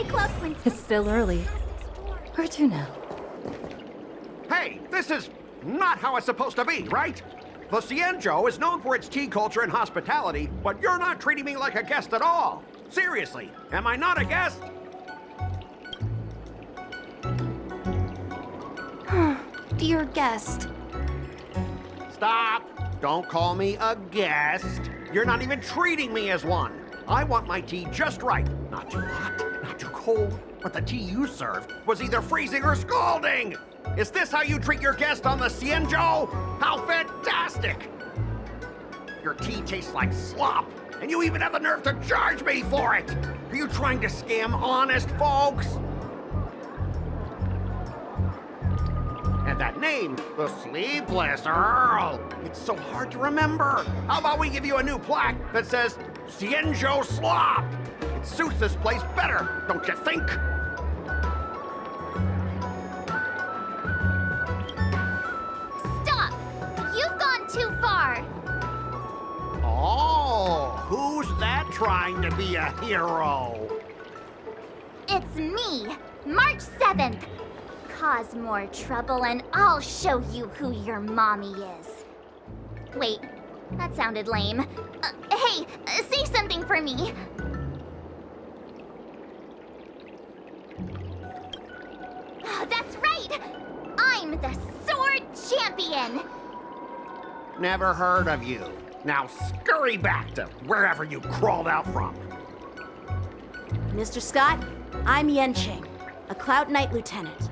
Club when... It's still early. Where to now? Hey, this is not how it's supposed to be, right? The Cienjo is known for its tea culture and hospitality, but you're not treating me like a guest at all. Seriously, am I not a guest? Dear guest. Stop! Don't call me a guest. You're not even treating me as one. I want my tea just right. Not too hot, not too cold, but the tea you served was either freezing or scalding. Is this how you treat your guest on the Cienjo? How fantastic! Your tea tastes like slop, and you even have the nerve to charge me for it! Are you trying to scam honest folks? And that name, the Sleepless Earl, it's so hard to remember. How about we give you a new plaque that says Cienjo Slop? It suits this place better, don't you think? Stop! You've gone too far. Oh, who's that trying to be a hero? It's me, March 7th. Cause more trouble and I'll show you who your mommy is. Wait, that sounded lame. Hey, say something for me. That's right! I'm the Sword Champion! Never heard of you. Now scurry back to wherever you crawled out from. Mr. Scott, I'm Yenching, a Cloud Knight Lieutenant.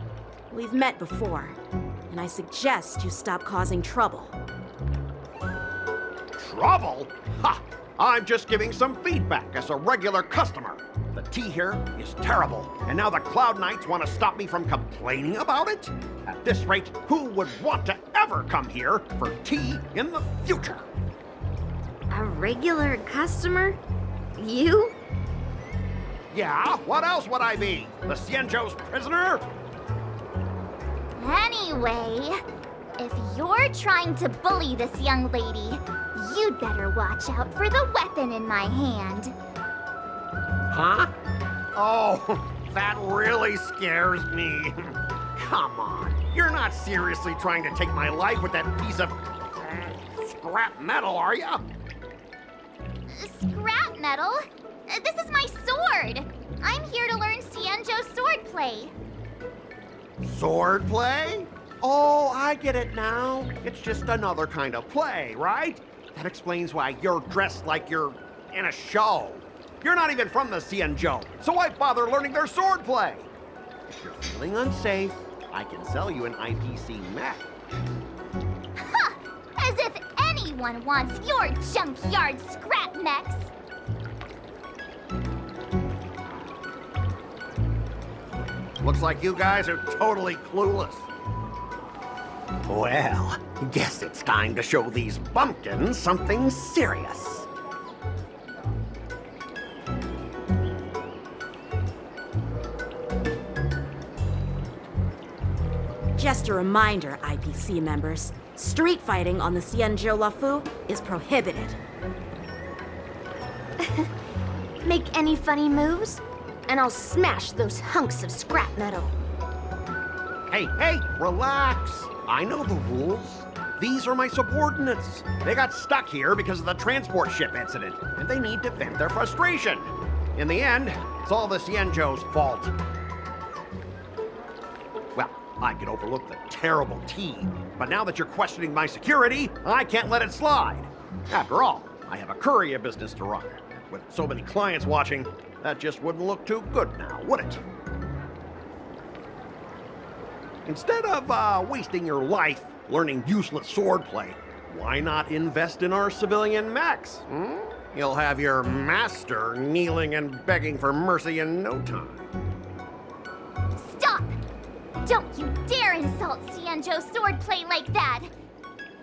We've met before, and I suggest you stop causing trouble. Trouble? Ha! I'm just giving some feedback as a regular customer. The tea here is terrible, and now the Cloud Knights want to stop me from complaining about it? At this rate, who would want to ever come here for tea in the future? A regular customer? You? Yeah, what else would I be? The Cienjo's prisoner? Anyway, if you're trying to bully this young lady, you'd better watch out for the weapon in my hand. Huh? Oh, that really scares me. Come on, you're not seriously trying to take my life with that piece of scrap metal, are you? Scrap metal? This is my sword! I'm here to learn Cienjo swordplay. Swordplay? Oh, I get it now. It's just another kind of play, right? That explains why you're dressed like you're in a show. You're not even from the Cienjo, so why bother learning their swordplay? If you're feeling unsafe, I can sell you an IPC mech. Ha! As if anyone wants your junkyard scrap mechs! Looks like you guys are totally clueless. Well, guess it's time to show these bumpkins something serious. Just a reminder, IPC members, street fighting on the Cienjo Lafu is prohibited. Make any funny moves, and I'll smash those hunks of scrap metal. Hey, relax. I know the rules. These are my subordinates. They got stuck here because of the transport ship incident, and they need to vent their frustration. In the end, it's all the Cienjo's fault. Well, I could overlook the terrible tea, but now that you're questioning my security, I can't let it slide. After all, I have a courier business to run. With so many clients watching, that just wouldn't look too good now, would it? Instead of wasting your life learning useless swordplay, why not invest in our civilian mechs? You'll have your master kneeling and begging for mercy in no time. Stop! Don't you dare insult Cienjo swordplay like that!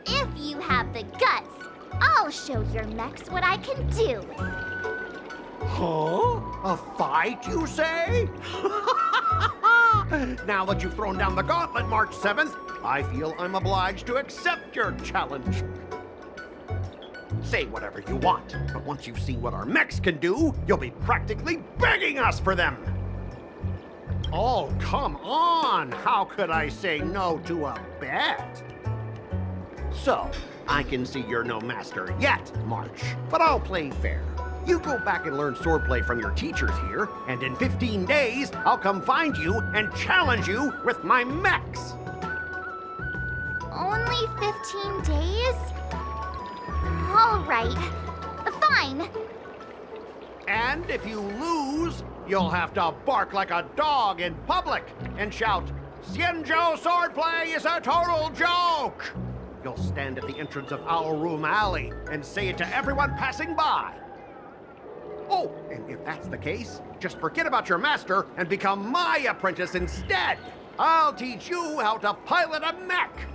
If you have the guts, I'll show your mechs what I can do. Huh? A fight, you say? Now that you've thrown down the gauntlet, March 7th, I feel I'm obliged to accept your challenge. Say whatever you want, but once you've seen what our mechs can do, you'll be practically begging us for them. Oh, come on! How could I say no to a bet? So, I can see you're no master yet, March, but I'll play fair. You go back and learn swordplay from your teachers here, and in 15 days, I'll come find you and challenge you with my mechs. Only 15 days? All right. Fine. And if you lose, you'll have to bark like a dog in public and shout, "Xianzhou swordplay is a total joke!" You'll stand at the entrance of Owl Room Alley and say it to everyone passing by. Oh, and if that's the case, just forget about your master and become my apprentice instead. I'll teach you how to pilot a mech.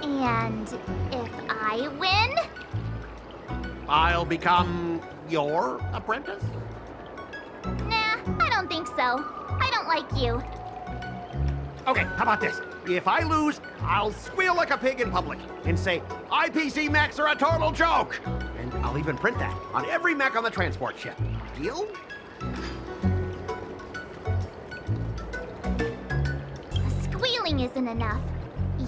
And if I win? I'll become your apprentice? Nah, I don't think so. I don't like you. Okay, how about this? If I lose, I'll squeal like a pig in public and say, IPC mechs are a total joke! And I'll even print that on every mech on the transport ship. Deal? Squealing isn't enough.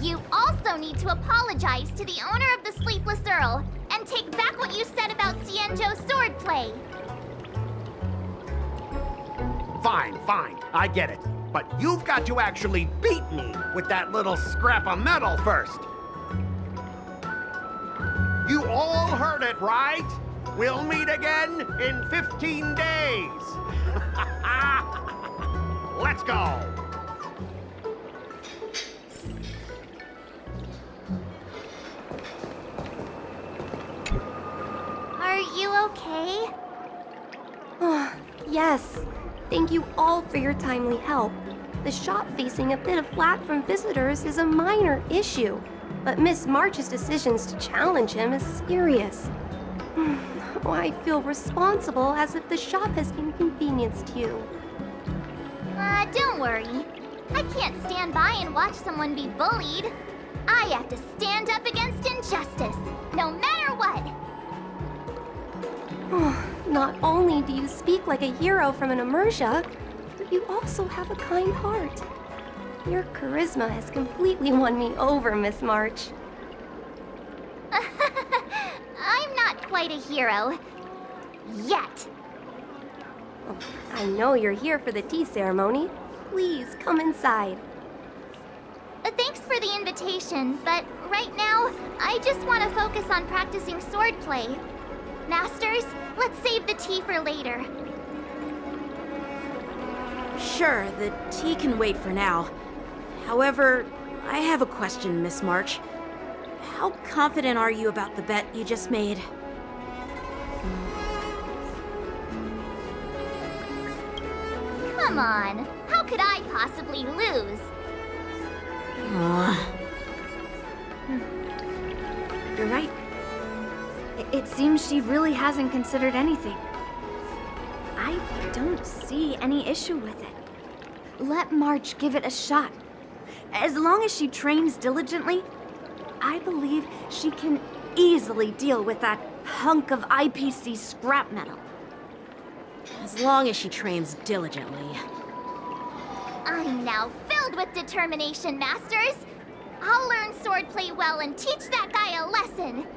You also need to apologize to the owner of the Sleepless Earl and take back what you said about Xianzhou swordplay. Fine, fine, I get it. But you've got to actually beat me with that little scrap of metal first. You all heard it, right? We'll meet again in 15 days. Let's go. Are you okay? Yes. Thank you all for your timely help. The shop facing a bit of flack from visitors is a minor issue, but Miss March's decisions to challenge him is serious. I feel responsible as if the shop has inconvenienced you. Don't worry. I can't stand by and watch someone be bullied. I have to stand up against injustice, no matter what. Not only do you speak like a hero from an immersia, but you also have a kind heart. Your charisma has completely won me over, Miss March. I'm not quite a hero. Yet. I know you're here for the tea ceremony. Please come inside. Thanks for the invitation, but right now, I just want to focus on practicing swordplay. Masters, let's save the tea for later. Sure, the tea can wait for now. However, I have a question, Miss March. How confident are you about the bet you just made? Come on, how could I possibly lose? You're right. It seems she really hasn't considered anything. I don't see any issue with it. Let March give it a shot. As long as she trains diligently, I believe she can easily deal with that hunk of IPC scrap metal. As long as she trains diligently. I'm now filled with determination, Masters. I'll learn swordplay well and teach that guy a lesson.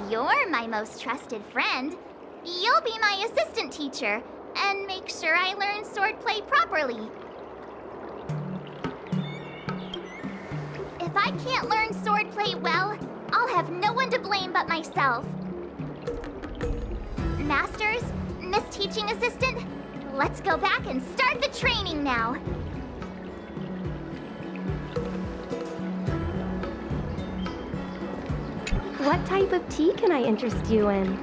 You're my most trusted friend. You'll be my assistant teacher and make sure I learn swordplay properly. If I can't learn swordplay well, I'll have no one to blame but myself. Masters, Miss Teaching Assistant, let's go back and start the training now. What type of tea can I interest you in?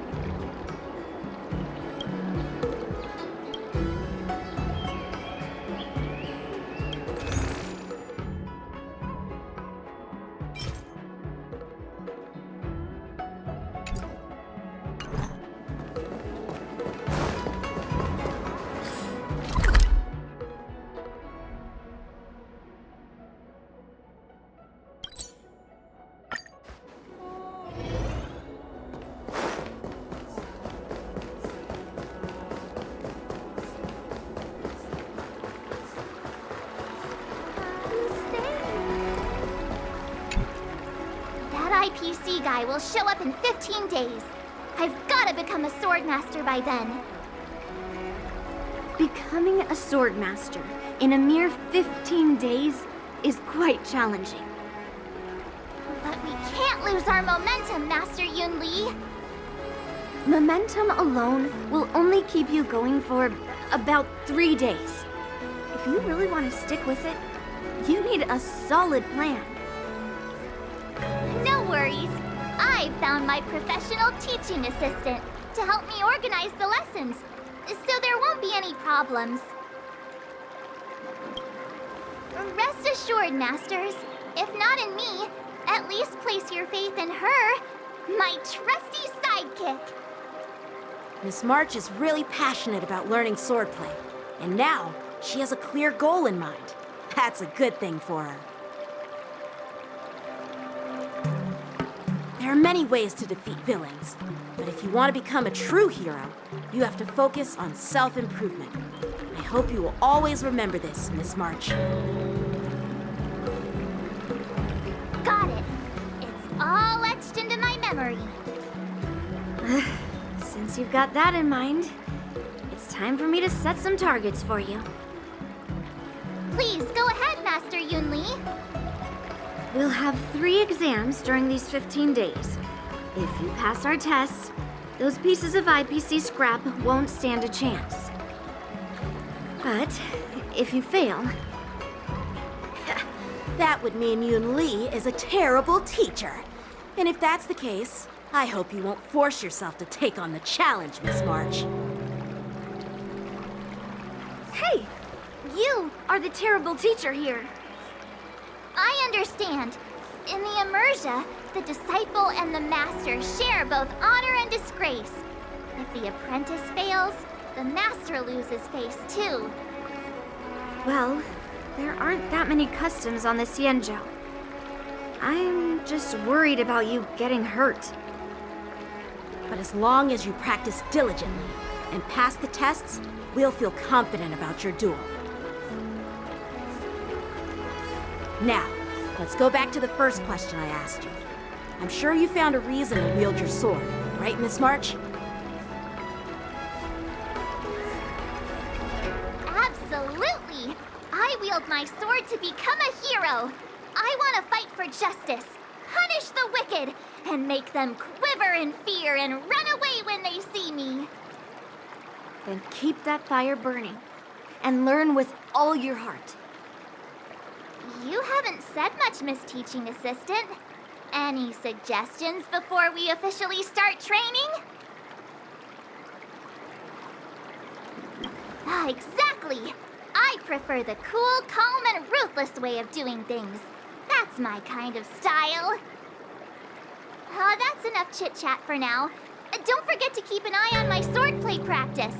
IPC guy will show up in 15 days. I've gotta become a swordmaster by then. Becoming a swordmaster in a mere 15 days is quite challenging. But we can't lose our momentum, Master Yun Li. Momentum alone will only keep you going for about 3 days. If you really want to stick with it, you need a solid plan. No worries. I found my professional teaching assistant to help me organize the lessons, so there won't be any problems. Rest assured, Masters, if not in me, at least place your faith in her, my trusty sidekick. Miss March is really passionate about learning swordplay, and now she has a clear goal in mind. That's a good thing for her. There are many ways to defeat villains, but if you want to become a true hero, you have to focus on self-improvement. I hope you will always remember this, Miss March. Got it. It's all etched into my memory. Since you've got that in mind, it's time for me to set some targets for you. Please go ahead, Master Yun Li. We'll have 3 exams during these 15 days. If you pass our tests, those pieces of IPC scrap won't stand a chance. But if you fail, That would mean Yun Li is a terrible teacher. And if that's the case, I hope you won't force yourself to take on the challenge, Miss March. hey, you are the terrible teacher here. I understand. In the Immersia, the disciple and the master share both honor and disgrace. If the apprentice fails, the master loses face too. Well, there aren't that many customs on the Xianzhou. I'm just worried about you getting hurt. But as long as you practice diligently and pass the tests, we'll feel confident about your duel. Now, let's go back to the first question I asked you. I'm sure you found a reason to wield your sword, right, Miss March? Absolutely! I wield my sword to become a hero. I want to fight for justice, punish the wicked, and make them quiver in fear and run away when they see me. Then keep that fire burning and learn with all your heart. You haven't said much, Miss Teaching Assistant. Any suggestions before we officially start training? Exactly! I prefer the cool, calm, and ruthless way of doing things. That's my kind of style. That's enough chit-chat for now. Don't forget to keep an eye on my swordplay practice.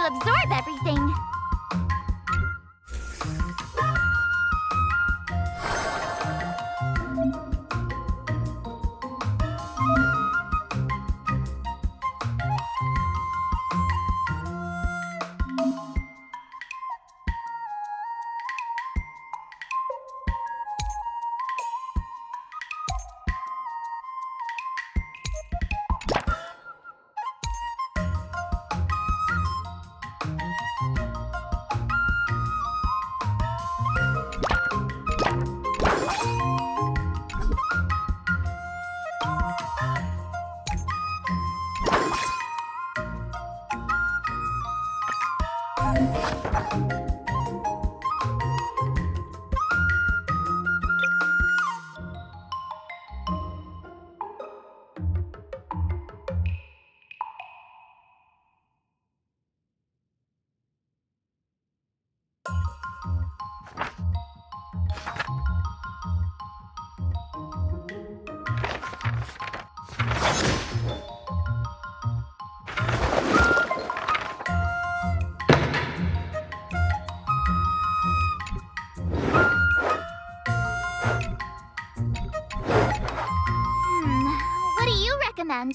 to absorb everything. What do you recommend?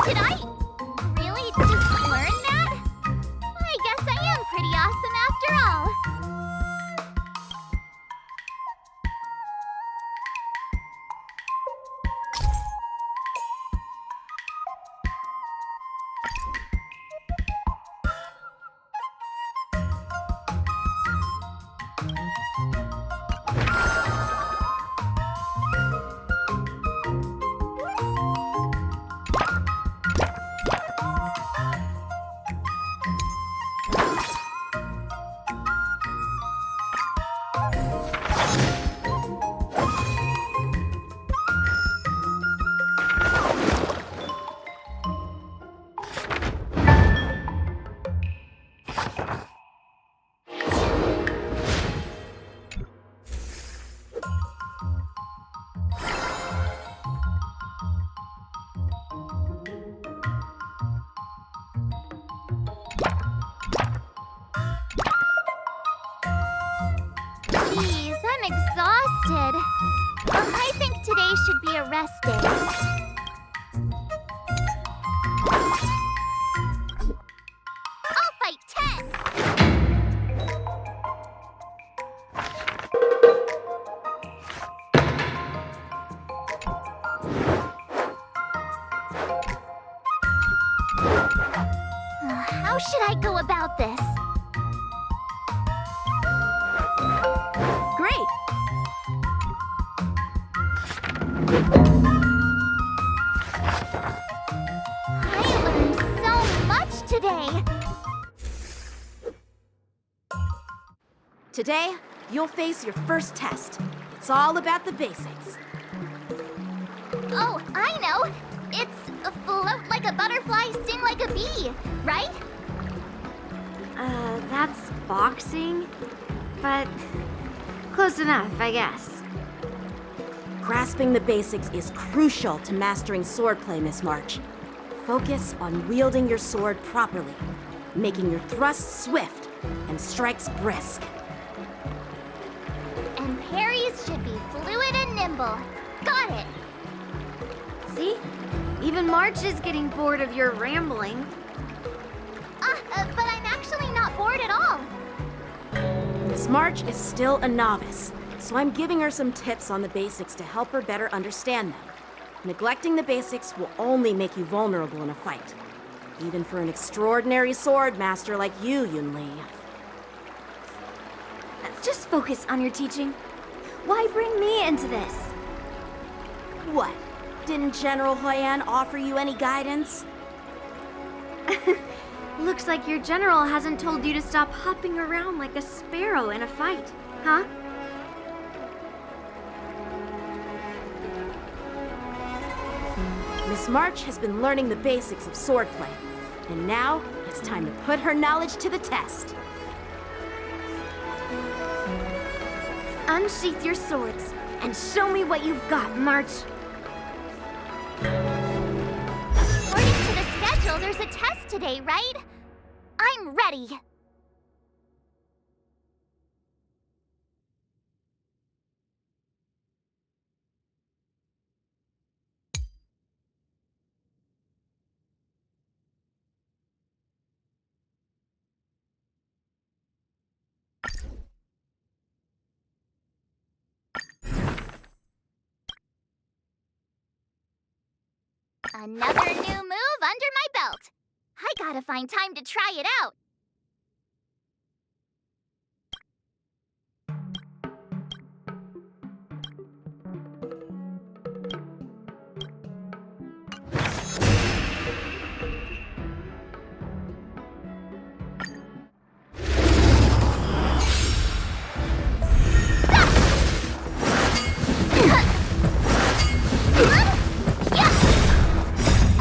Did I really just learn that? I guess I am pretty awesome after all. Geez, I'm exhausted. I think today should be a rest day. I'll fight 10! How should I go about this? Great! I learned so much today. Today, you'll face your first test. It's all about the basics. Oh, I know. It's a float like a butterfly, sting like a bee, right? That's boxing, but close enough, I guess. Grasping the basics is crucial to mastering swordplay, Miss March. Focus on wielding your sword properly, making your thrusts swift and strikes brisk. And parries should be fluid and nimble. Got it. See? Even March is getting bored of your rambling. But I'm actually not bored at all. Miss March is still a novice, so I'm giving her some tips on the basics to help her better understand them. Neglecting the basics will only make you vulnerable in a fight. Even for an extraordinary sword master like you, Yunli. Just focus on your teaching. Why bring me into this? What? Didn't General Huyan offer you any guidance? Looks like your general hasn't told you to stop hopping around like a sparrow in a fight, huh? Miss March has been learning the basics of swordplay, and now it's time to put her knowledge to the test. Unsheath your swords and show me what you've got, March. According to the schedule, there's a test today, right? I'm ready. Another new move under my belt. I gotta find time to try it out.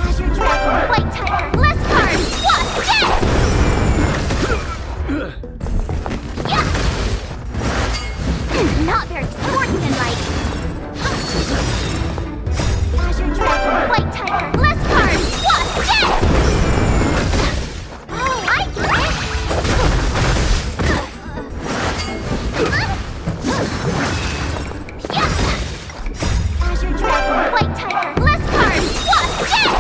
Azure Dragon, White Tiger, less card! What? Yes! Yeah! Not very sportsmanlike. Azure Dragon, White Tiger, less card! What? Yes! Oh, I get it! Yeah! Azure Dragon, White Tiger, less card! What? Yes!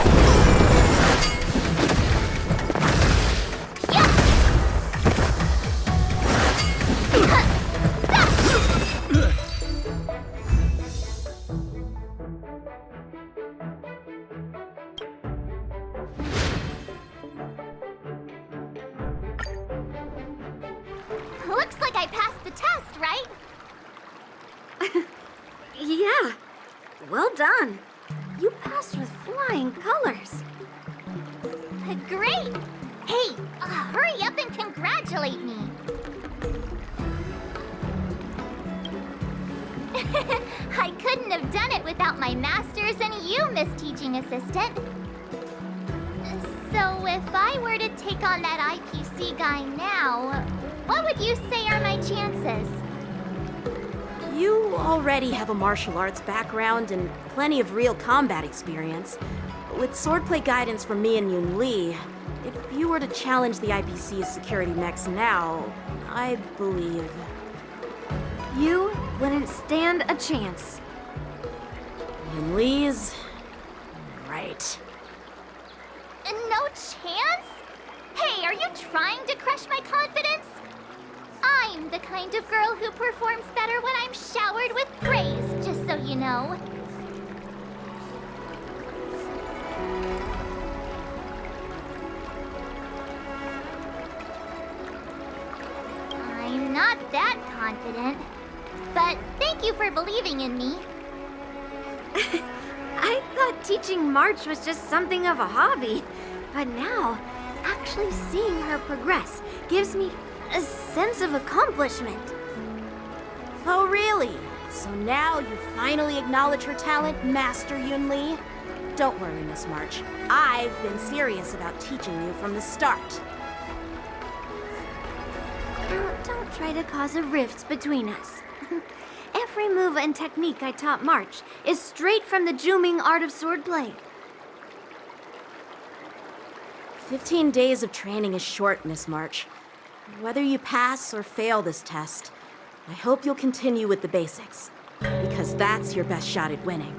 Looks like I passed the test, right? Yeah, well done. You passed with flying colors. Great! Hey, hurry up and congratulate me. I couldn't have done it without my masters and you, Miss Teaching Assistant. So if I were to take on that IPC guy now, what would you say are my chances? You already have a martial arts background and plenty of real combat experience. With swordplay guidance from me and Yoon Lee, if you were to challenge the IPC's security mechs now, I believe... You wouldn't stand a chance. Yoon Lee's... right. No chance? Hey, are you trying to crush my confidence? I'm the kind of girl who performs better when I'm showered with praise, just so you know. I'm not that confident, but thank you for believing in me. I thought teaching March was just something of a hobby, but now, actually seeing her progress gives me a sense of accomplishment. Oh, really? So now you finally acknowledge her talent, Master Yoon Lee? Don't worry, Miss March. I've been serious about teaching you from the start. Now, don't try to cause a rift between us. Every move and technique I taught March is straight from the Juming art of swordplay. 15 days of training is short, Miss March. Whether you pass or fail this test, I hope you'll continue with the basics, because that's your best shot at winning.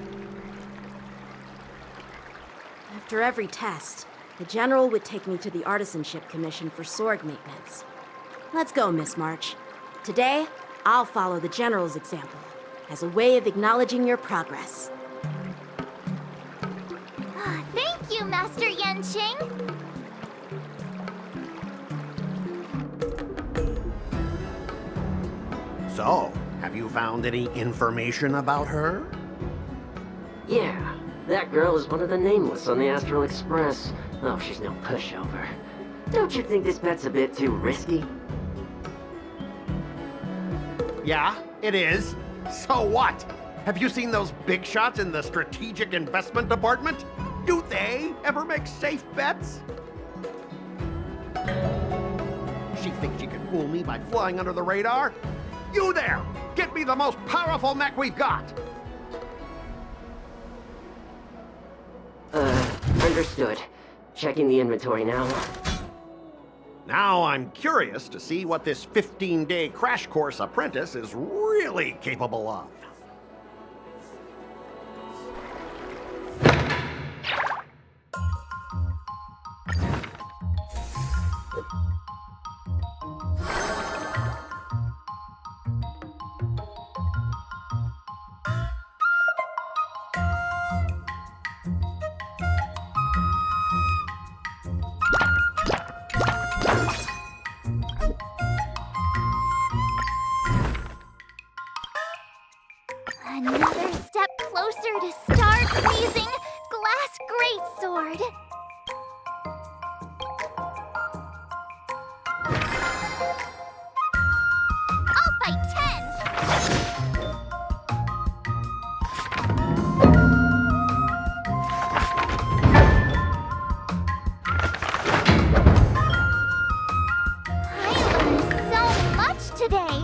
After every test, the General would take me to the Artisanship Commission for sword maintenance. Let's go, Miss March. Today, I'll follow the General's example as a way of acknowledging your progress. Thank you, Master Yanqing. So, have you found any information about her? Yeah, that girl is one of the nameless on the Astral Express. Oh, she's no pushover. Don't you think this bet's a bit too risky? Yeah, it is. So what? Have you seen those big shots in the strategic investment department? Do they ever make safe bets? She thinks she can fool me by flying under the radar? You there! Get me the most powerful mech we've got! Understood. Checking the inventory now. Now I'm curious to see what this 15-day crash course apprentice is really capable of. Another step closer to star-freezing glass greatsword. I'll fight 10. I learned so much today.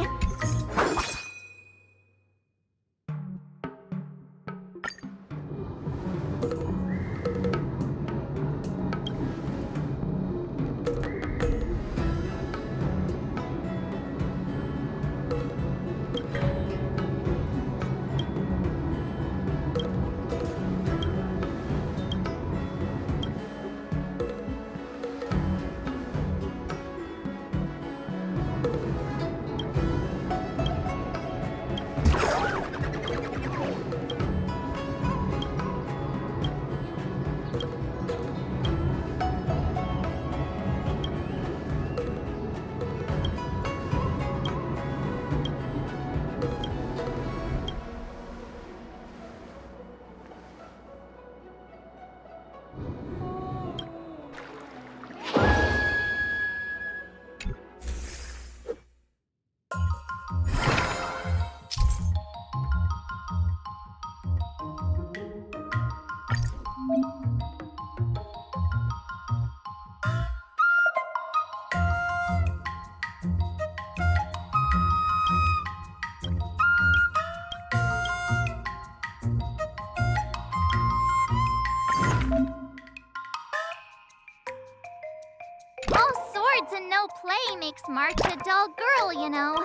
All swords and no play makes March a dull girl, you know.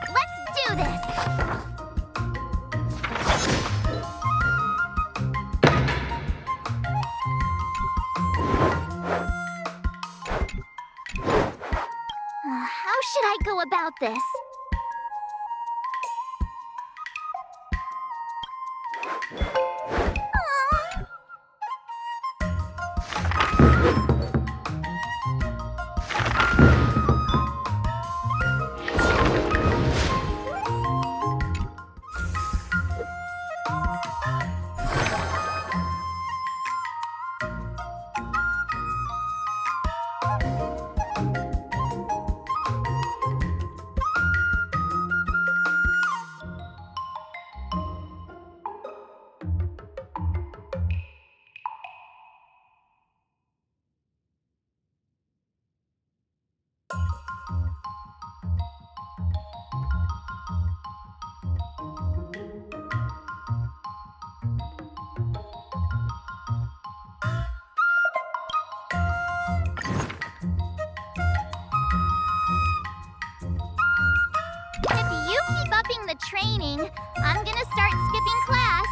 Let's do this! How should I go about this? Aw. If you keep upping the training, I'm gonna start skipping class.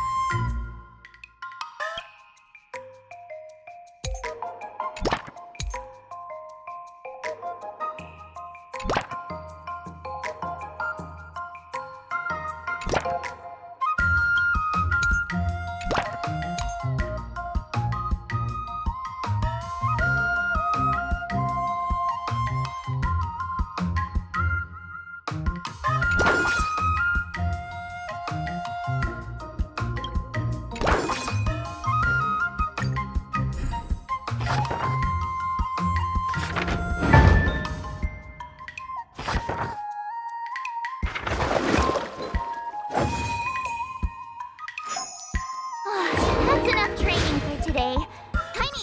day. Tiny...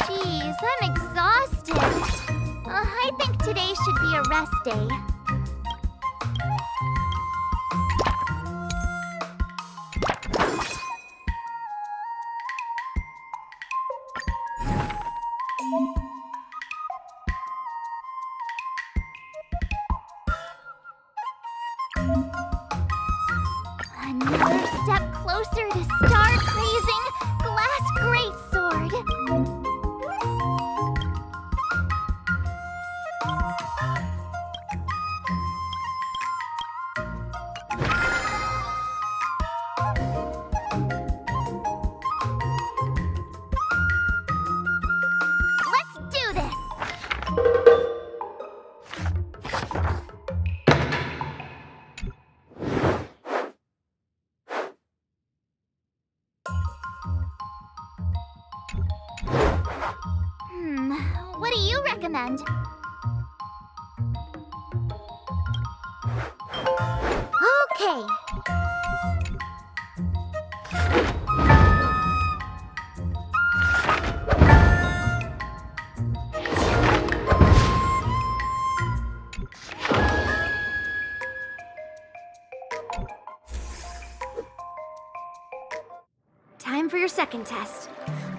Jeez, I'm exhausted. I think today should be a rest day. Another step closer to star-praising Glass Greatsword. Let's do this! What do you recommend? Okay. Time for your second test.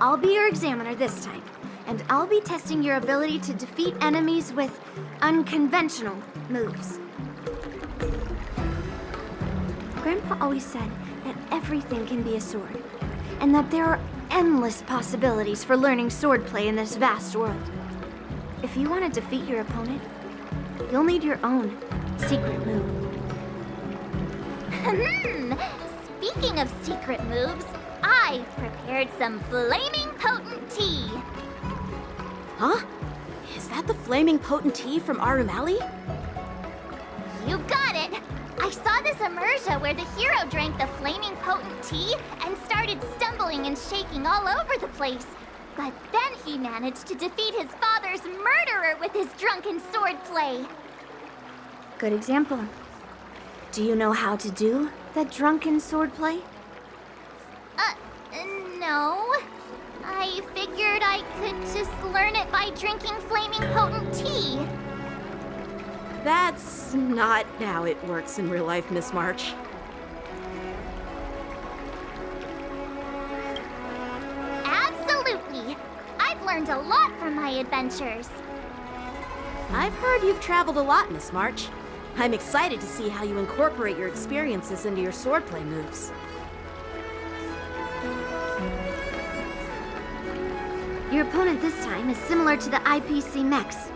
I'll be your examiner this time, and I'll be testing your ability to defeat enemies with unconventional moves. Grandpa always said that everything can be a sword, and that there are endless possibilities for learning swordplay in this vast world. If you want to defeat your opponent, you'll need your own secret move. Speaking of secret moves, I've prepared some flaming potent tea. Huh? Is that the flaming potent tea from Arumali? You got it! I saw this immersion where the hero drank the flaming potent tea and started stumbling and shaking all over the place. But then he managed to defeat his father's murderer with his drunken swordplay. Good example. Do you know how to do that drunken swordplay? No. I figured I could just learn it by drinking flaming potent tea. That's not how it works in real life, Miss March. Absolutely. I've learned a lot from my adventures. I've heard you've traveled a lot, Miss March. I'm excited to see how you incorporate your experiences into your swordplay moves. Your opponent this time is similar to the IPC mechs.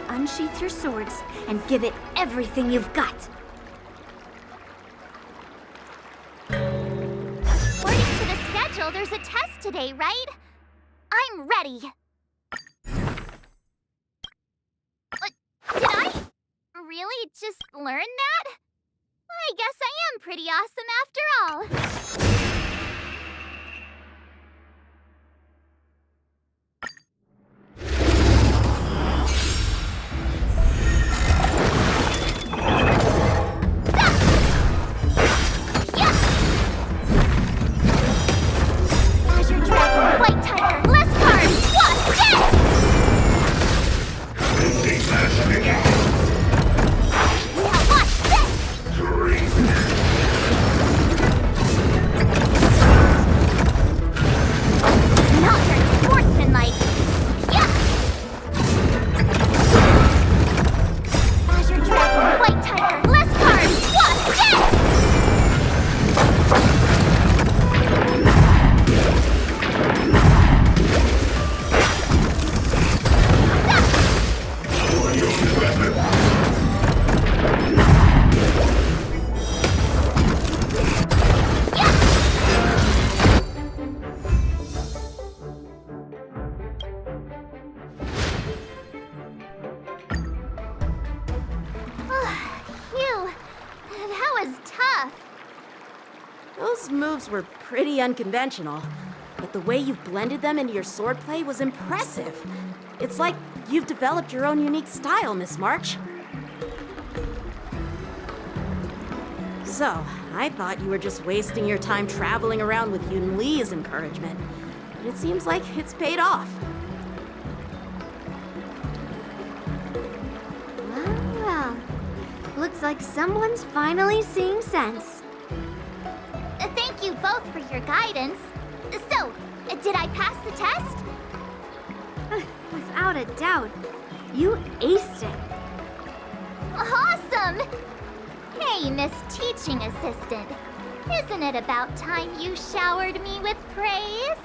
Unsheath your swords and give it everything you've got. There's a test today, right? I'm ready. Did I really just learn that? I guess I am pretty awesome after all. Azure Dragon, White Tiger, less cards, what's dead? Now watch this! Not very sportsmanlike. Yeah! Azure Dragon, White Tiger, less cards, what's dead? Phew, that was tough. Those moves were pretty unconventional, but the way you've blended them into your swordplay was impressive. It's like you've developed your own unique style, Miss March. So, I thought you were just wasting your time traveling around with Yun Li's encouragement. But it seems like it's paid off. Well. Looks like someone's finally seeing sense. Thank you both for your guidance. So, did I pass the test? Without a doubt. You aced it. Awesome! Hey, Miss Teaching Assistant. Isn't it about time you showered me with praise?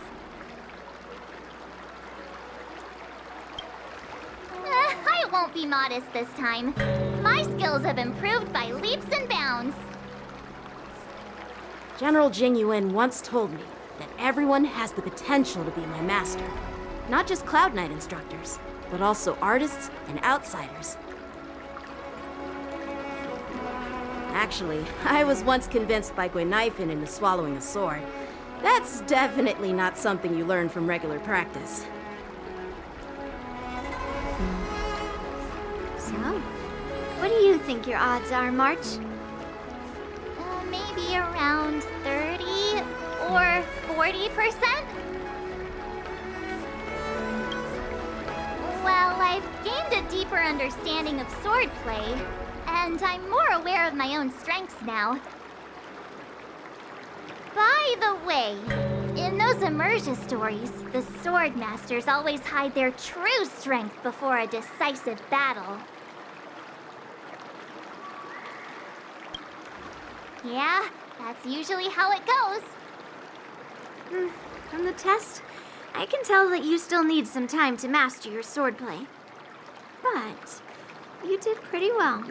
I won't be modest this time. My skills have improved by leaps and bounds. General Jing Yuan once told me that everyone has the potential to be my master. Not just Cloud Knight instructors, but also artists and outsiders. Actually, I was once convinced by Guinifin into swallowing a sword. That's definitely not something you learn from regular practice. So, what do you think your odds are, March? Maybe around 30 or 40%? Well, I've gained a deeper understanding of swordplay, and I'm more aware of my own strengths now. By the way, in those Emergia stories, the sword masters always hide their true strength before a decisive battle. Yeah, that's usually how it goes. From the test, I can tell that you still need some time to master your swordplay. But you did pretty well.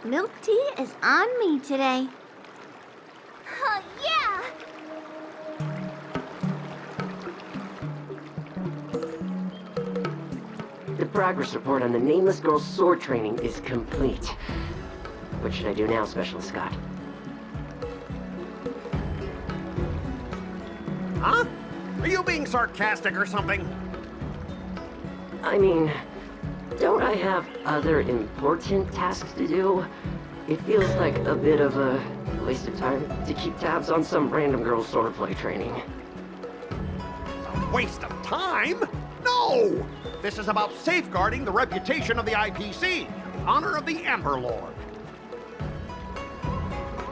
Milk tea is on me today. Yeah! The progress report on the Nameless Girl's sword training is complete. What should I do now, Specialist Scott? Huh? Are you being sarcastic or something? I mean, don't I have other important tasks to do? It feels like a bit of a waste of time to keep tabs on some random girl's swordplay training. A waste of time? No! This is about safeguarding the reputation of the IPC, in honor of the Ember Lord.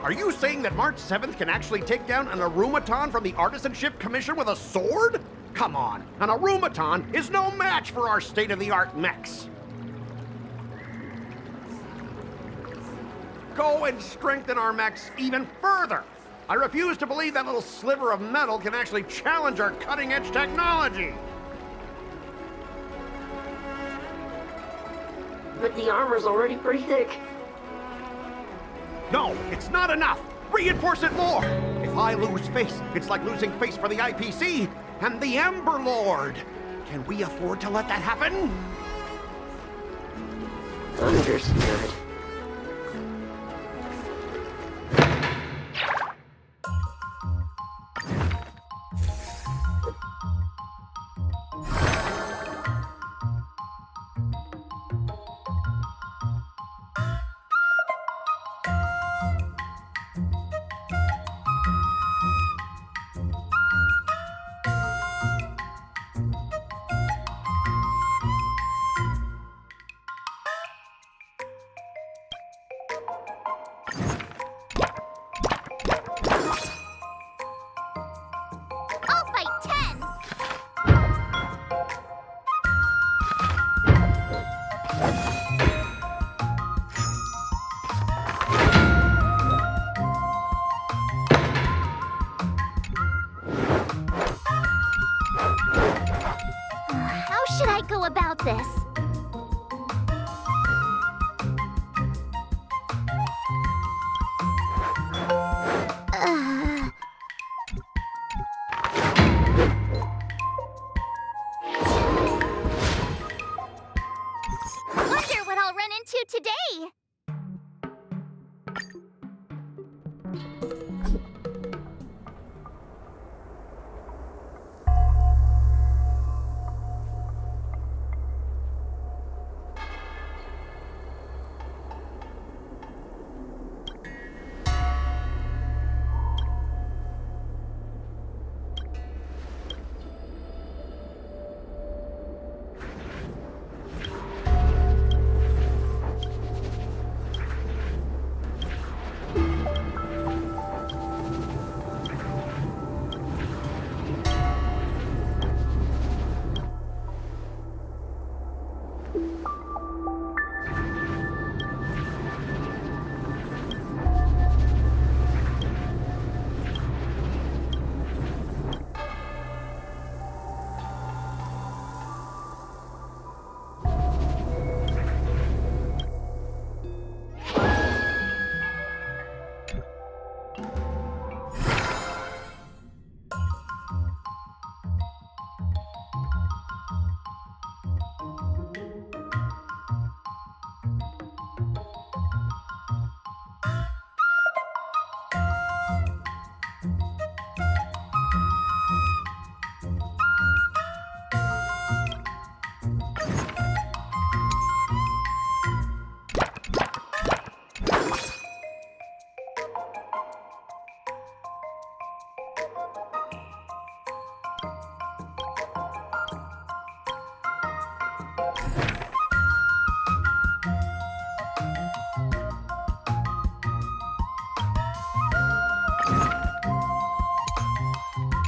Are you saying that March 7th can actually take down an Arumaton from the Artisanship Commission with a sword? Come on, an Arumaton is no match for our state-of-the-art mechs. Go and strengthen our mechs even further. I refuse to believe that little sliver of metal can actually challenge our cutting-edge technology. But the armor's already pretty thick. No, it's not enough. Reinforce it more. If I lose face, it's like losing face for the IPC and the Ember Lord. Can we afford to let that happen? Understood. I'll fight 10! How should I go about this? Uh, Wonder what I'll run into today.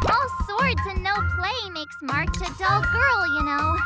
All swords and no play makes March a dull girl, you know.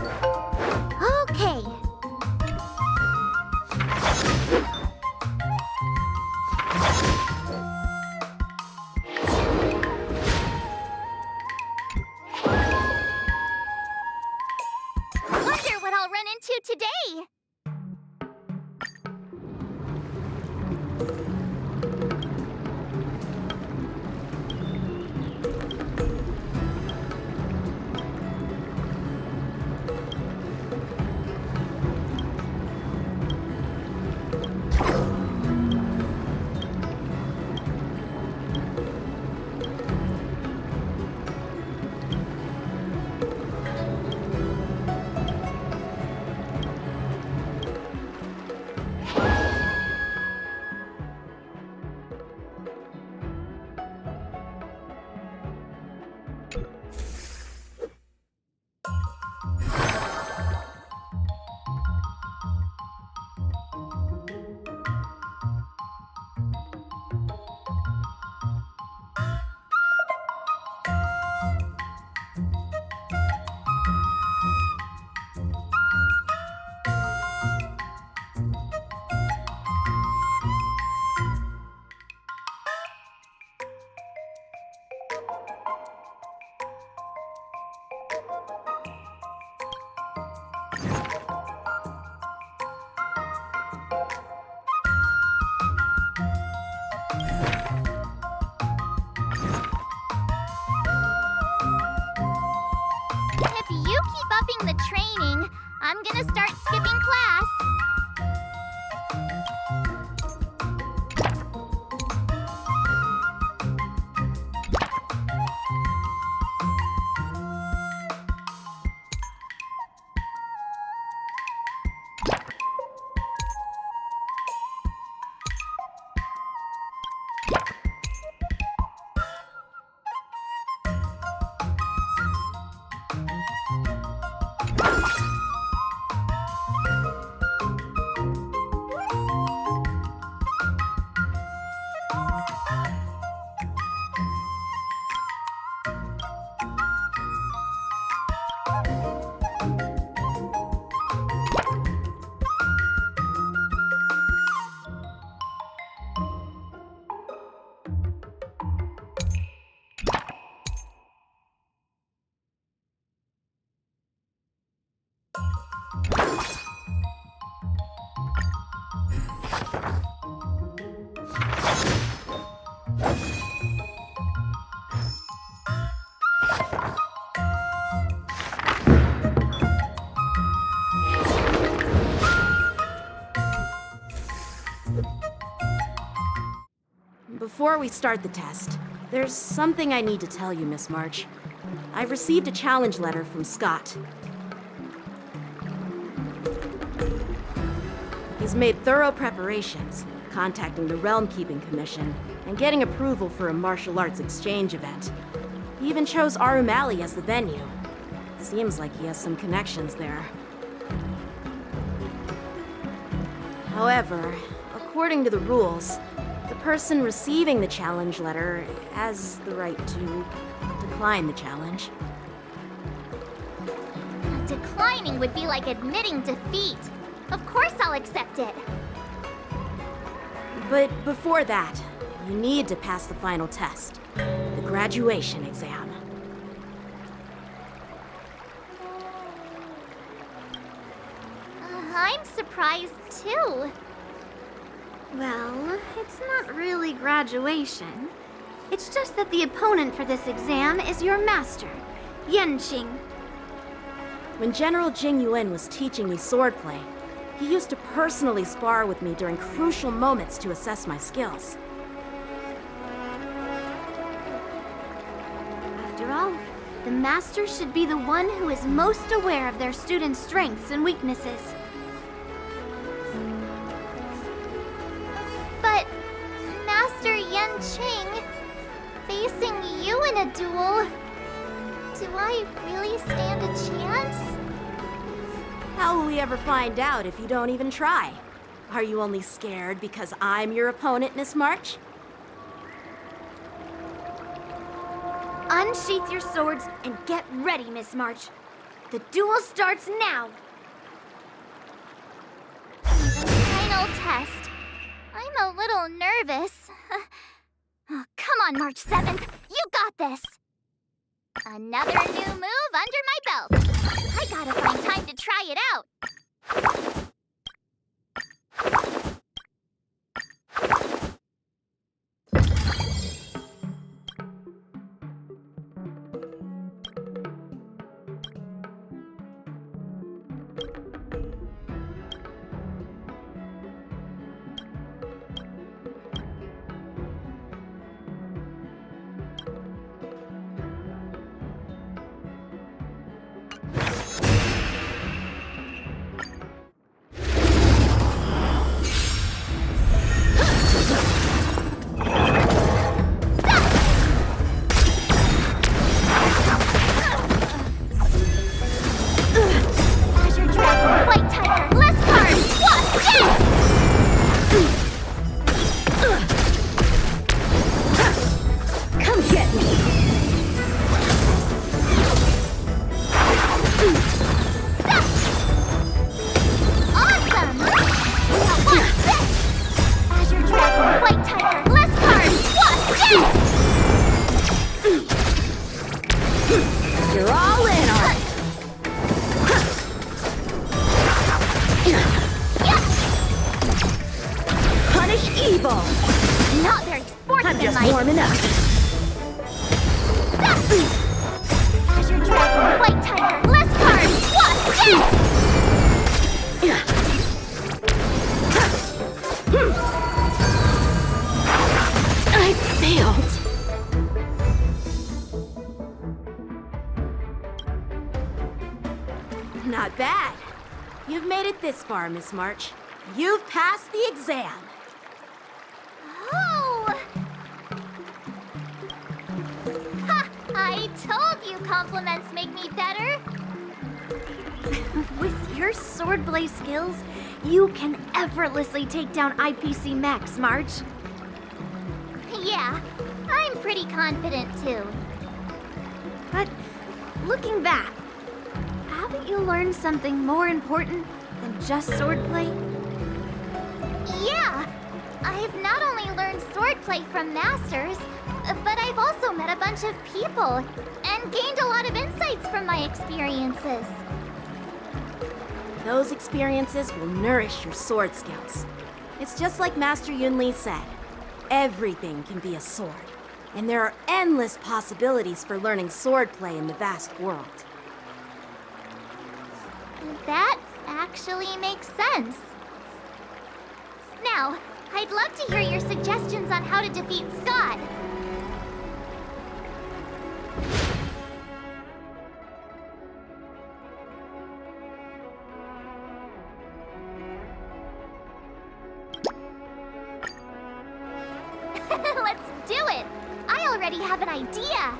Okay. Wonder what I'll run into today. If you keep upping the training, I'm gonna start skipping class. Before we start the test, there's something I need to tell you, Miss March. I've received a challenge letter from Scott. He's made thorough preparations, contacting the Realm Keeping Commission, and getting approval for a martial arts exchange event. He even chose Arumali as the venue. Seems like he has some connections there. However, according to the rules, the person receiving the challenge letter has the right to decline the challenge. Declining would be like admitting defeat. Of course I'll accept it. But before that, you need to pass the final test, the graduation exam. I'm surprised too. Well, it's not really graduation. It's just that the opponent for this exam is your master, Yenqing. When General Jing Yuan was teaching me swordplay, he used to personally spar with me during crucial moments to assess my skills. After all, the master should be the one who is most aware of their students' strengths and weaknesses. But, Master Yenqing, facing you in a duel, do I really stand a chance? How will we ever find out if you don't even try? Are you only scared because I'm your opponent, Miss March? Unsheath your swords and get ready, Miss March. The duel starts now! Final test. I'm a little nervous. Oh, come on, March 7th. You got this! Another new move under my belt. I gotta find time to try it out. You're all in on it. Punish evil. Not very I'm sportsmanlike. just warming up. Azure Dragon, White Tiger, less cards. Watch this! I failed. Not bad. You've made it this far, Miss March. You've passed the exam. Oh! Ha! I told you compliments make me better. With your swordblade skills, you can effortlessly take down IPC Max, March. Yeah, I'm pretty confident too. But looking back, haven't you learned something more important than just swordplay? Yeah, I've not only learned swordplay from masters, but I've also met a bunch of people and gained a lot of insights from my experiences. Those experiences will nourish your sword skills. It's just like Master Yunli said. Everything can be a sword, and there are endless possibilities for learning swordplay in the vast world. That actually makes sense. Now, I'd love to hear your suggestions on how to defeat Scott. Let's do it! I already have an idea!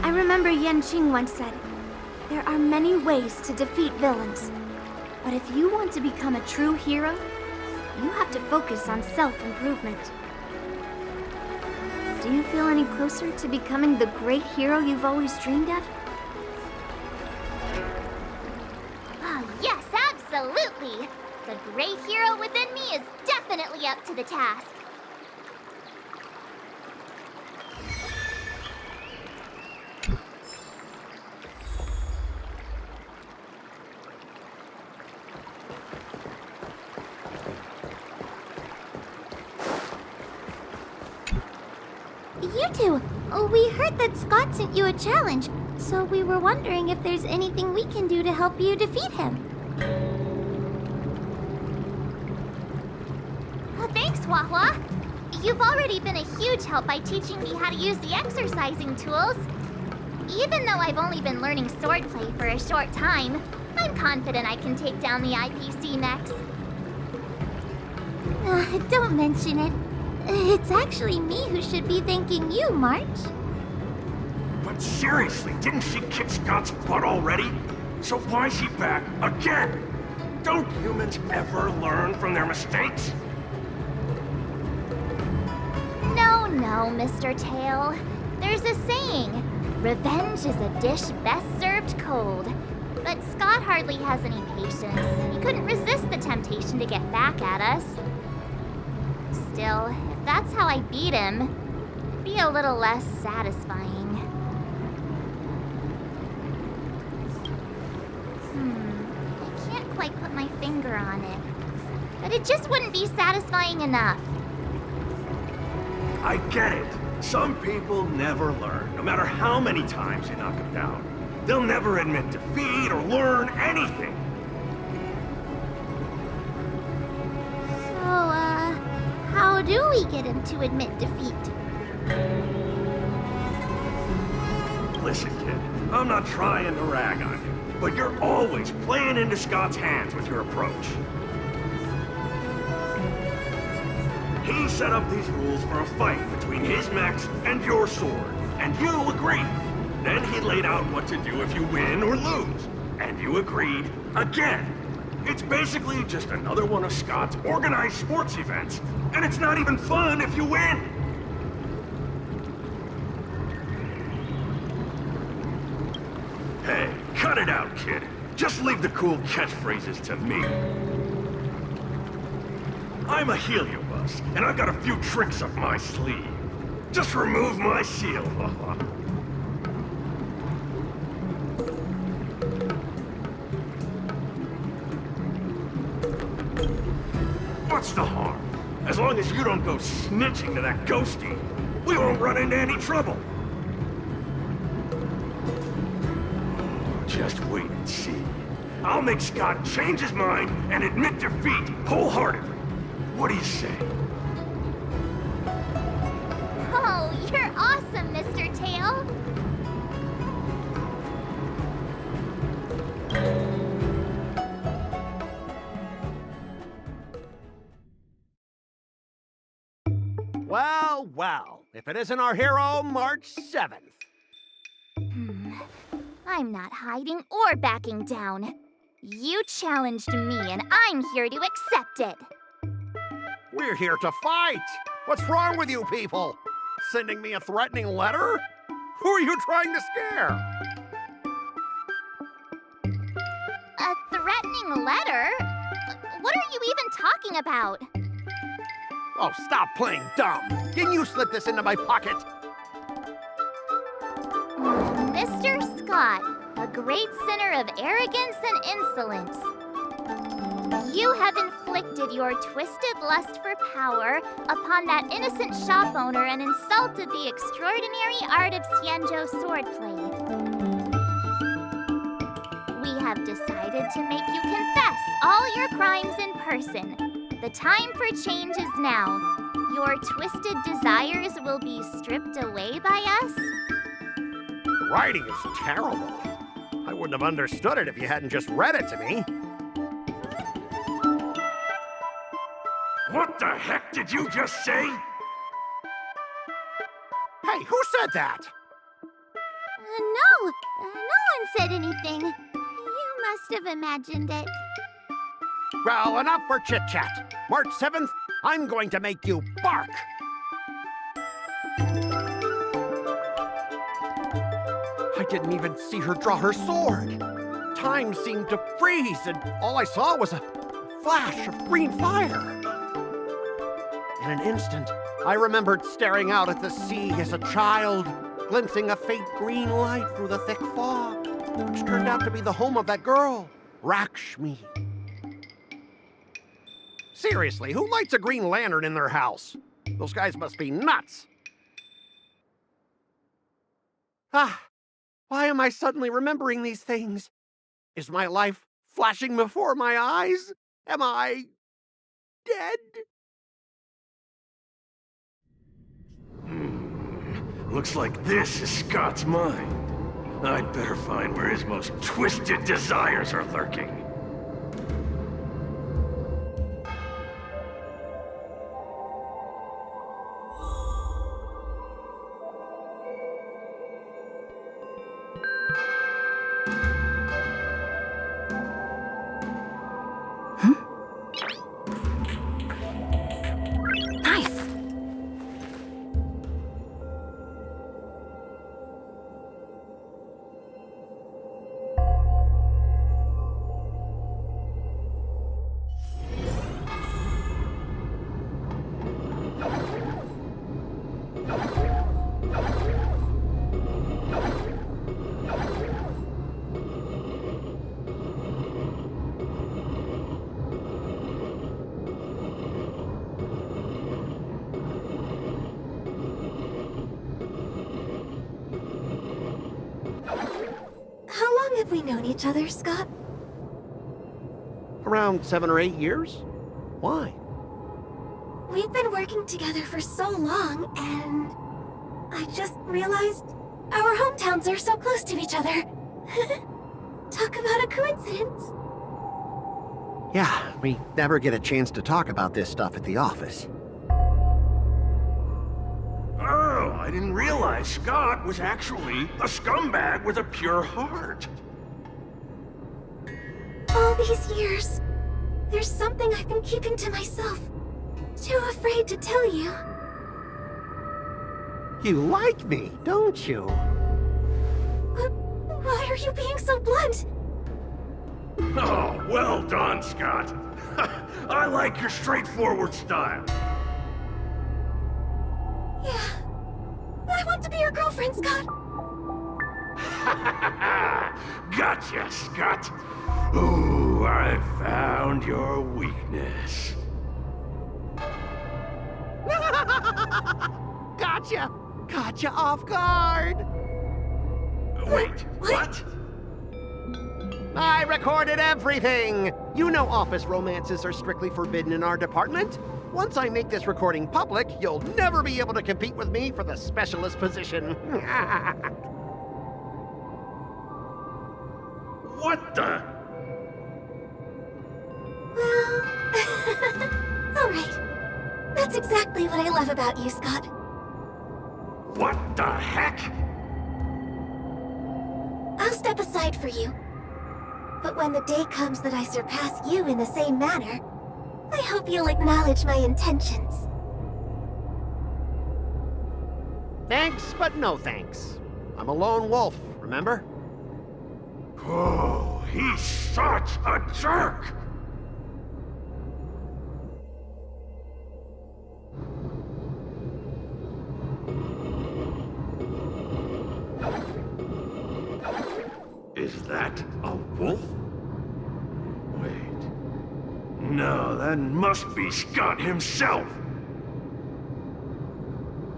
I remember Yan Qing once said, there are many ways to defeat villains. But if you want to become a true hero, you have to focus on self-improvement. Do you feel any closer to becoming the great hero you've always dreamed of? Oh, yes, absolutely! The great hero within me is definitely up to the task. You two, we heard that Scott sent you a challenge, so we were wondering if there's anything we can do to help you defeat him. Thanks, Hua-Hua. You've already been a huge help by teaching me how to use the exercising tools. Even though I've only been learning swordplay for a short time, I'm confident I can take down the IPC mechs. Don't mention it. It's actually me who should be thanking you, March. But seriously, didn't she kick Scott's butt already? So why is she back again? Don't humans ever learn from their mistakes? No, Mr. Tail. There's a saying. Revenge is a dish best served cold. But Scott hardly has any patience. He couldn't resist the temptation to get back at us. Still, if that's how I beat him, it'd be a little less satisfying. I can't quite put my finger on it. But it just wouldn't be satisfying enough. I get it. Some people never learn, no matter how many times you knock them down. They'll never admit defeat or learn anything. So, how do we get him to admit defeat? Listen, kid, I'm not trying to rag on you, but you're always playing into Scott's hands with your approach. He set up these rules for a fight between his mechs and your sword, and you agreed. Then he laid out what to do if you win or lose, and you agreed again. It's basically just another one of Scott's organized sports events, and it's not even fun if you win. Hey, cut it out, kid. Just leave the cool catchphrases to me. I'm a heliobus, and I've got a few tricks up my sleeve. Just remove my seal. What's the harm? As long as you don't go snitching to that ghosty, we won't run into any trouble. Just wait and see. I'll make Scott change his mind and admit defeat wholeheartedly. What do you say? Oh, you're awesome, Mr. Tail. Well, well, if it isn't our hero, March 7th. I'm not hiding or backing down. You challenged me, and I'm here to accept it. We're here to fight. What's wrong with you people? Sending me a threatening letter? Who are you trying to scare? A threatening letter? What are you even talking about? Oh, stop playing dumb. Can you slip this into my pocket? Mr. Scott, a great sinner of arrogance and insolence. You have inflicted your twisted lust for power upon that innocent shop owner and insulted the extraordinary art of Xianzhou swordplay. We have decided to make you confess all your crimes in person. The time for change is now. Your twisted desires will be stripped away by us. Writing is terrible. I wouldn't have understood it if you hadn't just read it to me. What the heck did you just say? Hey, who said that? No one said anything. You must have imagined it. Well, enough for chit-chat. March 7th, I'm going to make you bark. I didn't even see her draw her sword. Time seemed to freeze, and all I saw was a flash of green fire. In an instant, I remembered staring out at the sea as a child, glimpsing a faint green light through the thick fog, which turned out to be the home of that girl, Rakshmi. Seriously, who lights a green lantern in their house? Those guys must be nuts. Why am I suddenly remembering these things? Is my life flashing before my eyes? Am I dead? Looks like this is Scott's mind. I'd better find where his most twisted desires are lurking. known each other, Scott? Around 7 or 8 years? Why? We've been working together for so long, and I just realized our hometowns are so close to each other. Talk about a coincidence. Yeah, we never get a chance to talk about this stuff at the office. Oh, I didn't realize Scott was actually a scumbag with a pure heart. All these years, there's something I've been keeping to myself. Too afraid to tell you. You like me, don't you? Why are you being so blunt? Oh, well done, Scott. I like your straightforward style. Yeah. I want to be your girlfriend, Scott. Gotcha, Scott. Ooh, I found your weakness. Gotcha! Gotcha off guard! Wait, what? I recorded everything! You know office romances are strictly forbidden in our department. Once I make this recording public, you'll never be able to compete with me for the specialist position. What the? Well... Alright. That's exactly what I love about you, Scott. What the heck? I'll step aside for you. But when the day comes that I surpass you in the same manner, I hope you'll acknowledge my intentions. Thanks, but no thanks. I'm a lone wolf, remember? Oh, he's such a jerk! Is that a wolf? Wait. No, that must be Scott himself.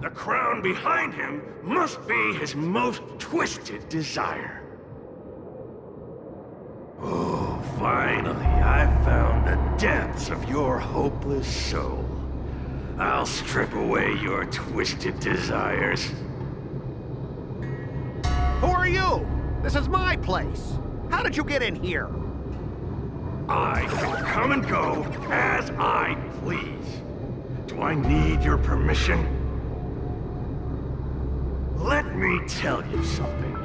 The crown behind him must be his most twisted desire. Oh, finally, I've found the depths of your hopeless soul. I'll strip away your twisted desires. Who are you? This is my place. How did you get in here? I can come and go as I please. Do I need your permission? Let me tell you something.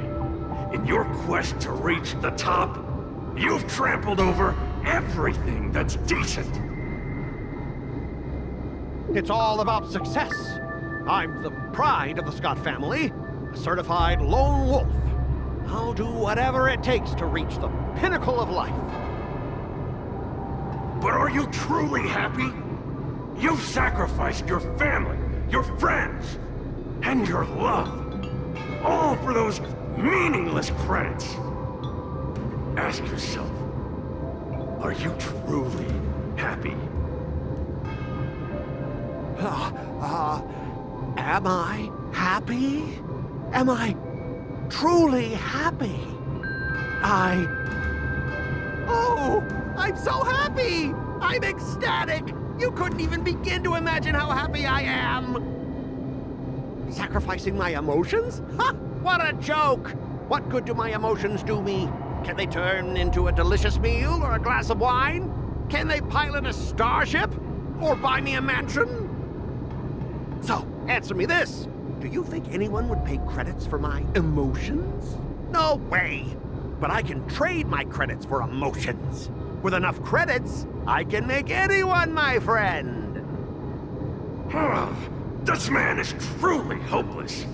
In your quest to reach the top, you've trampled over everything that's decent. It's all about success. I'm the pride of the Scott family, a certified lone wolf. I'll do whatever it takes to reach the pinnacle of life. But are you truly happy? You've sacrificed your family, your friends, and your love. All for those meaningless credits. Ask yourself, are you truly happy? Am I happy? Am I truly happy? Oh, I'm so happy! I'm ecstatic! You couldn't even begin to imagine how happy I am! Sacrificing my emotions? Ha! What a joke! What good do my emotions do me? Can they turn into a delicious meal or a glass of wine? Can they pilot a starship? Or buy me a mansion? So, answer me this. Do you think anyone would pay credits for my emotions? No way! But I can trade my credits for emotions. With enough credits, I can make anyone my friend. This man is truly hopeless.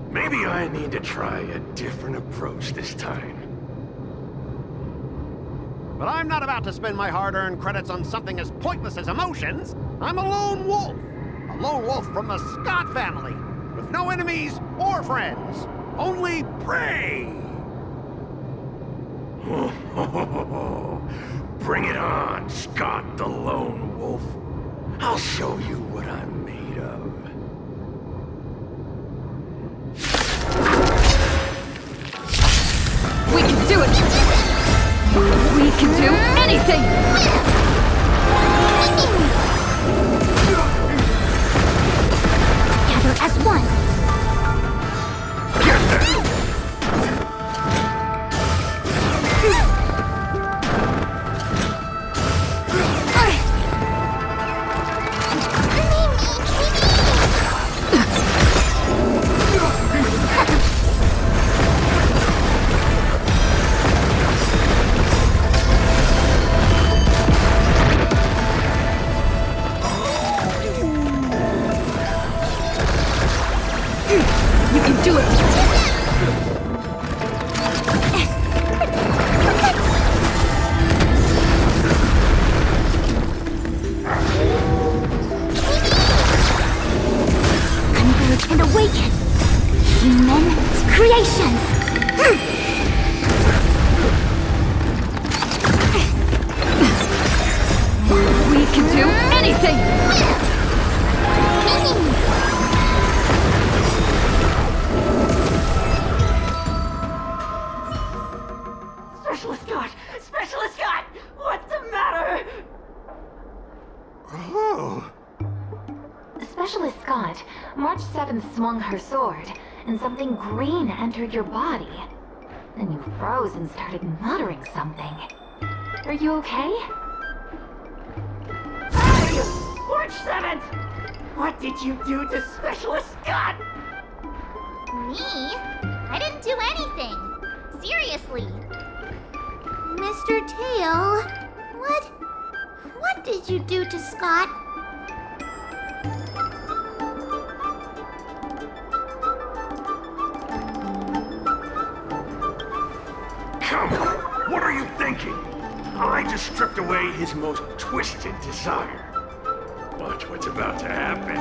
Maybe I need to try a different approach this time. But I'm not about to spend my hard-earned credits on something as pointless as emotions. I'm a lone wolf. A lone wolf from the Scott family. With no enemies or friends. Only prey! Bring it on, Scott the Lone Wolf. I'll show you what I'm made of. We can do it! can do anything! Together as one! You can do it! Converge and awaken! Human creations! We can do anything! Specialist God! Specialist God! What's the matter? Oh. Specialist Scott, March 7th swung her sword, and something green entered your body. Then you froze and started muttering something. Are you okay? Hey! March 7th! What did you do to Specialist Scott? Me? I didn't do anything. Seriously. Mr. Tail, what did you do to Scott? Come on, what are you thinking? I just stripped away his most twisted desire. Watch what's about to happen.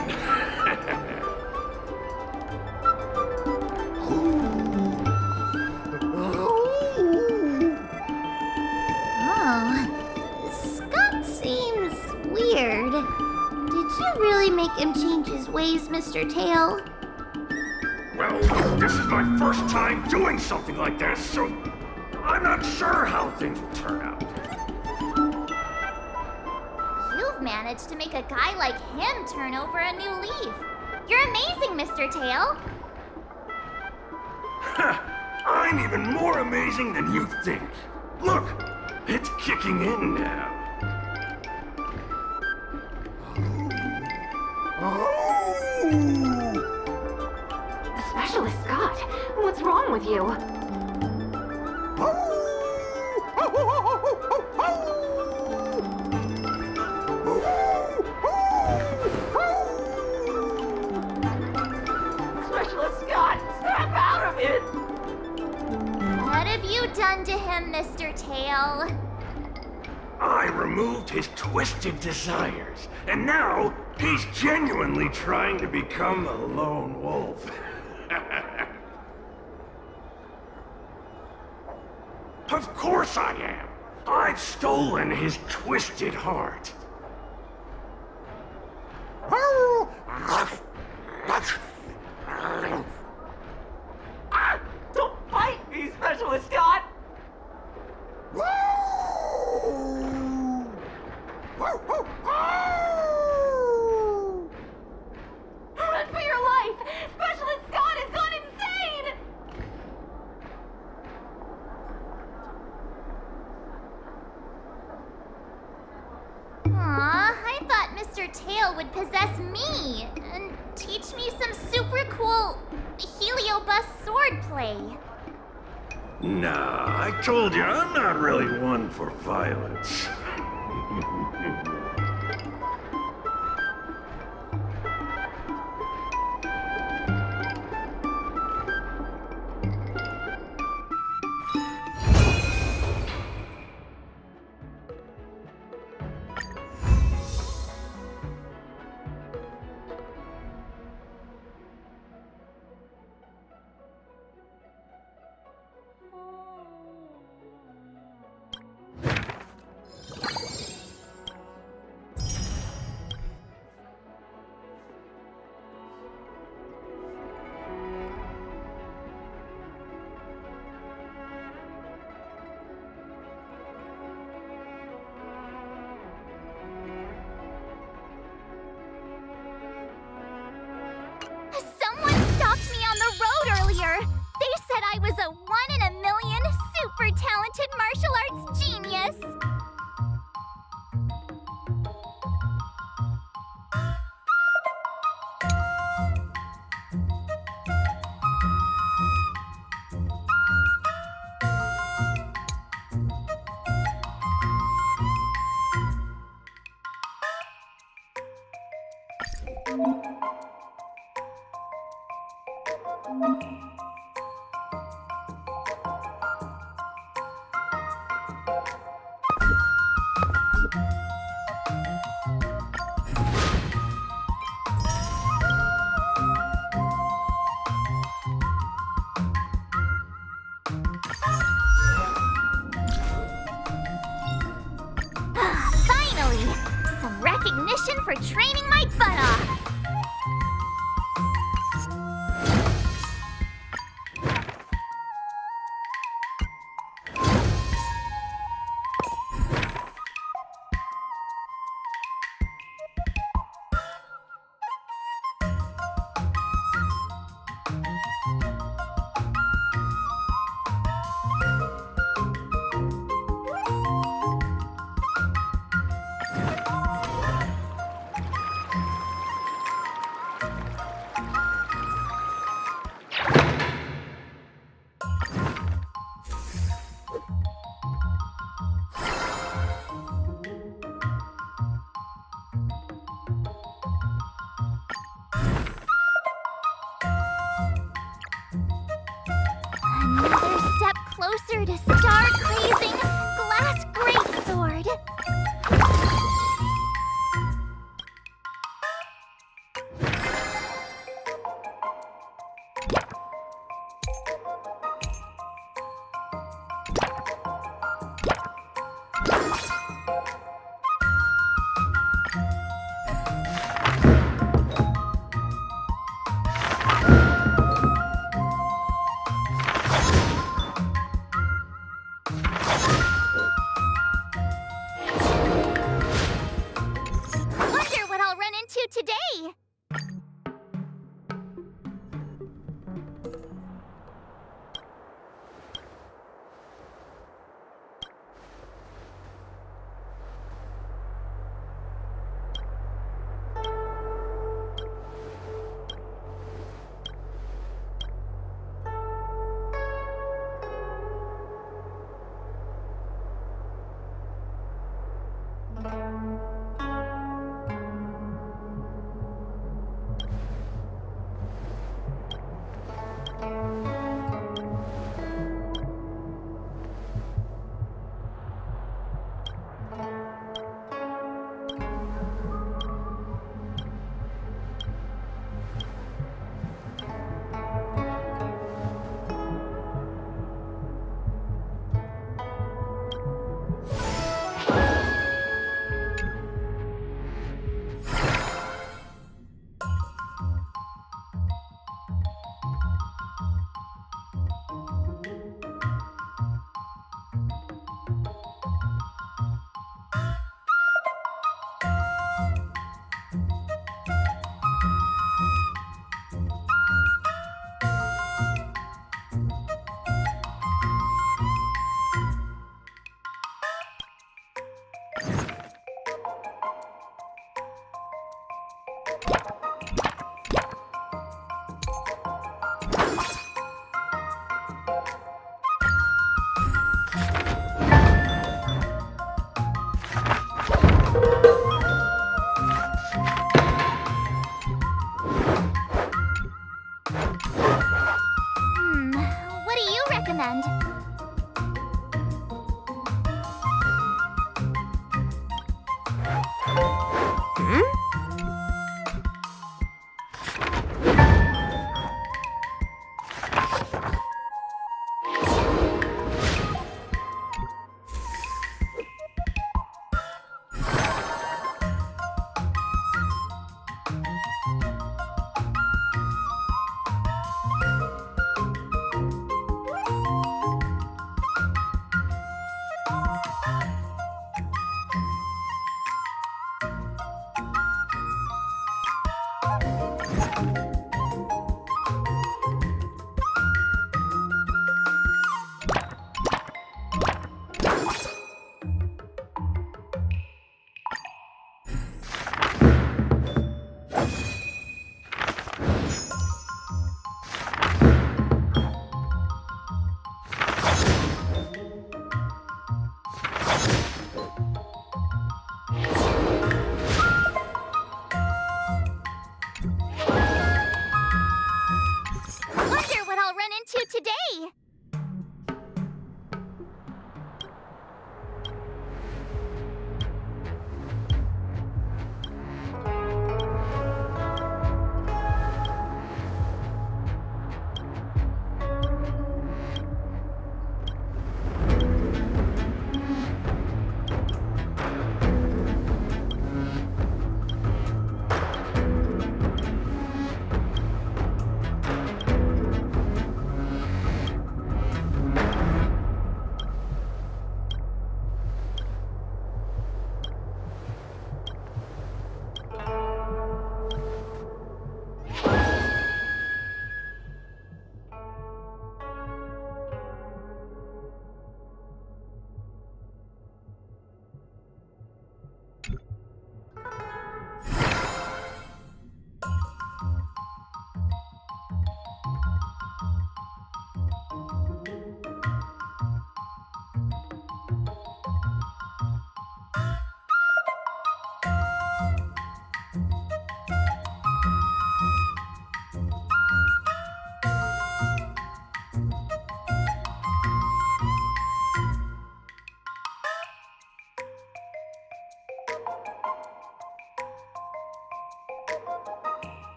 Oh, Scott seems weird. Did you really make him change his ways, Mr. Tail? Well, this is my first time doing something like this, so I'm not sure how things will turn out. You've managed to make a guy like him turn over a new leaf. You're amazing, Mr. Tail. I'm even more amazing than you think. Look, it's kicking in now. Specialist Scott, what's wrong with you? Specialist Scott, snap out of it! What have you done to him, Mr. Tail? I removed his twisted desires, and now he's genuinely trying to become a lone wolf. Of course I am. I've stolen his twisted heart. Ah, don't bite me, Specialist Scott! Run for your life! Specialist Scott has gone insane! Aw, I thought Mr. Tail would possess me and teach me some super cool heliobus swordplay. Nah, I told you, I'm not really one for violence. I was a 1 in a million super talented martial arts genius! Finally! Some recognition for training my butt off! Another step closer to star-crazing glass greatsword. Wonder what I'll run into today.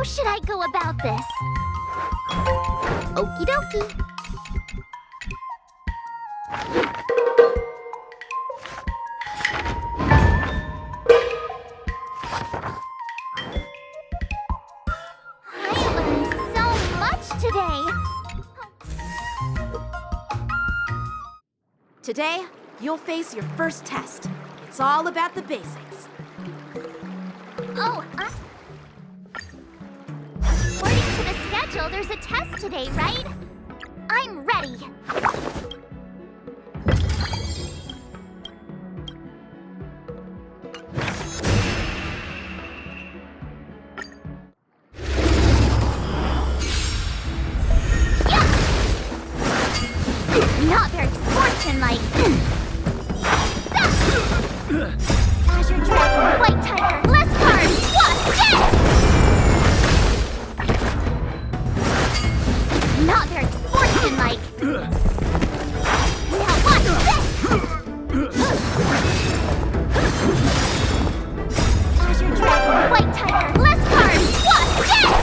How should I go about this? Okie dokie. I learned so much today. Today, you'll face your first test. It's all about the basics. Oh, according to the schedule, there's a test today, right? I'm ready. Not very sportsmanlike. Azure Dragon, White Tiger, less cards! Watch this! Not very sportsmanlike. Now watch this! Azure Dragon, White Tiger, less cards! Watch this!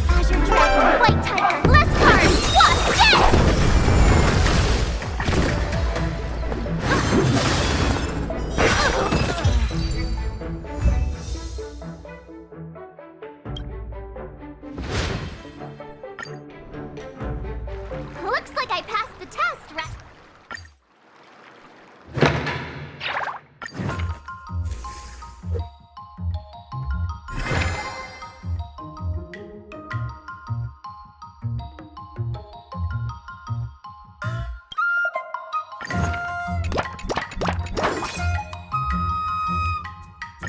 Azure Dragon, White Tiger, less cards! Watch this! Looks like I passed the test, right?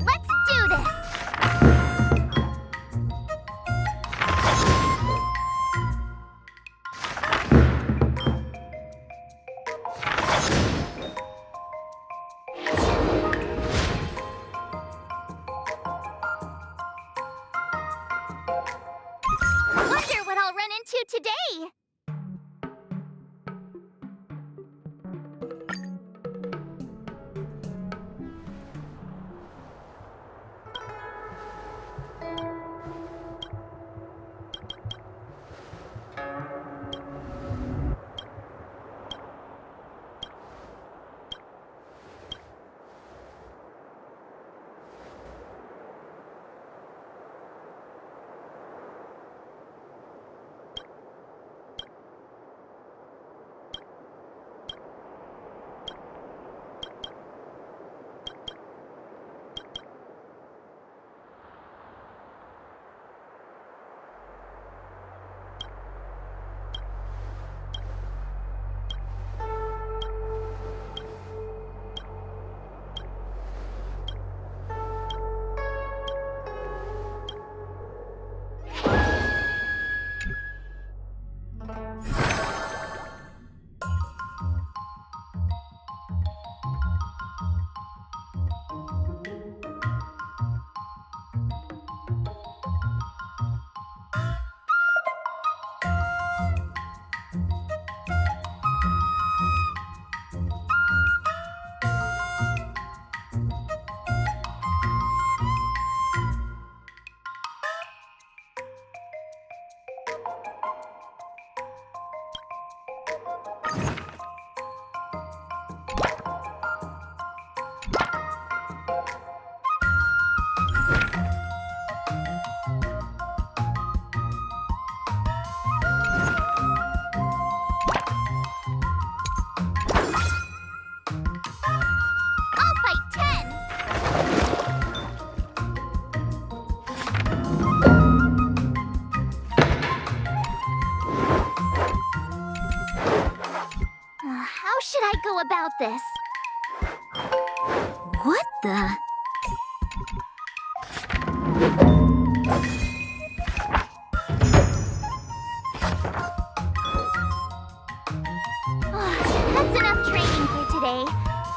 Let's do this! Wonder what I'll run into today! I'll fight 10! How should I go about this? What the? That's enough training for today.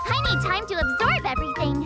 I need time to absorb everything.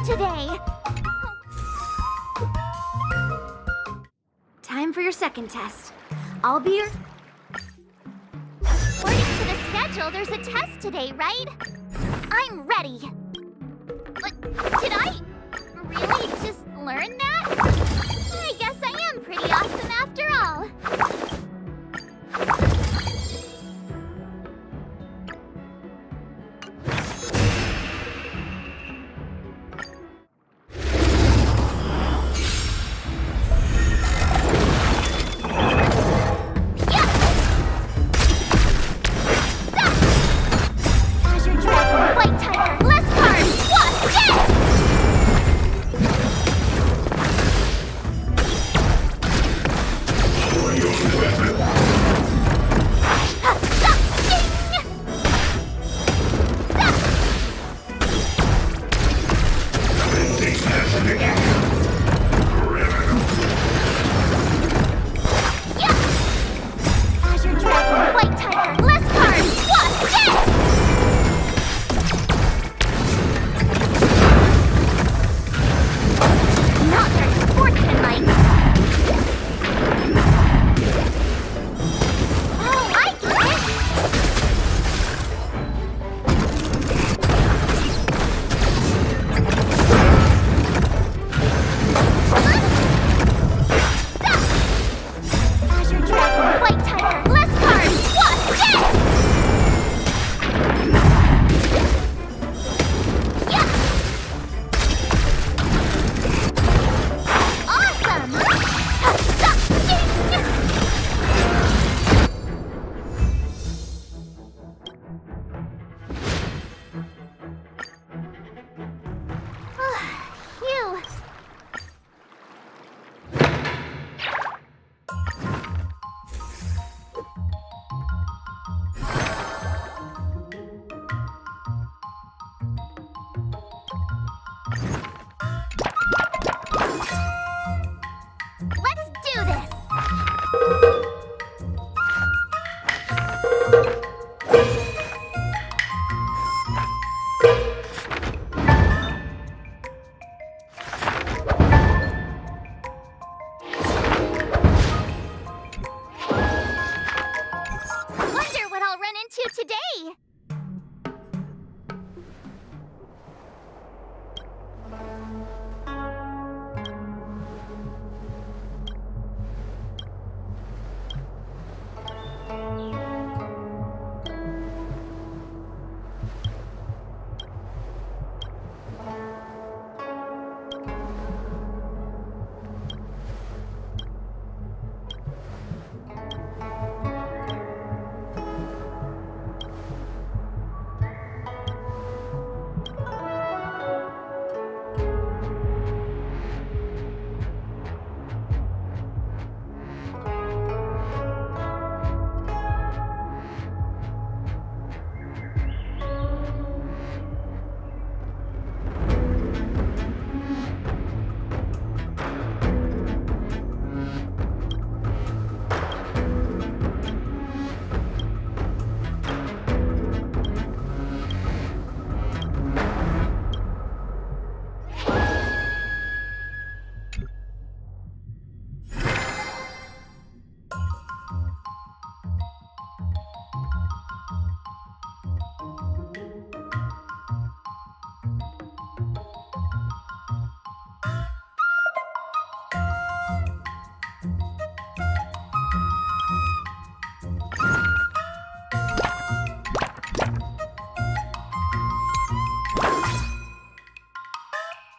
today. Time for your second test. I'll be your... According to the schedule, there's a test today, right? I'm ready. But did I really just learn that? I guess I am pretty awesome after all. Azure Dragon, White Tiger, less cards! What? Yes! Azure Dragon, White Tiger, less cards! What? Yes! Not very sportsmanlike. Oh, I get it! Azure Dragon, White Tiger, less cards! What? Yes! Yeah! Awesome! Phew. Let's do this! Wonder what I'll run into today!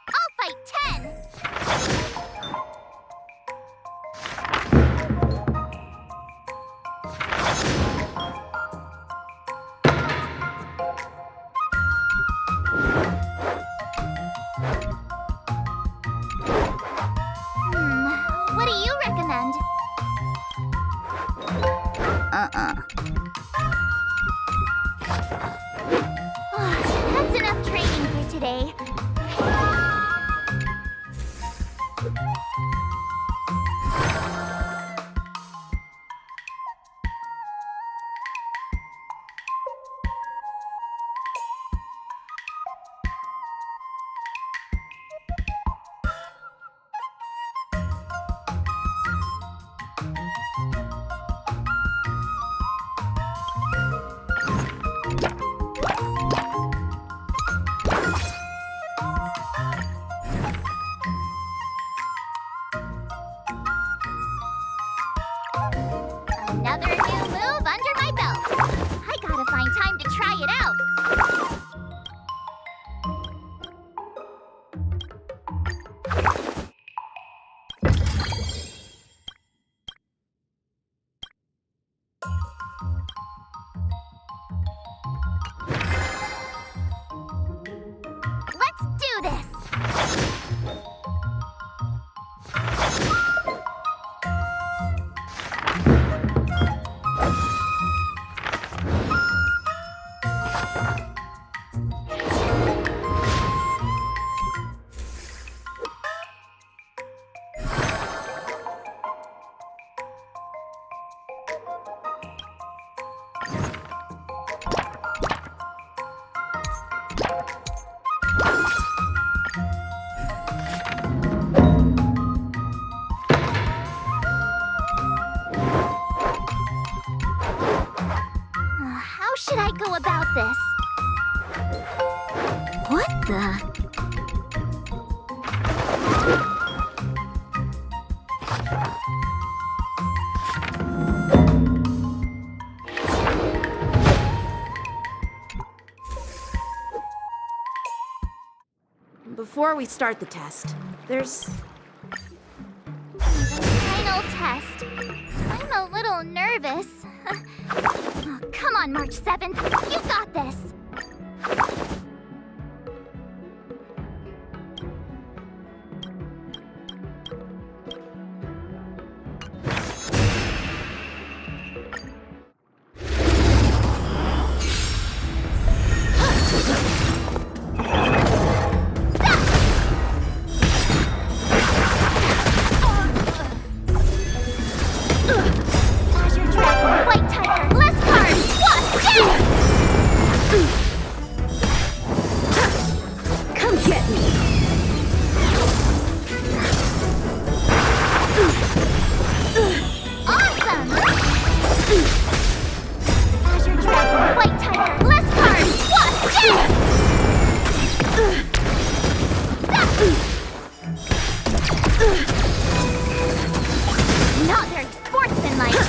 I'll fight 10! What do you recommend? That's enough training for today. do this! How should I go about this? What the? Before we start the test, there's... Final test. I'm a little nervous. Oh, come on, March 7th. You got this. Azure Dragon, White Tiger, less cards. What? Come get me! Awesome! Azure Dragon, White Tiger, less cards. What? Not very sportsmanlike.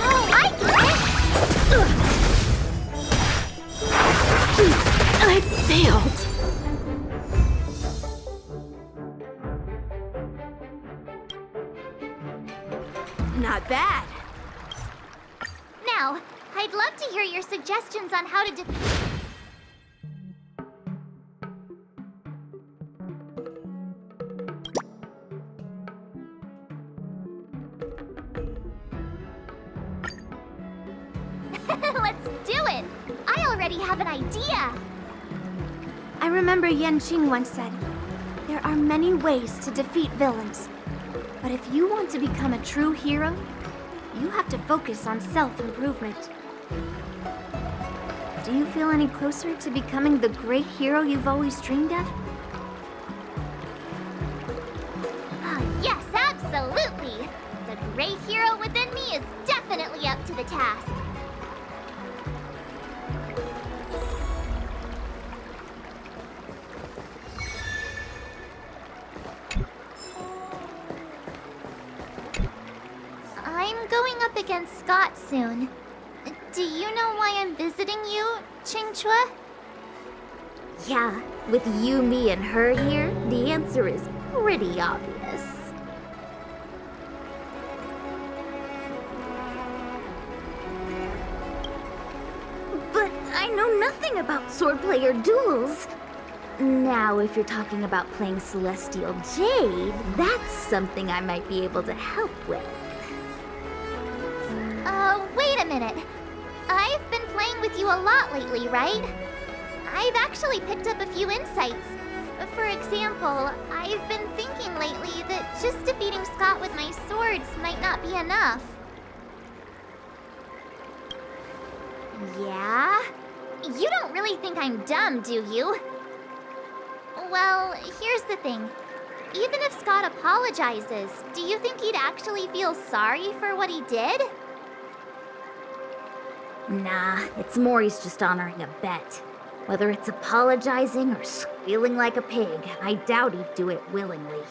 Oh, I get it. I failed! Not bad. Now, I'd love to hear your suggestions on how to Let's do it! I already have an idea! I remember Yan Qing once said, there are many ways to defeat villains. But if you want to become a true hero, you have to focus on self-improvement. Do you feel any closer to becoming the great hero you've always dreamed of? Ah, yes, absolutely! The great hero within me is definitely up to the task. I'm going up against Scott soon. Do you know why I'm visiting you, Qingchua? Yeah, with you, me, and her here, the answer is pretty obvious. But I know nothing about swordplay or duels. Now, if you're talking about playing Celestial Jade, that's something I might be able to help with. Wait a minute. I've been playing with you a lot lately, right? I've actually picked up a few insights. For example, I've been thinking lately that just defeating Scott with my swords might not be enough. Yeah? You don't really think I'm dumb, do you? Well, here's the thing. Even if Scott apologizes, do you think he'd actually feel sorry for what he did? Nah, it's more he's just honoring a bet. Whether it's apologizing or squealing like a pig, I doubt he'd do it willingly.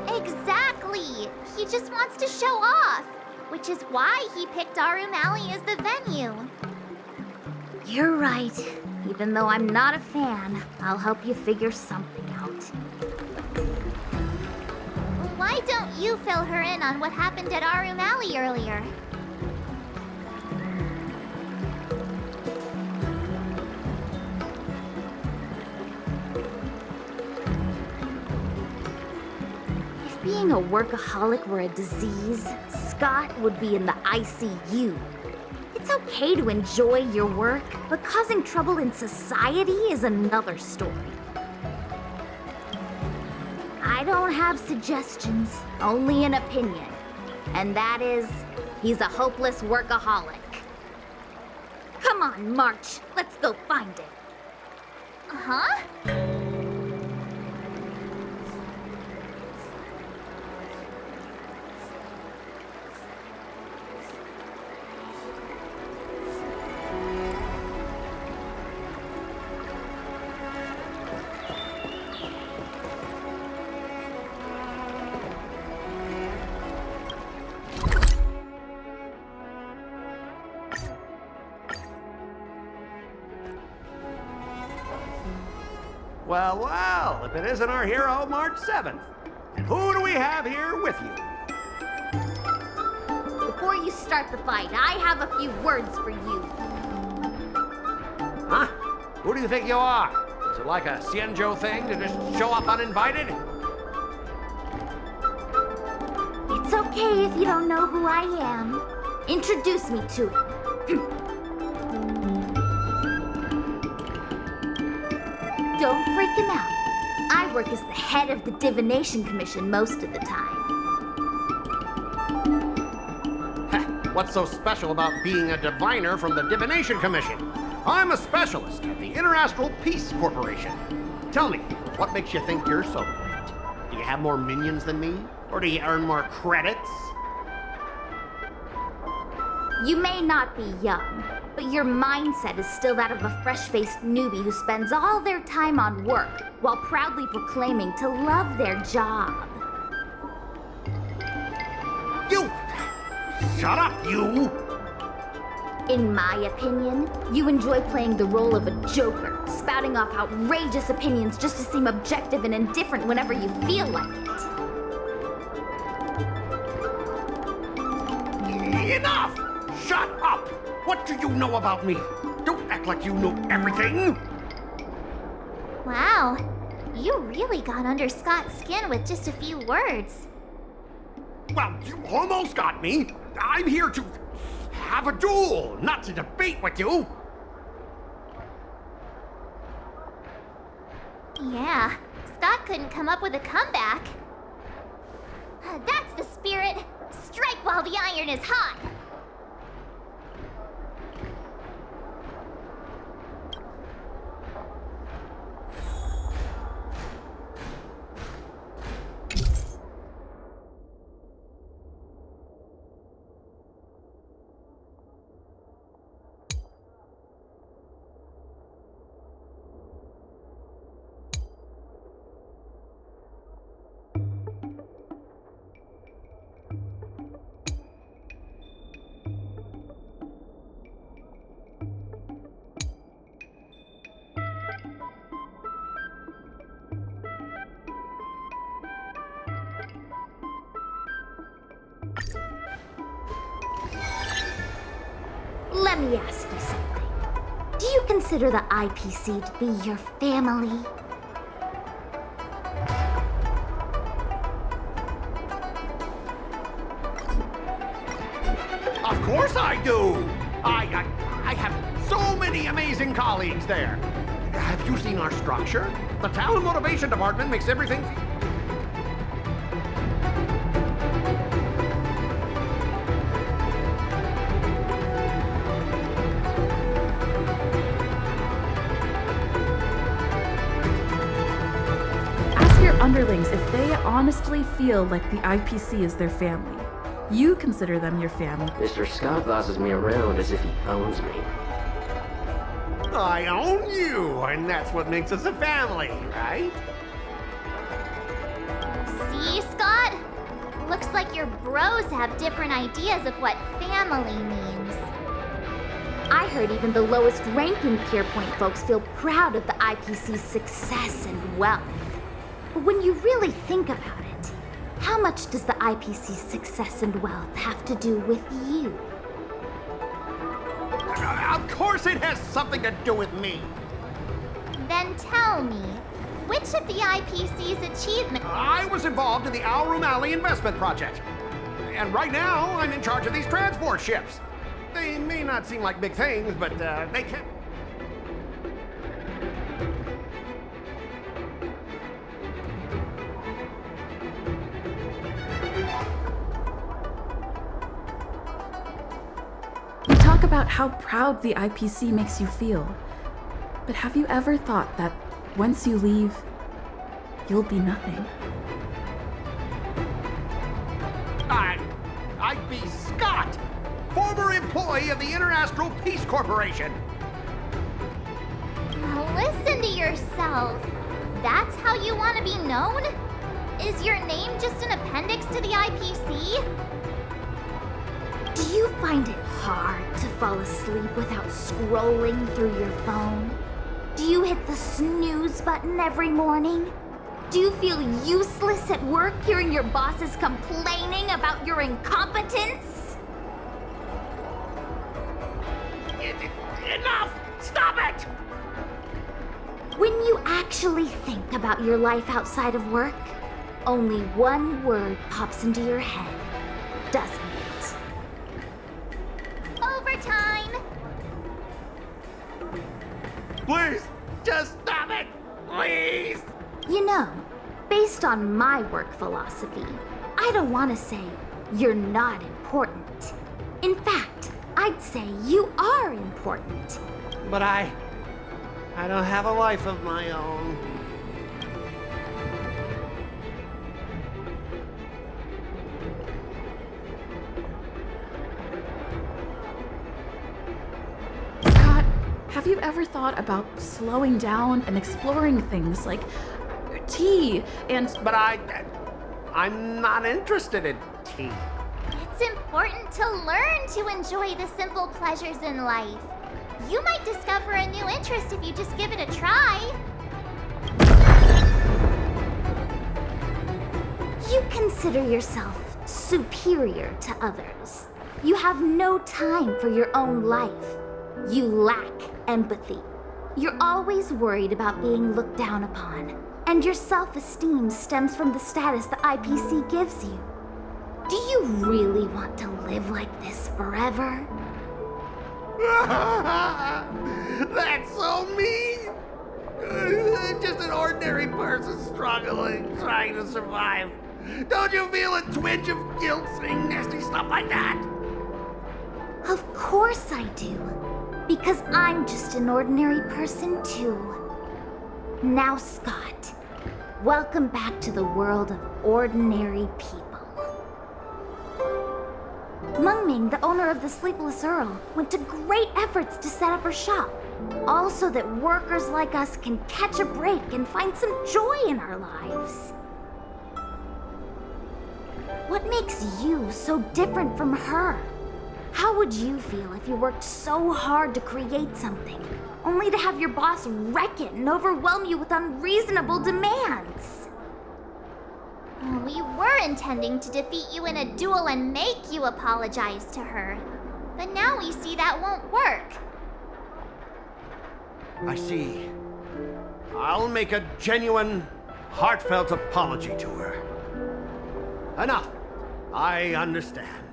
Exactly! He just wants to show off, which is why he picked Arum Alley as the venue. You're right. Even though I'm not a fan, I'll help you figure something out. Why Why don't you fill her in on what happened at Arum Alley earlier? If being a workaholic were a disease, Scott would be in the ICU. It's okay to enjoy your work, but causing trouble in society is another story. I don't have suggestions, only an opinion. And that is, he's a hopeless workaholic. Come on, March, let's go find it. Huh? Well, well, if it isn't our hero, March 7th. And who do we have here with you? Before you start the fight, I have a few words for you. Huh? Who do you think you are? Is it like a Xianzhou thing to just show up uninvited? It's okay if you don't know who I am. Introduce me to him. Don't freak him out. I work as the head of the Divination Commission most of the time. Heh, what's so special about being a diviner from the Divination Commission? I'm a specialist at the Interastral Peace Corporation. Tell me, what makes you think you're so great? Do you have more minions than me? Or do you earn more credits? You may not be young, but your mindset is still that of a fresh-faced newbie who spends all their time on work while proudly proclaiming to love their job. You! Shut up, you! In my opinion, you enjoy playing the role of a joker, spouting off outrageous opinions just to seem objective and indifferent whenever you feel like it. Enough! Shut up! What do you know about me? Don't act like you know everything! Wow, you really got under Scott's skin with just a few words. Well, you almost got me. I'm here to have a duel, not to debate with you. Yeah, Scott couldn't come up with a comeback. That's the spirit. Strike while the iron is hot. Let me ask you something. Do you consider the IPC to be your family? Of course I do! I have so many amazing colleagues there. Have you seen our structure? The Talent Motivation Department makes everything... Underlings if they honestly feel like the IPC is their family. You consider them your family. Mr. Scott bosses me around as if he owns me. I own you, and that's what makes us a family, right? See, Scott? Looks like your bros have different ideas of what family means. I heard even the lowest ranking Pierpoint folks feel proud of the IPC's success and wealth. But when you really think about it, How much does the IPC's success and wealth have to do with you? Of course it has something to do with me. Then tell me, which of the IPC's achievements... I was involved in the Alroom Alley investment project. And right now, I'm in charge of these transport ships. They may not seem like big things, but they can... You talk about how proud the IPC makes you feel. But have you ever thought that once you leave, you'll be nothing? I'd be Scott, former employee of the Interastral Peace Corporation. Listen to yourself. That's how you want to be known? Is your name just an appendix to the IPC? Do you find it hard to fall asleep without scrolling through your phone? Do you hit the snooze button every morning? Do you feel useless at work hearing your bosses complaining about your incompetence? Enough! Stop it! When you actually think about your life outside of work, only one word pops into your head, doesn't it? Overtime! Please, just stop it! Please! You know, based on my work philosophy, I don't want to say you're not important. In fact, I'd say you are important. But I don't have a life of my own. Scott, have you ever thought about slowing down and exploring things like tea and... But I'm not interested in tea. It's important to learn to enjoy the simple pleasures in life. You might discover a new interest if you just give it a try. You consider yourself superior to others. You have no time for your own life. You lack empathy. You're always worried about being looked down upon. And your self-esteem stems from the status the IPC gives you. Do you really want to live like this forever? That's so mean! Just an ordinary person struggling, trying to survive. Don't you feel a twinge of guilt saying nasty stuff like that? Of course I do. Because I'm just an ordinary person too. Now, Scott, welcome back to the world of ordinary people. Mengming, the owner of the Sleepless Earl, went to great efforts to set up her shop. All so that workers like us can catch a break and find some joy in our lives. What makes you so different from her? How would you feel if you worked so hard to create something, only to have your boss wreck it and overwhelm you with unreasonable demands? We were intending to defeat you in a duel and make you apologize to her. But now we see that won't work. I see. I'll make a genuine, heartfelt apology to her. Enough. I understand.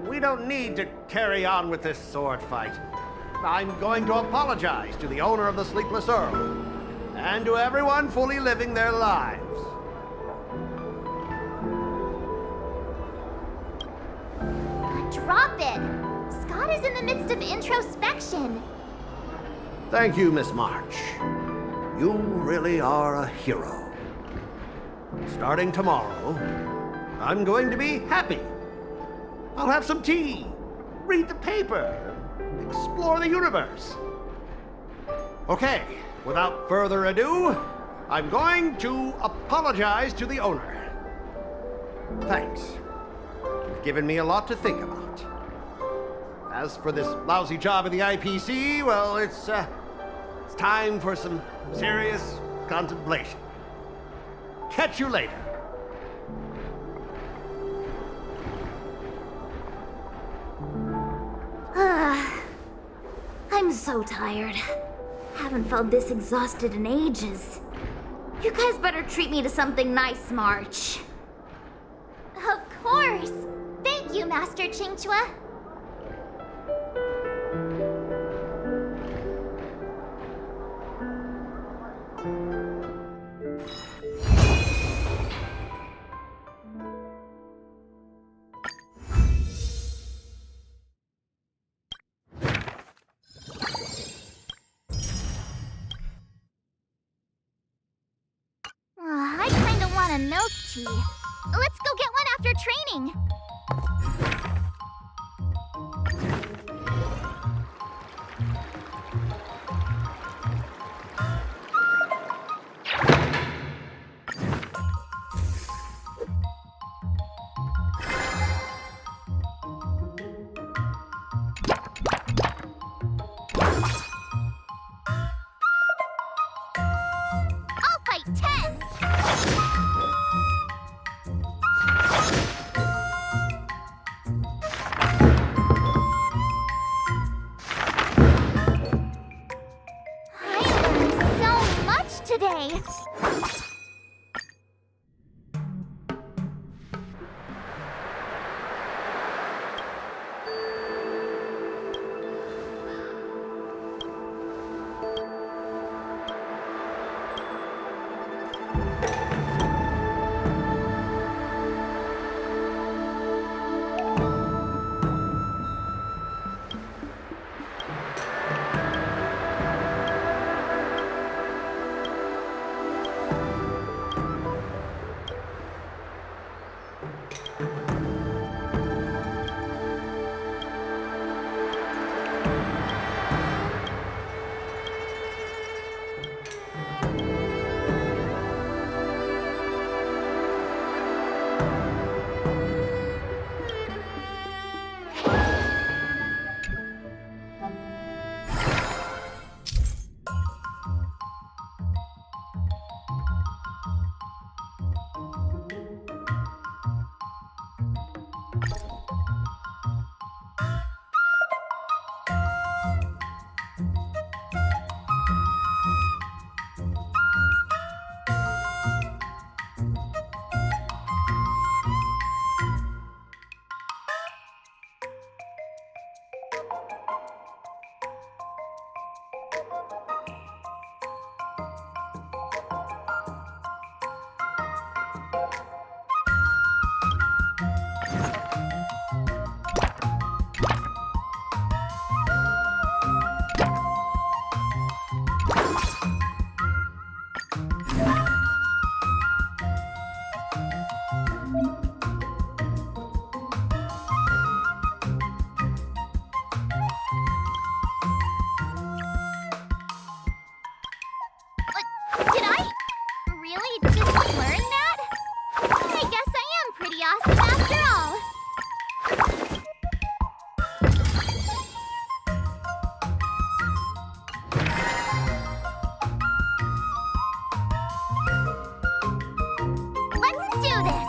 We don't need to carry on with this sword fight. I'm going to apologize to the owner of the Sleepless Earl, and to everyone fully living their lives. Drop it! Scott is in the midst of introspection. Thank you, Miss March. You really are a hero. Starting tomorrow, I'm going to be happy. I'll have some tea, read the paper, explore the universe. Okay, without further ado, I'm going to apologize to the owner. Thanks. You've given me a lot to think about. As for this lousy job at the IPC, well, it's time for some serious contemplation. Catch you later. so tired. Haven't felt this exhausted in ages. You guys better treat me to something nice, March. Of course! Thank you, Master Chingchua. I kinda want a milk tea. Let's go get one after training. I'll fight 10. I learned so much today. Did I really just learn that? I guess I am pretty awesome after all. Let's do this!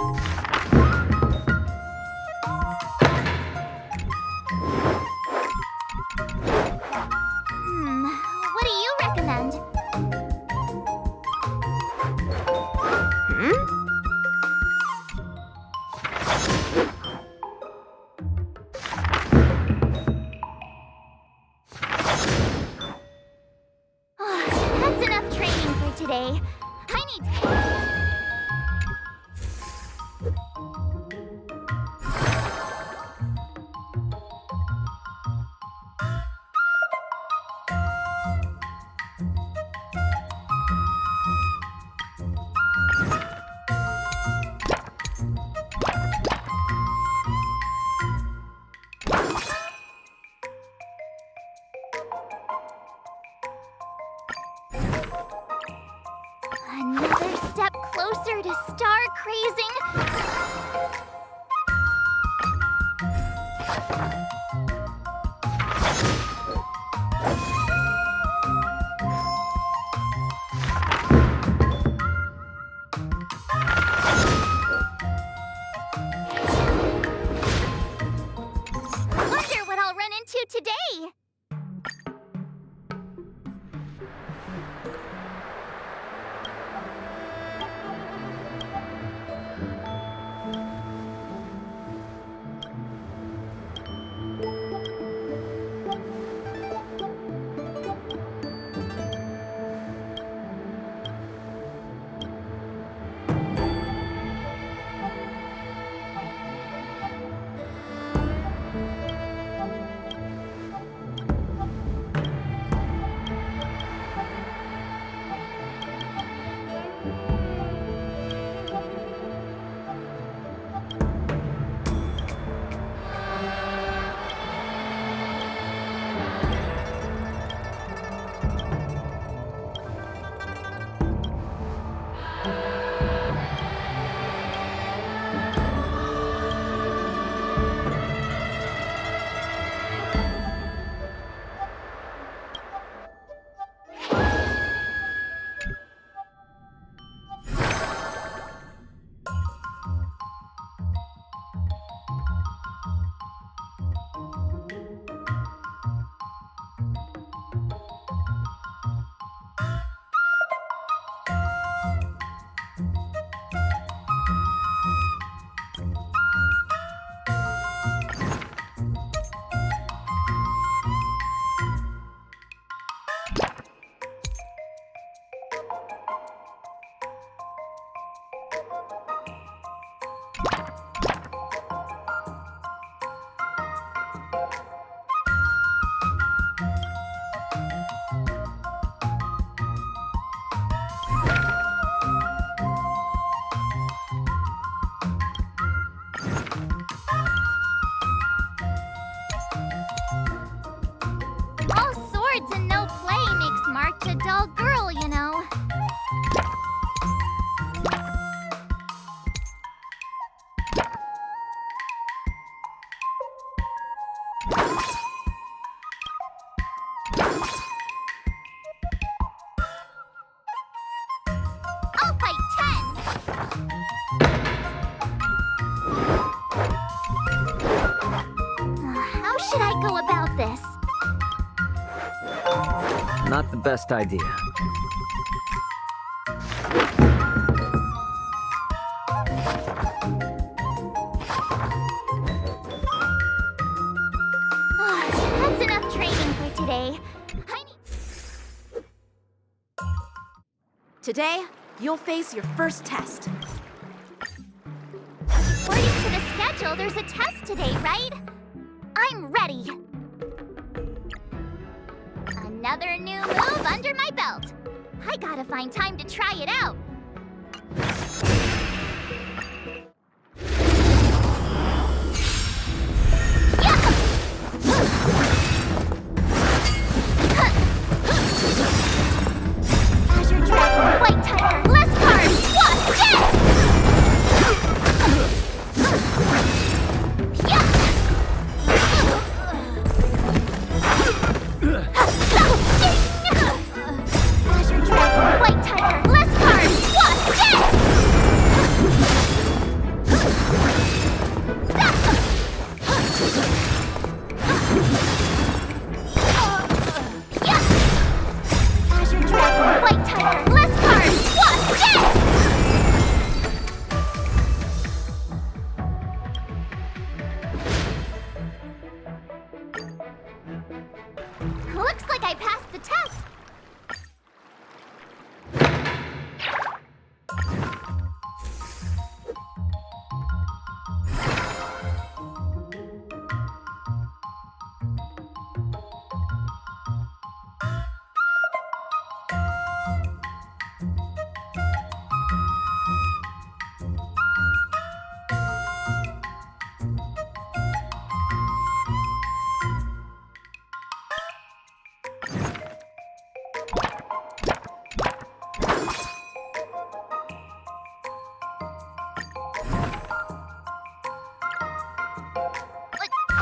What do you recommend? That's enough training for today. I need to... Another step closer to star crazing. Wonder what I'll run into today. All swords and no play makes March a dull girl, you know. I'll fight 10! How should I go about this? Not the best idea. That's enough training for today. Today, you'll face your first test. According to the schedule, there's a test today, right? I'm ready. Another new move under my belt. I gotta find time to try it out. Azure Dragon, White Tiger, less cards, watch this! Azure Dragon, White Tiger, less cards, watch this! Azure Dragon, White Tiger, less cards, watch this! Looks like I passed the test.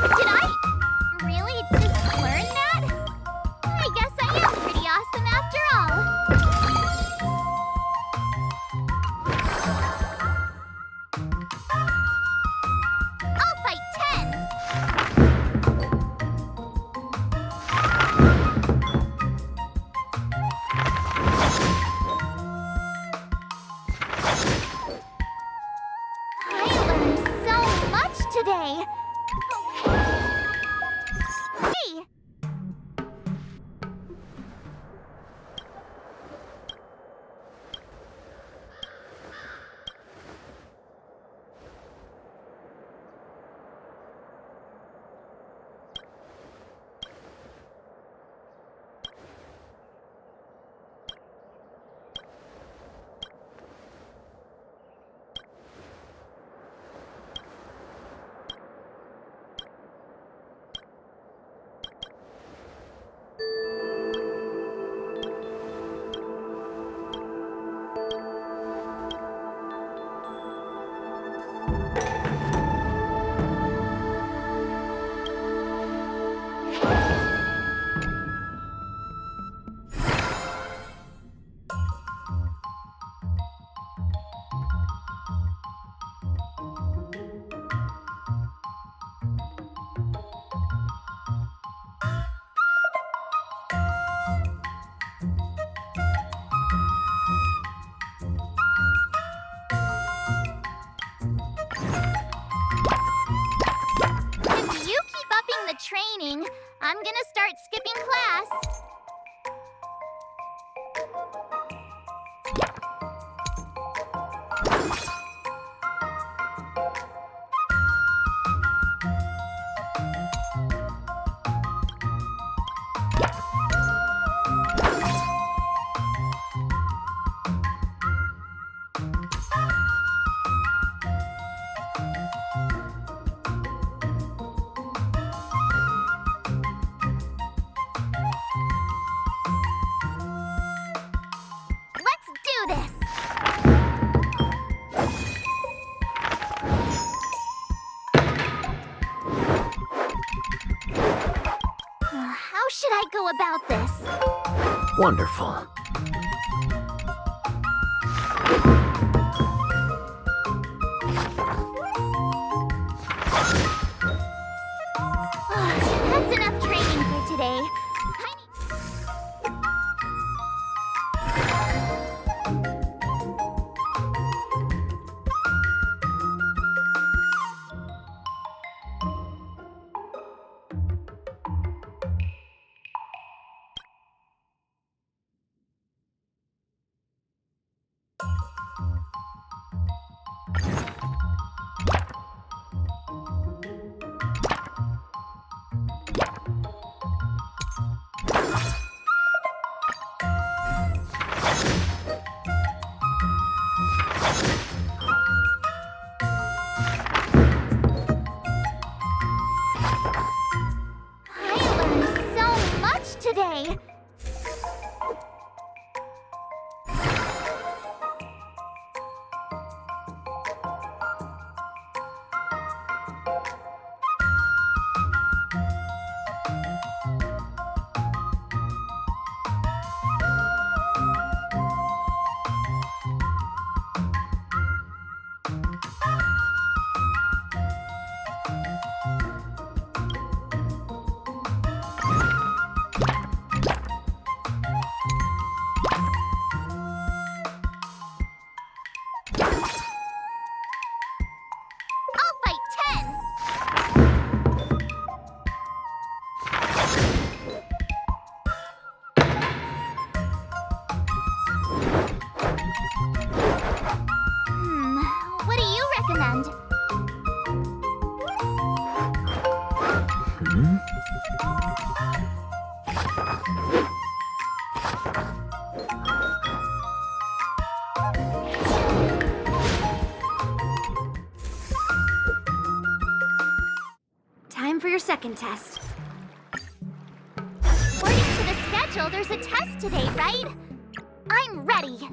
Did I really just learn that? I guess I am pretty awesome after all. I'll fight 10. I learned so much today. Hey! I'm gonna start skipping class. Let's do this! How should I go about this? Wonderful. That's enough training for today. I learned so much today. I'll fight 10. What do you recommend? Time for your second test. According to the schedule, there's a test today, right? I'm ready.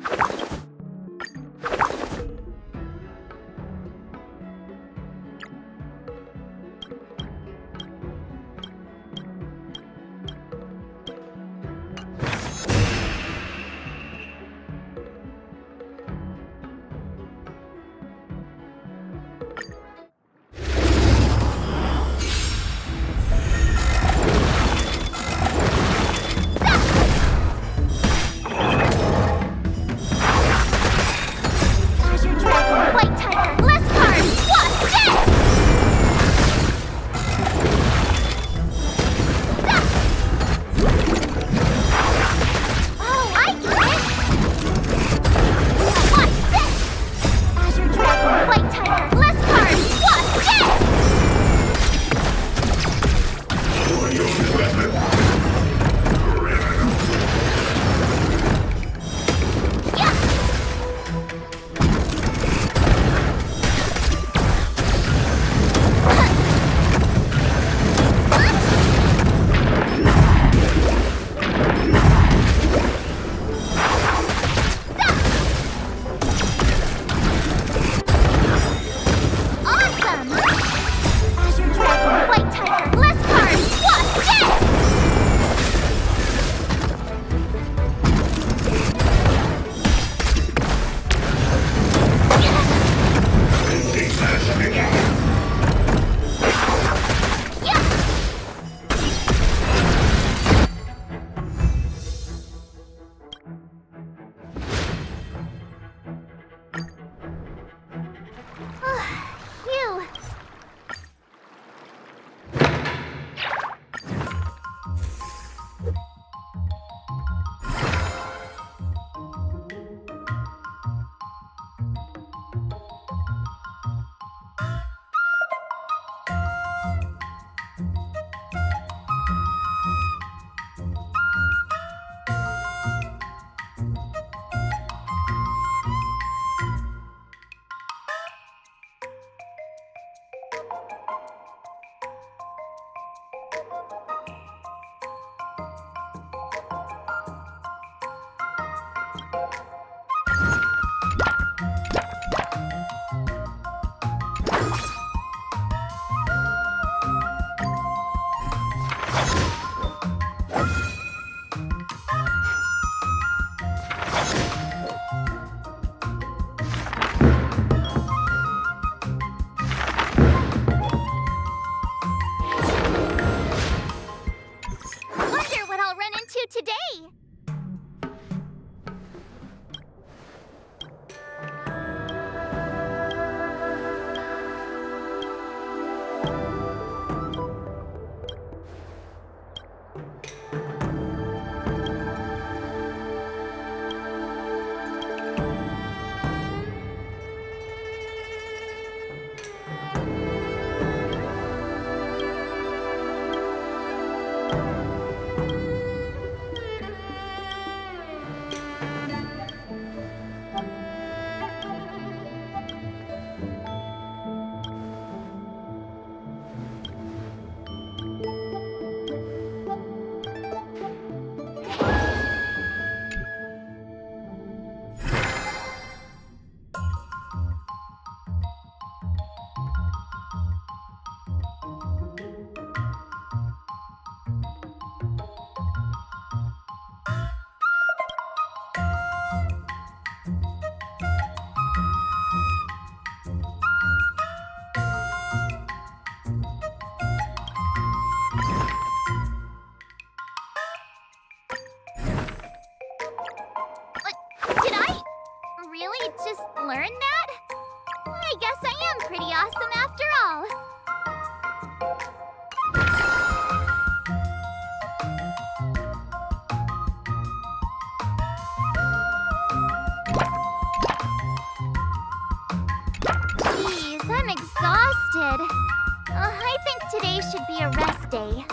should be a rest day.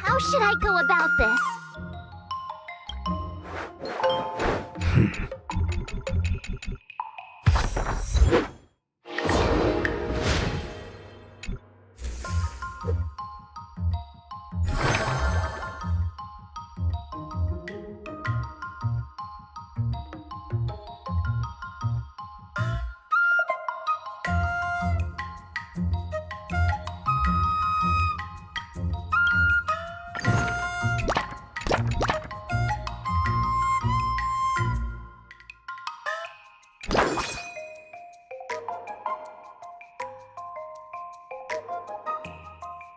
How should I go about this?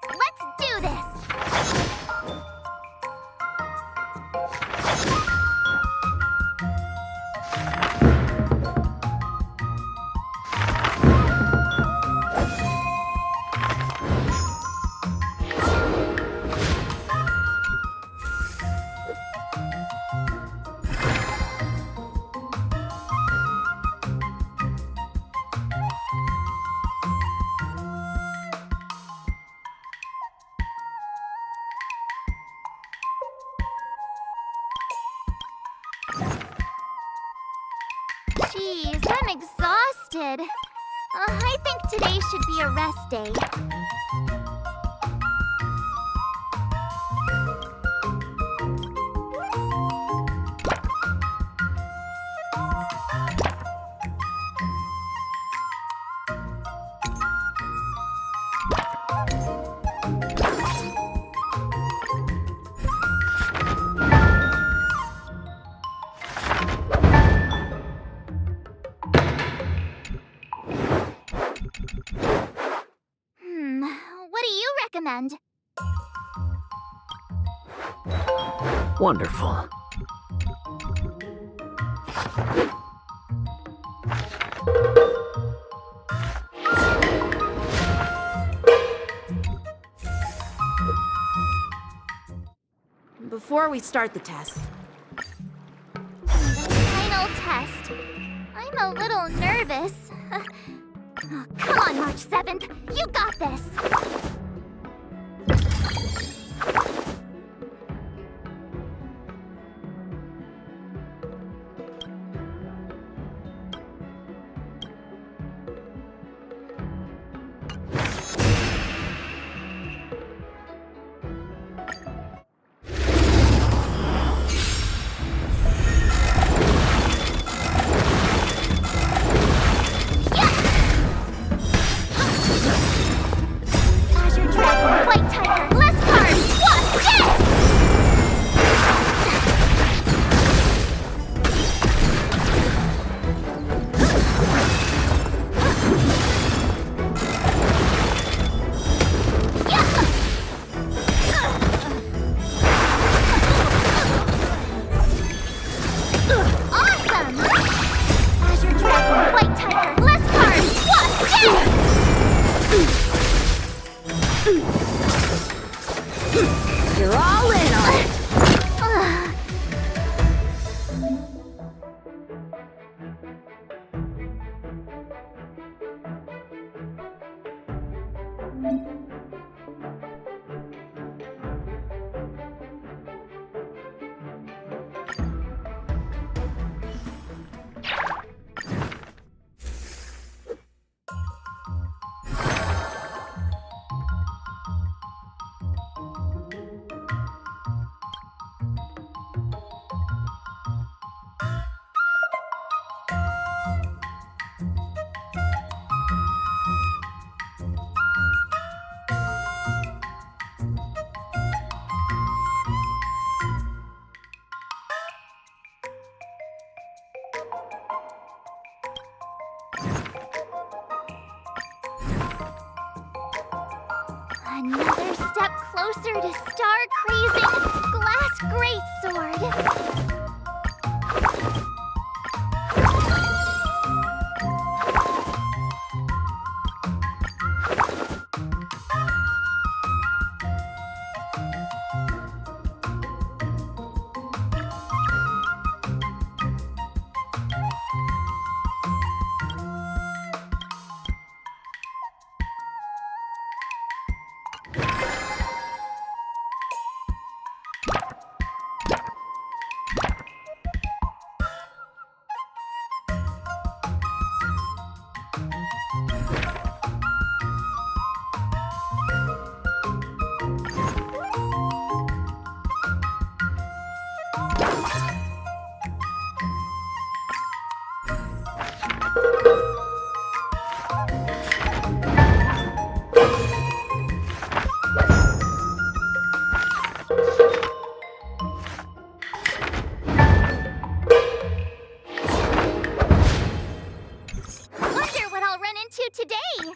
Let's do this! Jeez, I'm exhausted. I think today should be a rest day. What do you recommend? Wonderful. Before we start the test, Final test. I'm a little nervous. Oh, come on, March 7th. You got this. closer to star-crazing glass greatsword. Wonder what I'll run into today.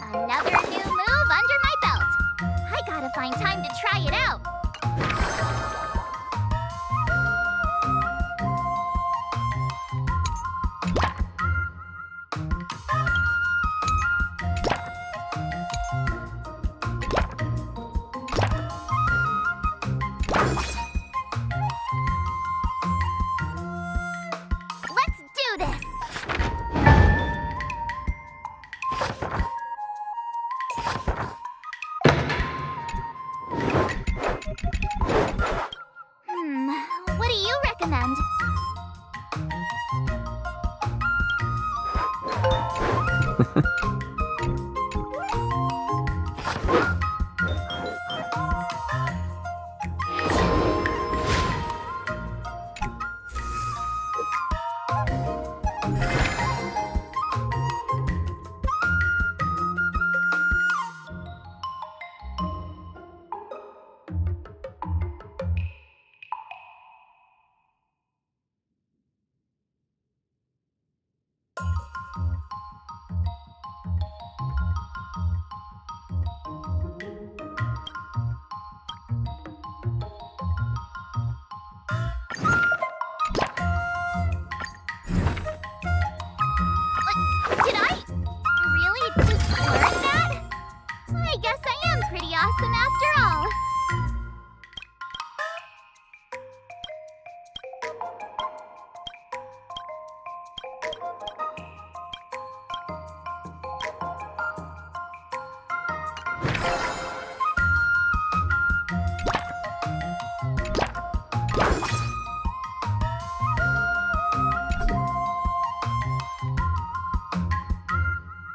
Another new move under my belt. I gotta find time to try it out. Let's do this! What do you recommend? Did I really just learn that? I guess I am pretty awesome after all.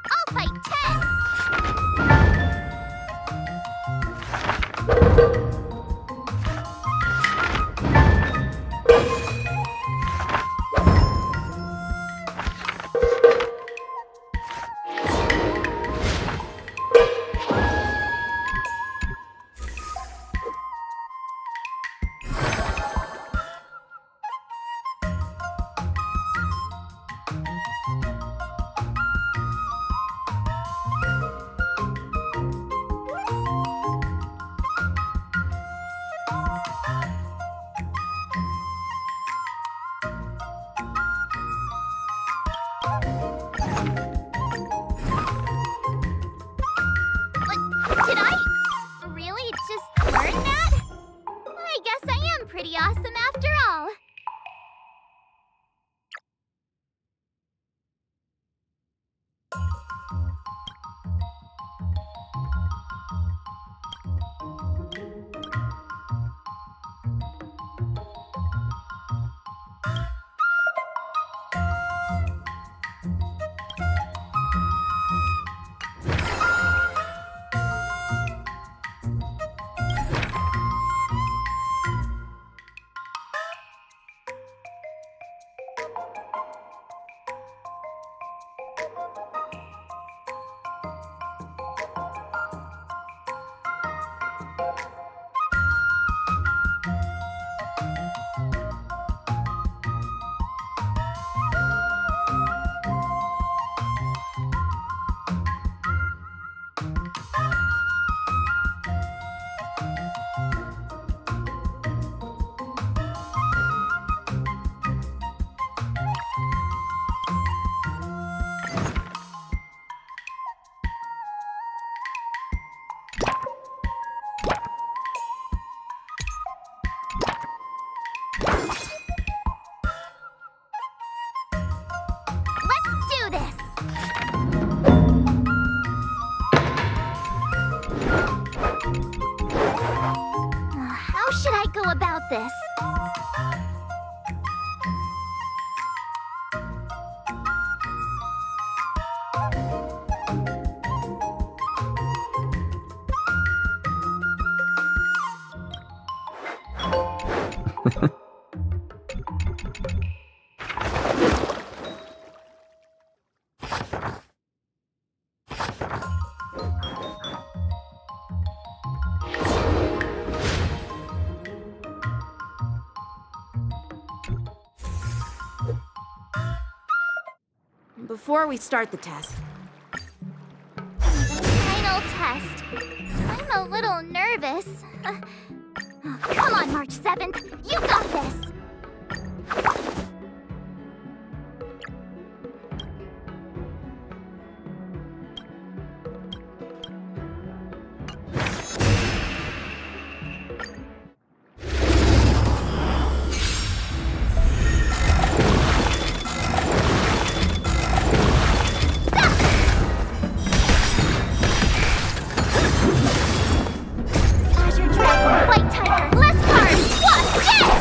I'll fight 10! Did I really just learn that? I guess I am pretty awesome after all. should I go about this? Before we start the test, Final test. I'm a little nervous. Come on, March 7th. You got this! Azure Dragon, White Tiger, less cards! What's this?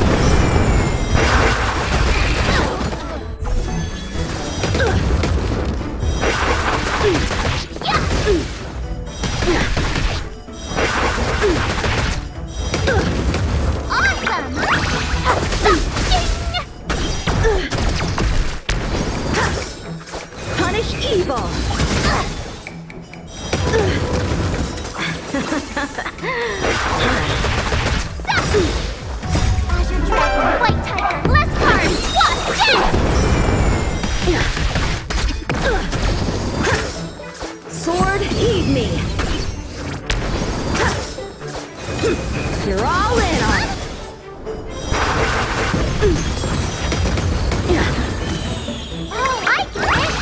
Awesome! punish evil! Azure Dragon, White Tiger, less cards! What's this? Sword, heed me! You're all in on it! Oh, I get it!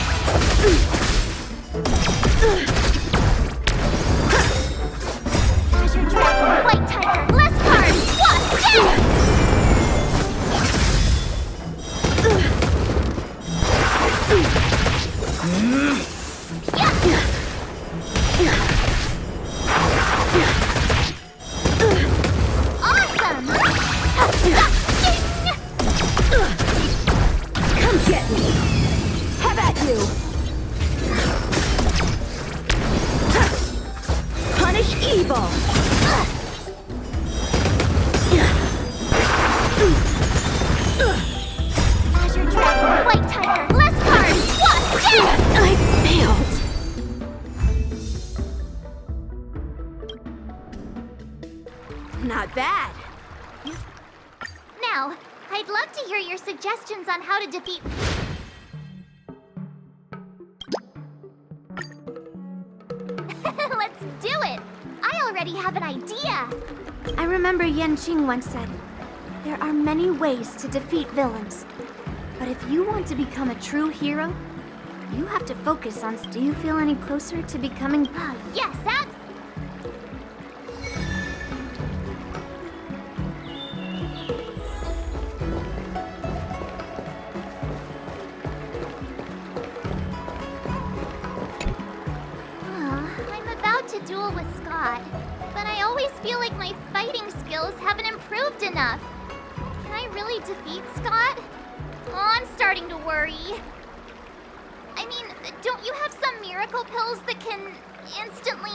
Azure Dragon, White Tiger, less cards! What's this? Awesome! Come get me! Have at you! Punish evil! Azure Dragon, White Tiger, less cards! What's this? I failed! Not bad. Now, I'd love to hear your suggestions on how to defeat... Let's do it! I already have an idea! I remember Yan Qing once said, there are many ways to defeat villains. But if you want to become a true hero, you have to focus on... Do you feel any closer to becoming... Yes, that's... I'm about to duel with Scott, but I always feel like my fighting skills haven't improved enough. Can I really defeat Scott? Oh, I'm starting to worry. I mean, don't you have some miracle pills that can instantly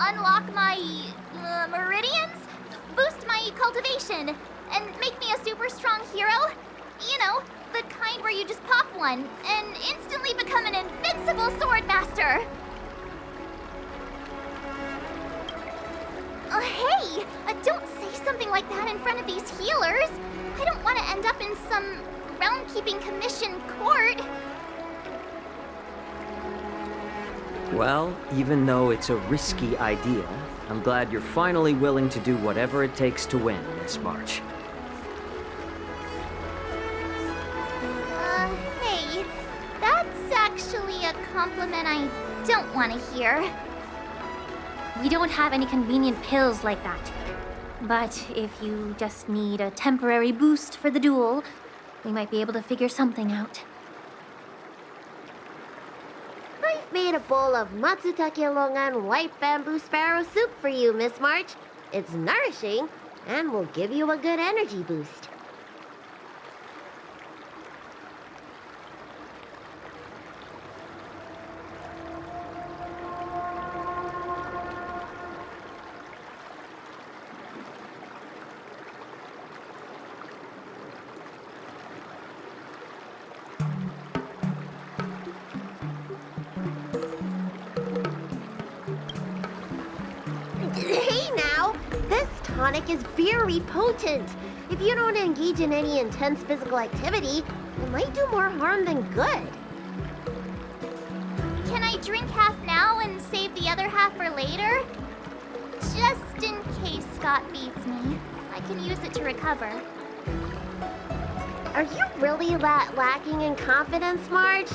unlock my meridians? Boost my cultivation and make me a super strong hero? You know, the kind where you just pop one and instantly become an invincible sword master. Hey! Don't say something like that in front of these healers. I don't want to end up in some ground-keeping commission court. Well, even though it's a risky idea, I'm glad you're finally willing to do whatever it takes to win, Miss March. Hey, that's actually a compliment I don't want to hear. We don't have any convenient pills like that. But if you just need a temporary boost for the duel, we might be able to figure something out. I've made a bowl of Matsutake Longan white bamboo sparrow soup for you, Miss March. It's nourishing, and will give you a good energy boost. Hey now! This tonic is very potent. If you don't engage in any intense physical activity, it might do more harm than good. Can I drink half now and save the other half for later? Just in case Scott beats me, I can use it to recover. Are you really that lacking in confidence, Marge?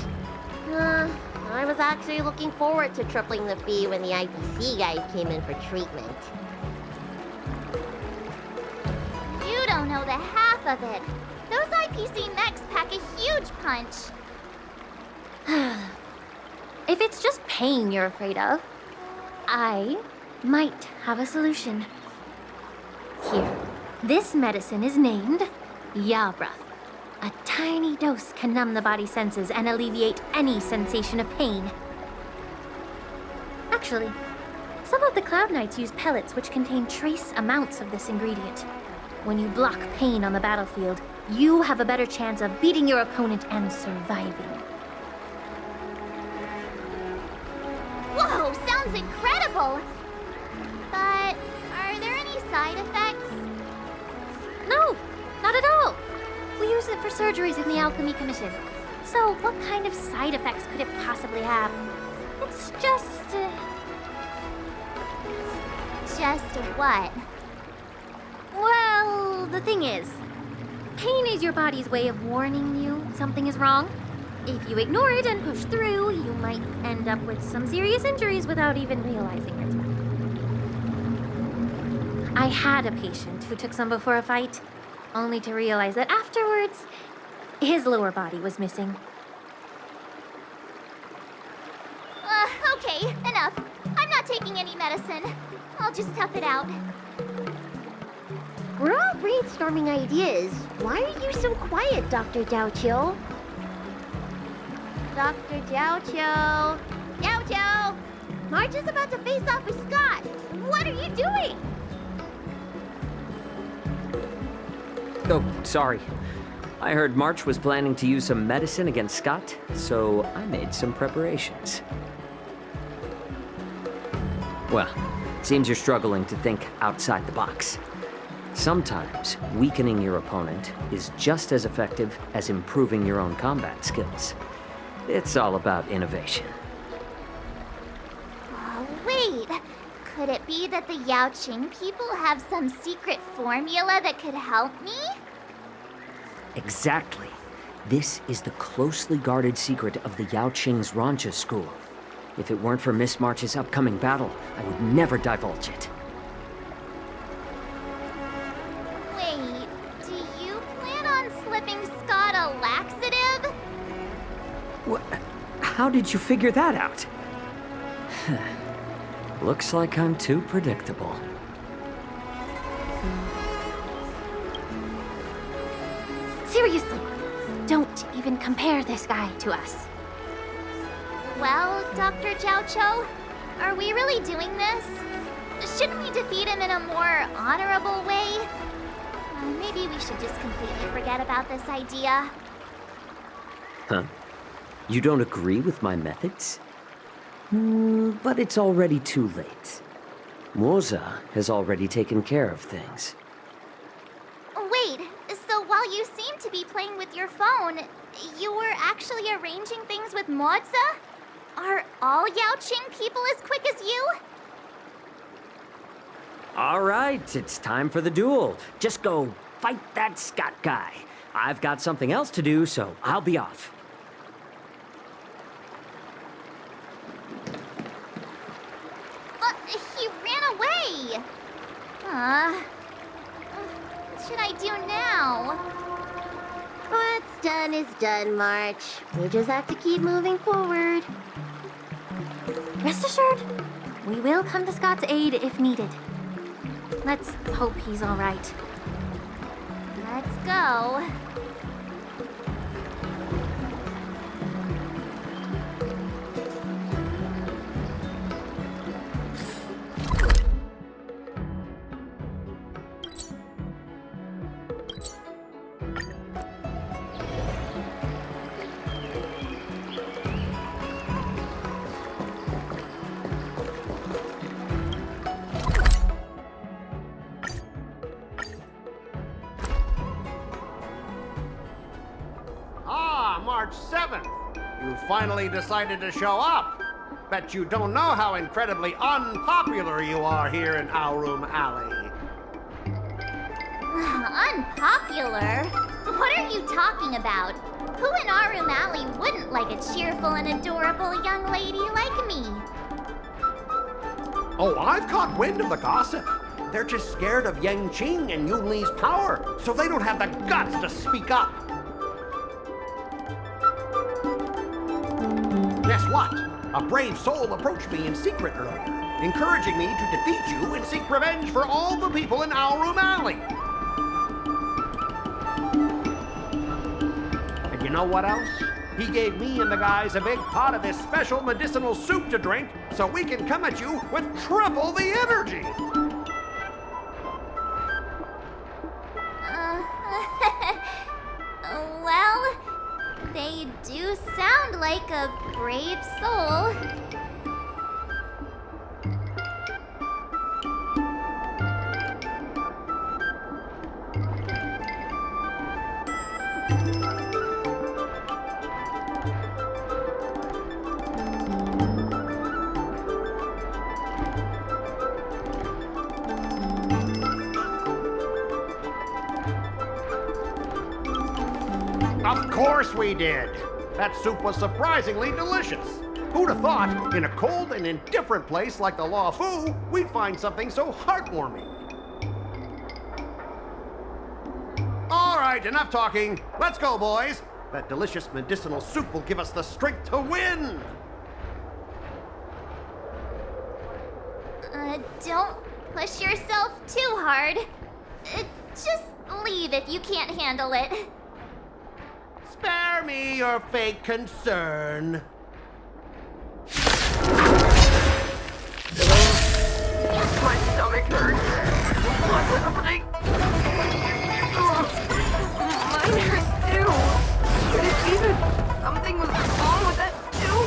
I was actually looking forward to tripling the fee when the IPC guys came in for treatment. You don't know the half of it. Those IPC mechs pack a huge punch. If it's just pain you're afraid of, I might have a solution. Here, this medicine is named Yabra. A tiny dose can numb the body's senses and alleviate any sensation of pain. Actually, some of the Cloud Knights use pellets which contain trace amounts of this ingredient. When you block pain on the battlefield, you have a better chance of beating your opponent and surviving. Whoa, sounds incredible! But are there any side effects? No, not at all. We use it for surgeries in the Alchemy Commission. So what kind of side effects could it possibly have? It's just... Just what? Well, the thing is, pain is your body's way of warning you something is wrong. If you ignore it and push through, you might end up with some serious injuries without even realizing it. I had a patient who took some before a fight, only to realize that afterwards, his lower body was missing. Okay, enough. I'm not taking any medicine. I'll just tough it out. We're all brainstorming ideas. Why are you so quiet, Dr. Jiaoqiu? Dr. Jiaoqiu! Jiaoqiu! Marge is about to face off with Scott! What are you doing? Oh, sorry. I heard March was planning to use some medicine against Scott, so I made some preparations. Well, it seems you're struggling to think outside the box. Sometimes weakening your opponent is just as effective as improving your own combat skills. It's all about innovation. Oh, wait. Could it be that the Yaoqing people have some secret formula that could help me? Exactly. This is the closely guarded secret of the Yaoqing's Rancha school. If it weren't for Miss March's upcoming battle, I would never divulge it. Wait, do you plan on slipping Scott a laxative? What? How did you figure that out? Looks like I'm too predictable. Seriously, don't even compare this guy to us. Well, Dr. Jiaoqiu, are we really doing this? Shouldn't we defeat him in a more honorable way? Maybe we should just completely forget about this idea. Huh? You don't agree with my methods? But it's already too late. Moza has already taken care of things. Wait, so while you seem to be playing with your phone, you were actually arranging things with Moza? Are all Yaoqing people as quick as you? All right, it's time for the duel. Just go fight that Scott guy. I've got something else to do, so I'll be off. He ran away! What should I do now? What's done is done, March. We just have to keep moving forward. Rest assured, we will come to Scott's aid if needed. Let's hope he's all right. Let's go. March 7th. You finally decided to show up. Bet you don't know how incredibly unpopular you are here in Aurum Alley. Unpopular? What are you talking about? Who in Aurum Alley wouldn't like a cheerful and adorable young lady like me? Oh, I've caught wind of the gossip. They're just scared of Yang Qing and Yun Li's power, so they don't have the guts to speak up. Guess what? A brave soul approached me in secret earlier, encouraging me to defeat you and seek revenge for all the people in Aurum Alley. And you know what else? He gave me and the guys a big pot of this special medicinal soup to drink so we can come at you with triple the energy. Well, they do sound like a brave soul. Of course we did. That soup was surprisingly delicious. Who'd have thought, in a cold and indifferent place like the Law Fu, we'd find something so heartwarming? All right, enough talking. Let's go, boys. That delicious medicinal soup will give us the strength to win. Don't push yourself too hard. Just leave if you can't handle it. Spare me your fake concern. My stomach hurts. What's happening? Mine hurts too. Could it be that something was wrong with that too?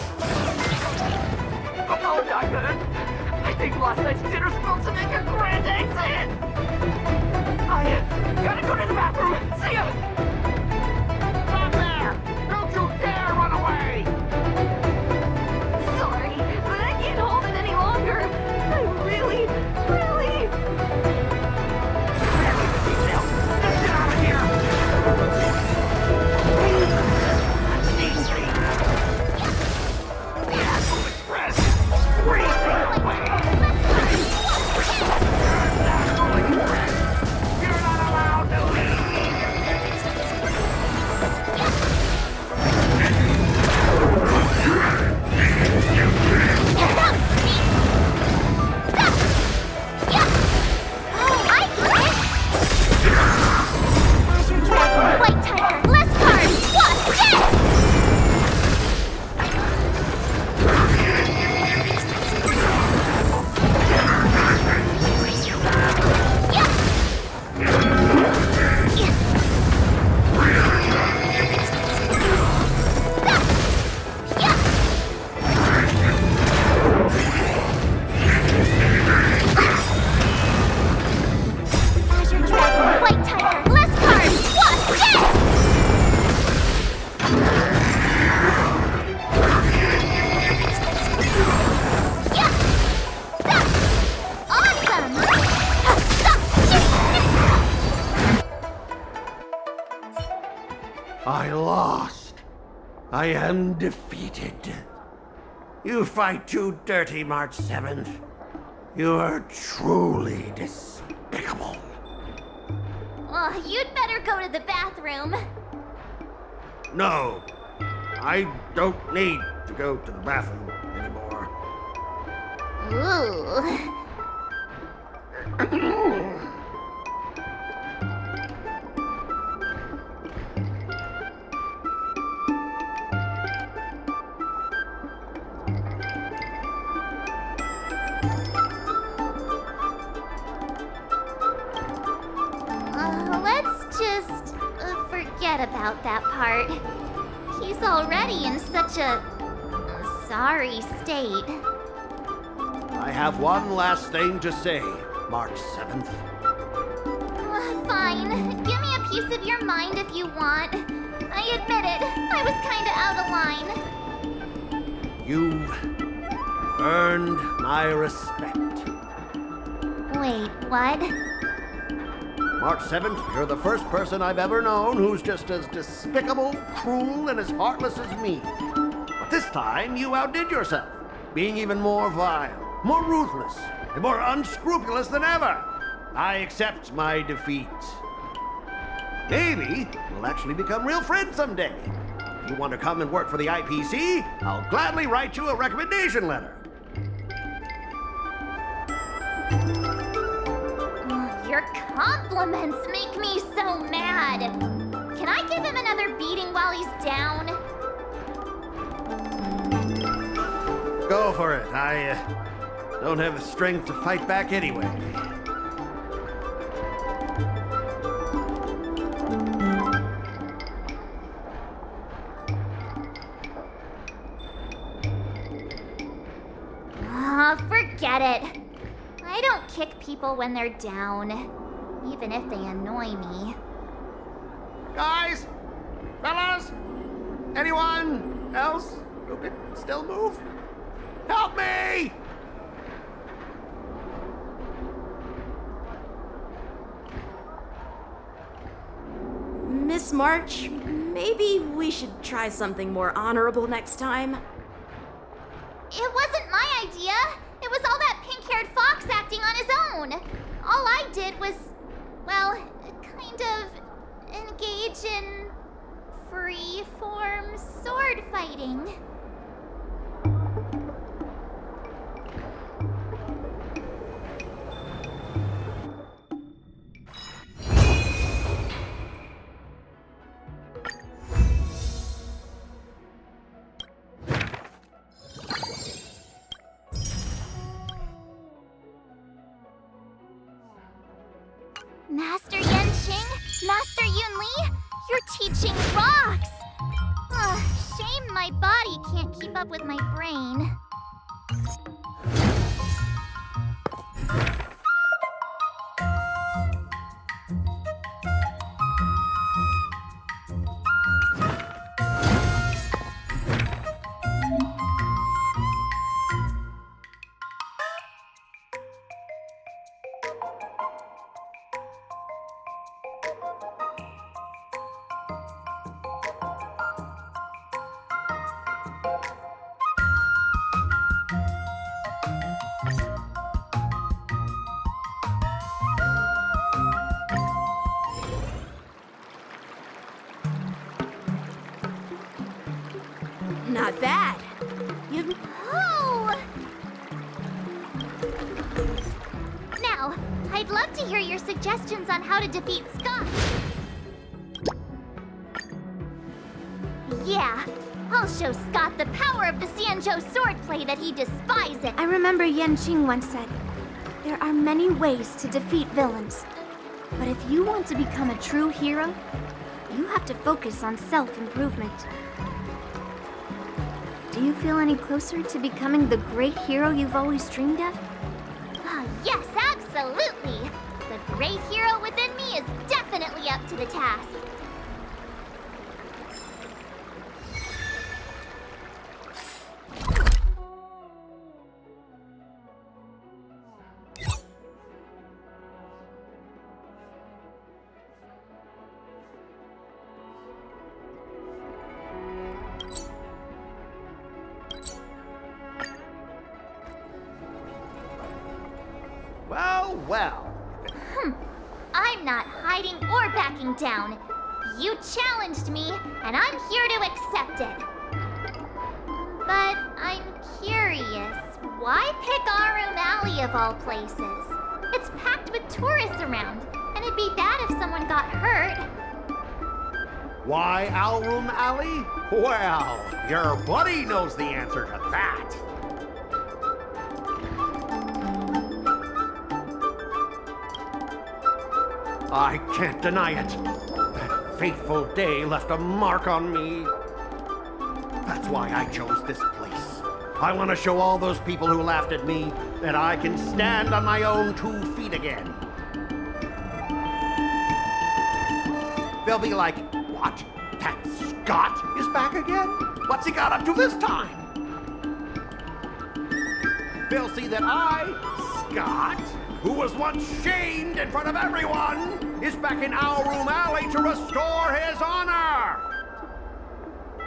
Oh, Doctor. I think last night's dinner's about to make a grand exit. I gotta go to the bathroom. See ya. Stop there! Don't you dare run away! Sorry, but I can't hold it any longer. I really... Let's get out of here! The Astral Express! Racing away! Astral Express! You're not allowed to leave! White Tiger, less cards! Watch this! Azure Dragon, White Tiger, less cards! Watch this! Awesome! I lost. I am defeated. You fight too dirty, March 7th. You are truly despicable. Oh, you'd better go to the bathroom. No, I don't need to go to the bathroom anymore. Ooh. Let's just forget about that part. He's already in such a sorry state. I have one last thing to say, March 7th. Fine. Give me a piece of your mind if you want. I admit it. I was kinda out of line. You've earned my respect. Wait, what? March 7th, you're the first person I've ever known who's just as despicable, cruel, and as heartless as me. But this time, you outdid yourself, being even more vile, more ruthless, and more unscrupulous than ever. I accept my defeat. Maybe we'll actually become real friends someday. If you want to come and work for the IPC, I'll gladly write you a recommendation letter. Your compliments make me so mad. Can I give him another beating while he's down? Go for it. I don't have the strength to fight back anyway. Forget it. I don't kick people when they're down, even if they annoy me. Guys! Fellas! Anyone else who can still move? Help me! Miss March, maybe we should try something more honorable next time. It wasn't my idea. It was all that pink-haired fox acting on his own. All I did was, well, kind of engage in free-form sword fighting. Master Yenqing? Master Yunli? Your teaching rocks! Shame my body can't keep up with my brain. Not bad. You've... Oh! Now, I'd love to hear your suggestions on how to defeat Scott. Yeah, I'll show Scott the power of the Xianzhou swordplay that he despises. I remember Yenqing once said, there are many ways to defeat villains. But if you want to become a true hero, you have to focus on self-improvement. Do you feel any closer to becoming the great hero you've always dreamed of? Yes, absolutely! The great hero within me is definitely up to the task. Well. I'm not hiding or backing down. You challenged me, and I'm here to accept it. But I'm curious, why pick Arum Alley of all places? It's packed with tourists around, and it'd be bad if someone got hurt. Why Alroom Alley? Well, your buddy knows the answer to that. I can't deny it. That fateful day left a mark on me. That's why I chose this place. I want to show all those people who laughed at me that I can stand on my own 2 feet again. They'll be like, what? That Scott is back again? What's he got up to this time? They'll see that I, Scott, who was once shamed in front of everyone, is back in Alroom Alley to restore his honor.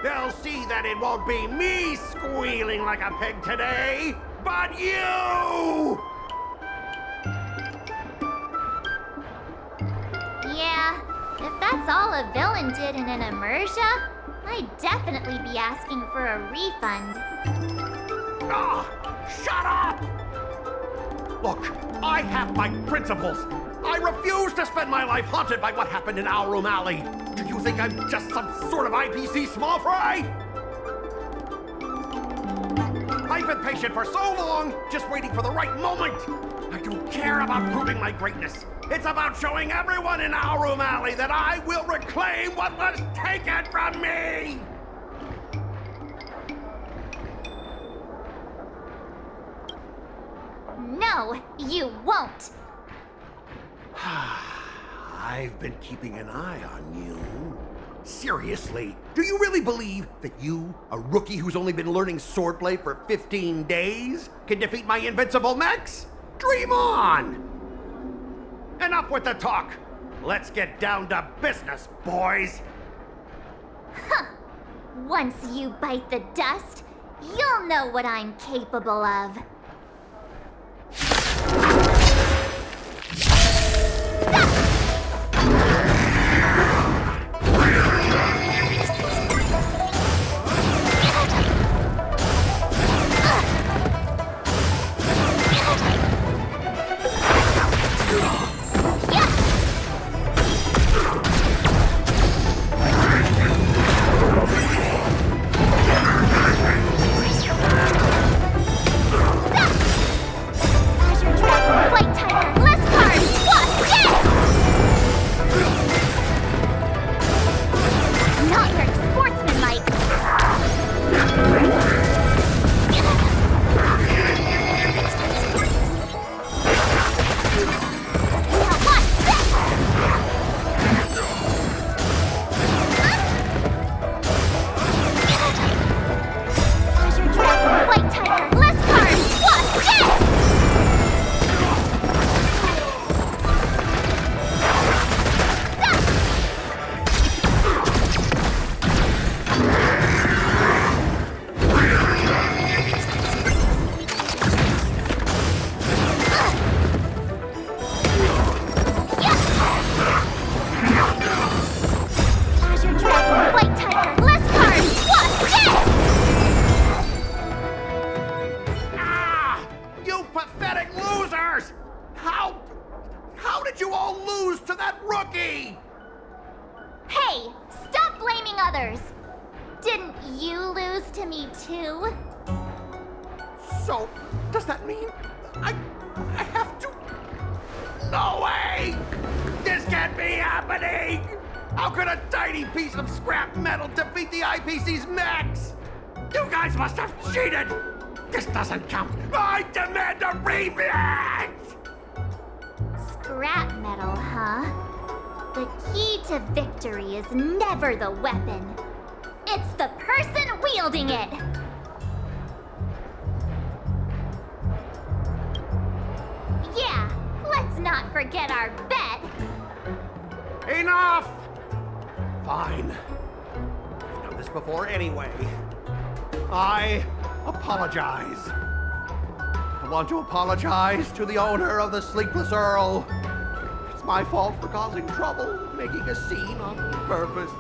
They'll see that it won't be me squealing like a pig today, but you! Yeah, if that's all a villain did in an immersia, I'd definitely be asking for a refund. Ah, shut up! Look, I have my principles. I refuse to spend my life haunted by what happened in Alroom Alley. Do you think I'm just some sort of IPC small fry? I've been patient for so long, just waiting for the right moment. I don't care about proving my greatness. It's about showing everyone in Alroom Alley that I will reclaim what was taken from me! No, you won't! I've been keeping an eye on you. Seriously, do you really believe that you, a rookie who's only been learning swordplay for 15 days, can defeat my invincible mechs? Dream on! Enough with the talk. Let's get down to business, boys. Huh! Once you bite the dust, you'll know what I'm capable of. How did you all lose to that rookie? Hey, stop blaming others! Didn't you lose to me too? So, does that mean I have to? No way! This can't be happening! How could a tiny piece of scrap metal defeat the IPC's mechs? You guys must have cheated! This doesn't count! I demand a rematch! Scrap metal, huh? The key to victory is never the weapon. It's the person wielding it! Yeah, let's not forget our bet! Enough! Fine. I've done this before anyway. I apologize. I want to apologize to the owner of the Sleepless Earl. It's my fault for causing trouble, making a scene on purpose.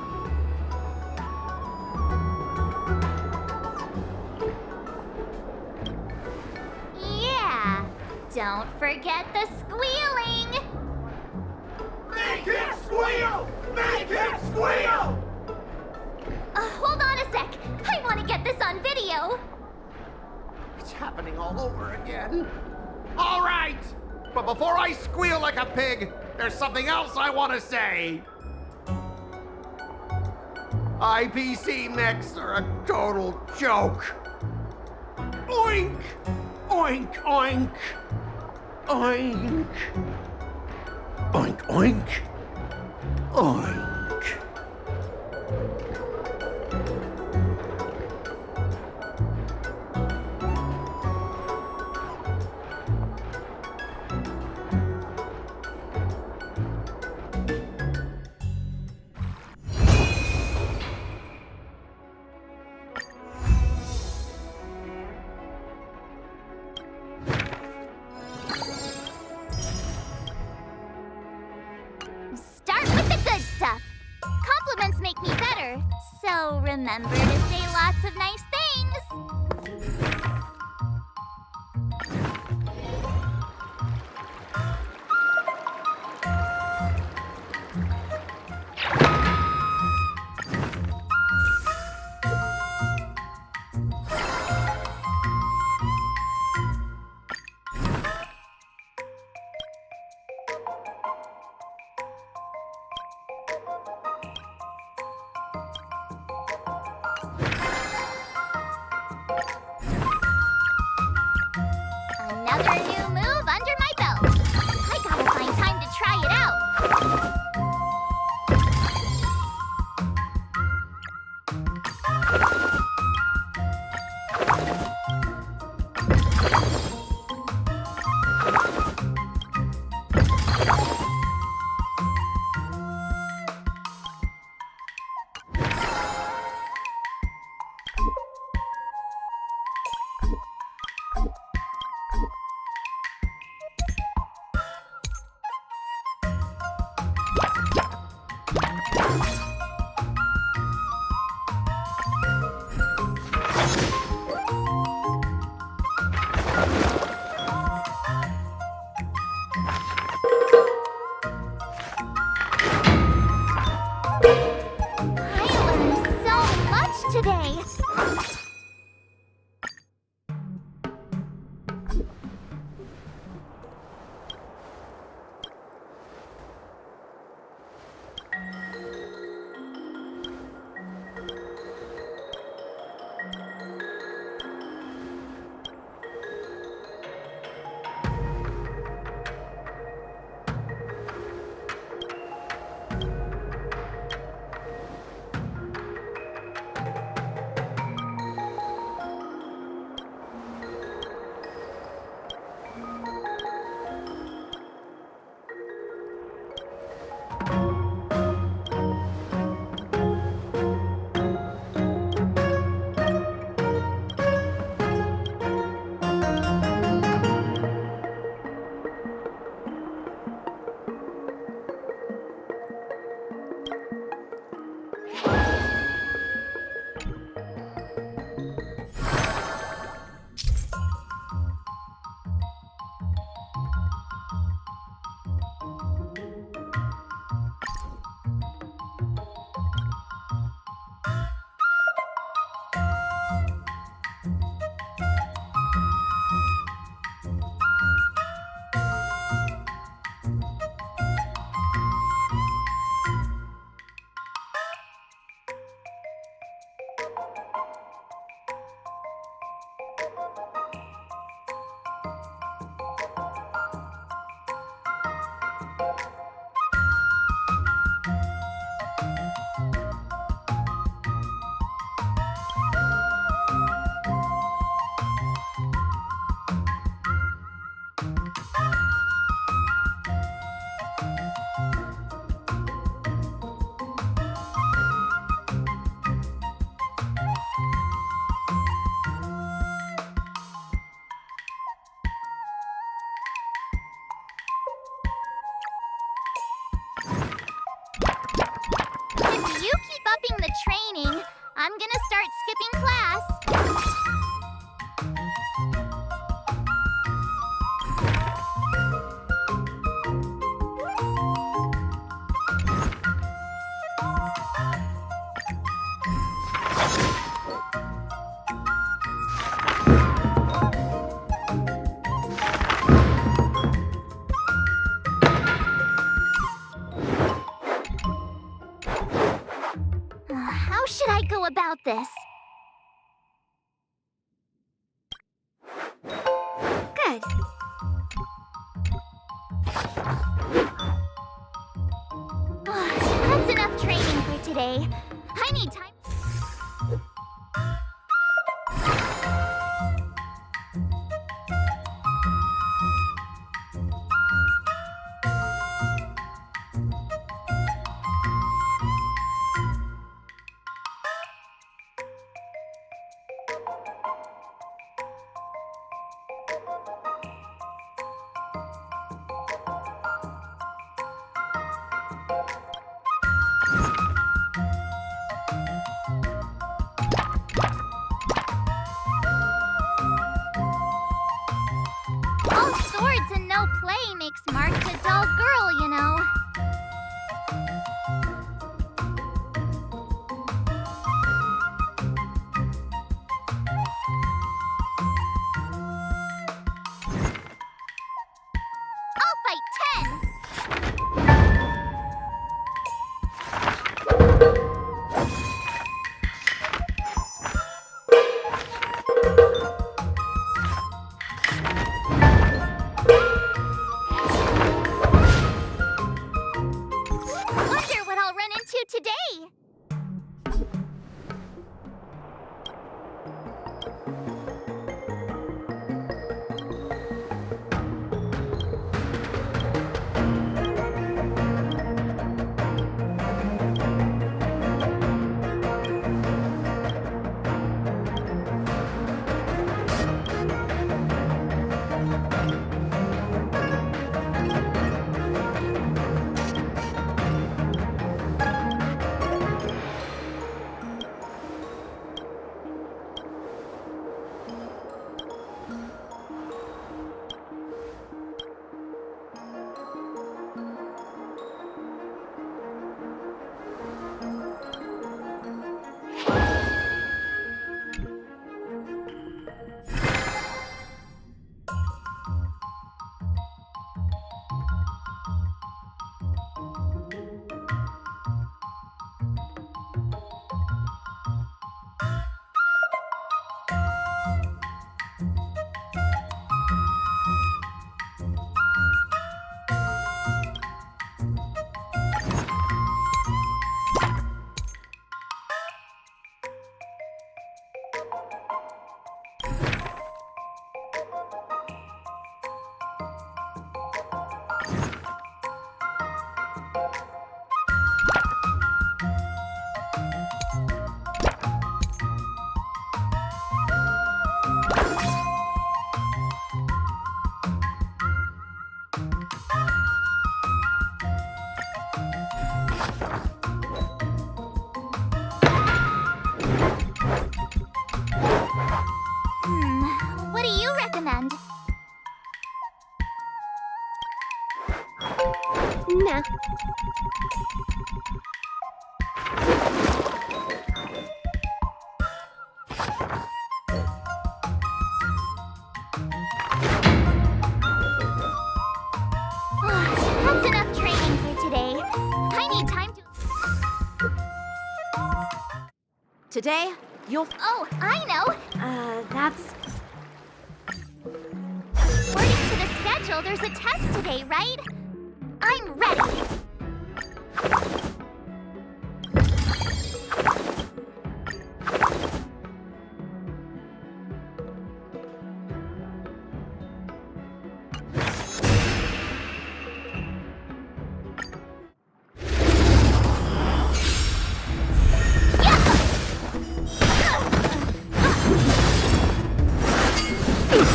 Yeah, don't forget the squealing! Make him squeal! Make him squeal! Hold on a sec. I want to get this on video. It's happening all over again. All right! But before I squeal like a pig, there's something else I want to say. IPC mechs are a total joke. Oink! Oink, oink. Oink. Oink, oink. Oink. Start with the good stuff. Compliments make me better, so remember to say lots of nice things. Another new move under my belt. I gotta find time to try it out. Today. If you keep upping the training, I'm gonna start skipping class. How should I go about this? Good. That's enough training for today. I need time. All swords and no play makes March a dull girl, you know. I'll fight 10! Wonder what I'll run into today! What do you recommend? Nah. That's enough training for today. I need time to... Today, you'll... Oh, I know! That's... According to the schedule, there's a test today, right? I'm ready!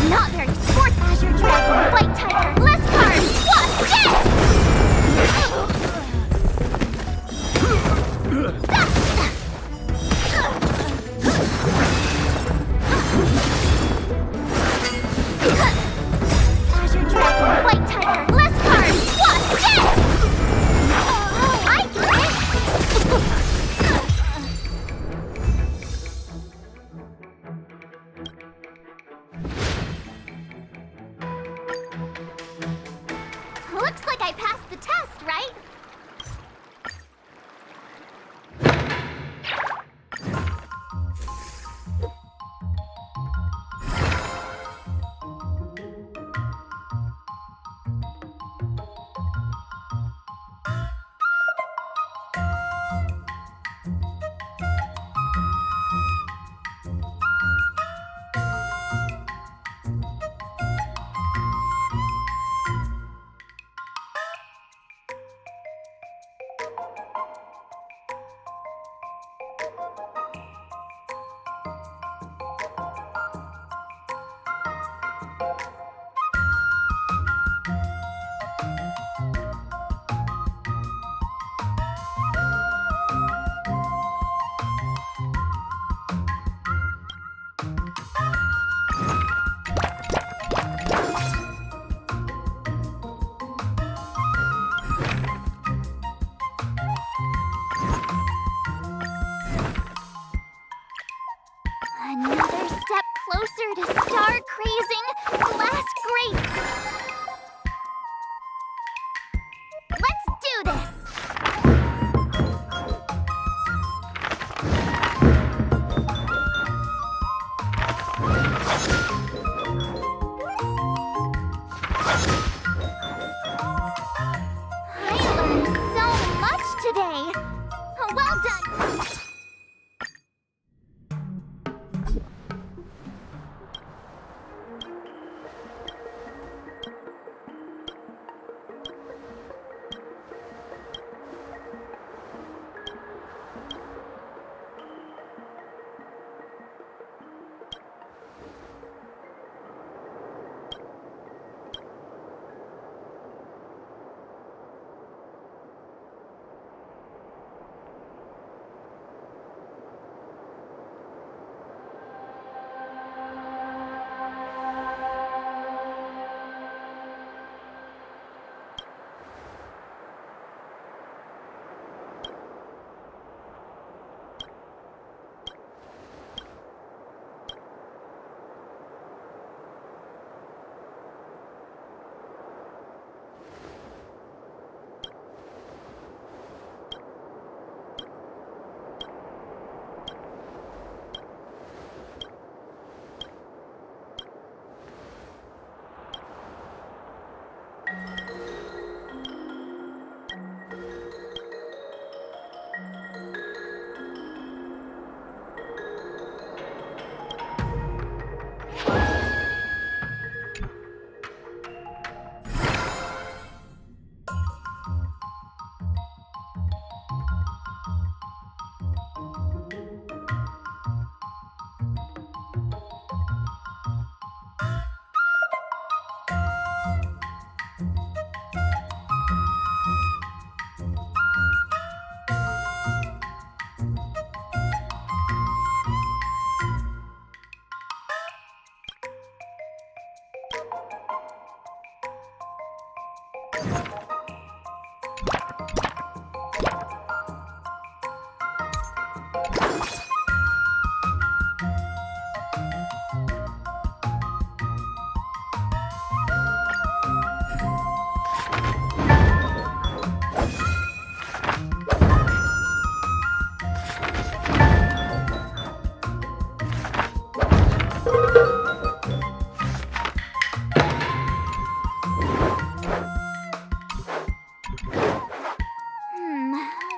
Not very sport, Azure Dragon, White Tiger, less cards, what's Azure Dragon, White Tiger, less cards, what's I get it! Looks like I passed the test, right? Another step closer to star crazing glass grace. Let's do this. I learned so much today. Well done.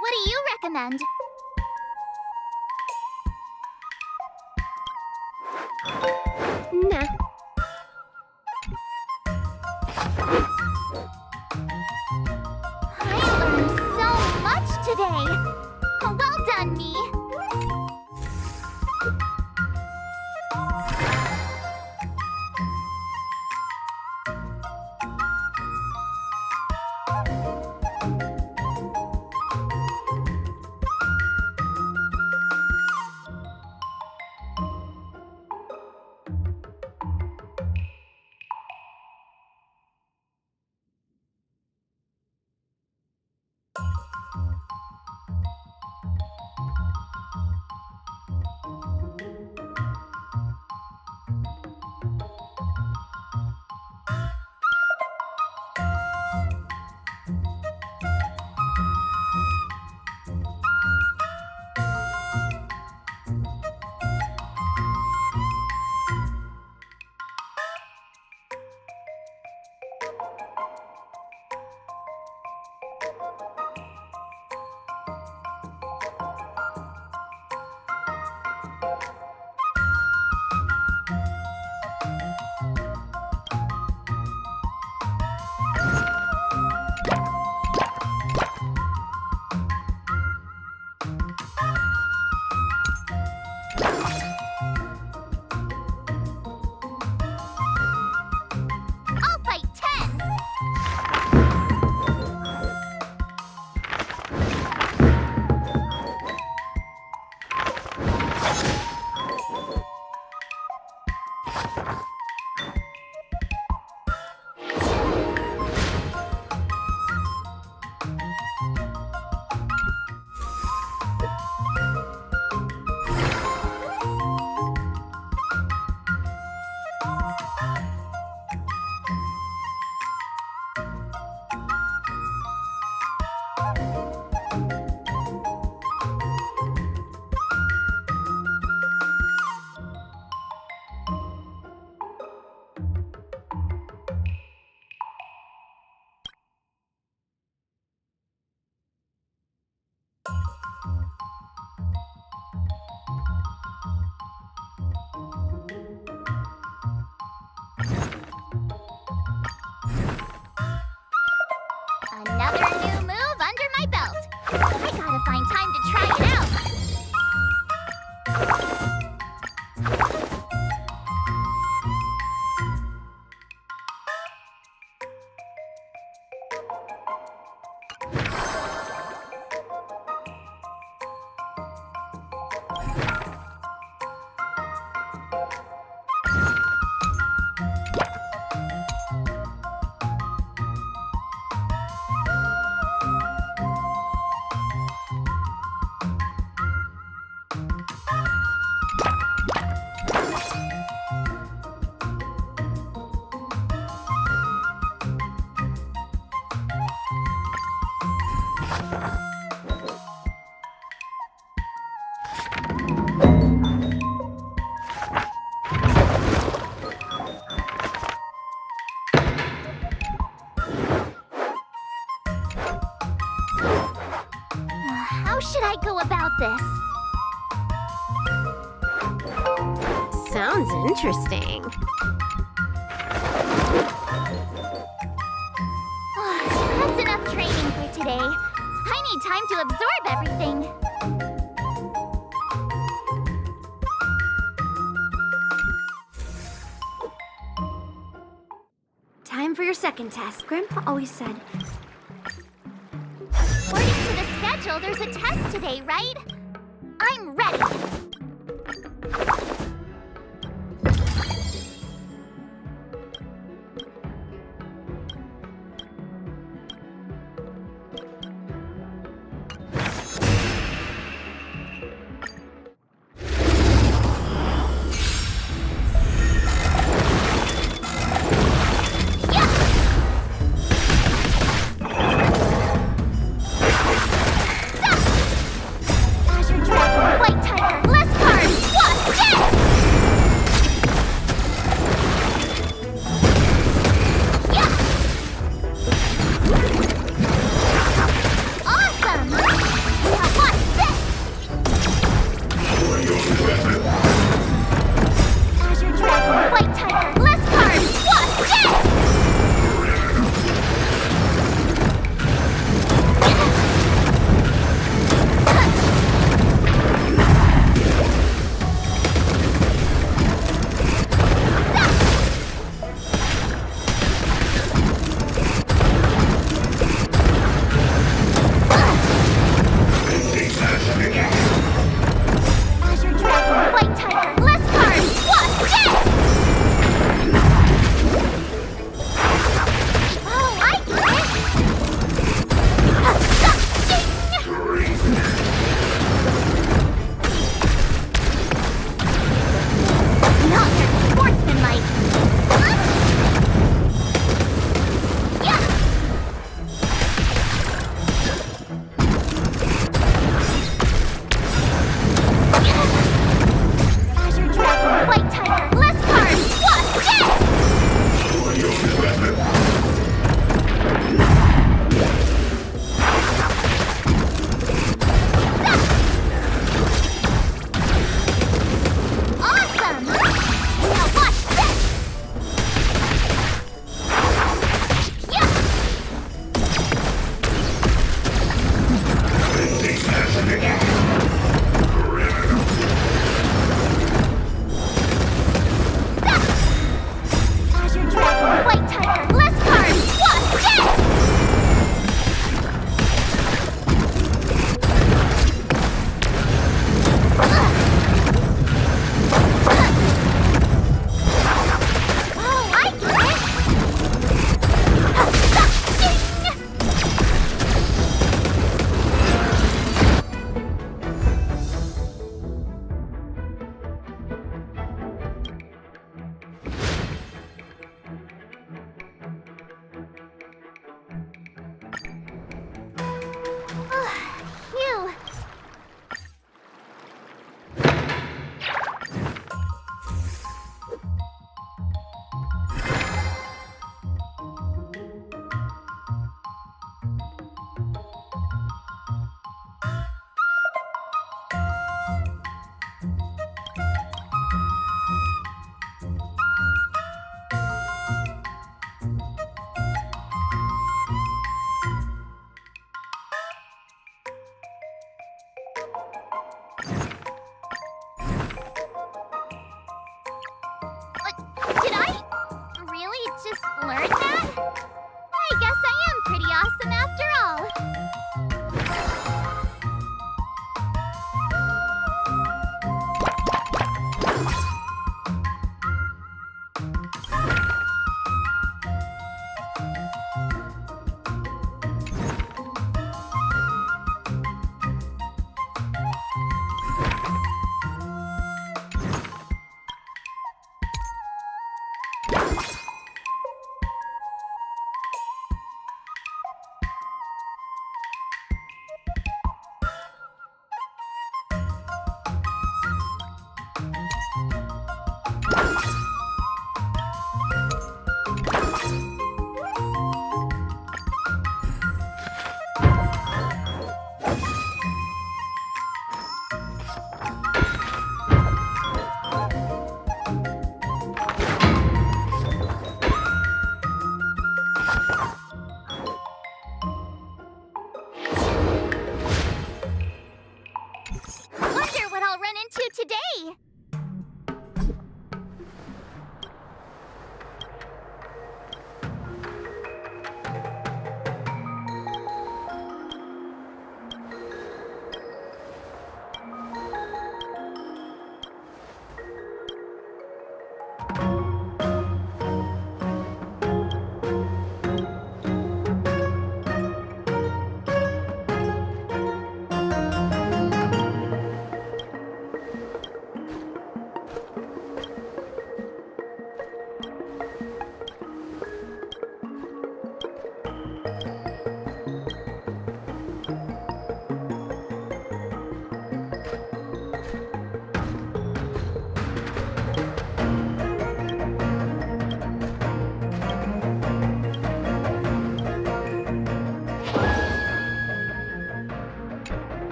What do you recommend? Nah. I learned so much today. Well done, me. Another new move under my belt. I gotta find time to try it out. How should I go about this? Sounds interesting. That's enough training for today. I need time to absorb everything. Time for your second test. Grandpa always said, According to the schedule, there's a test today, right? I'm ready. Azure Dragon, White Tiger, less cards, Wasp, Jet! just learn that? I guess I am pretty awesome after all. Wonder what I'll run into today.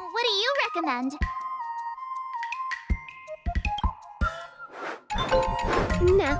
What do you recommend? Nah.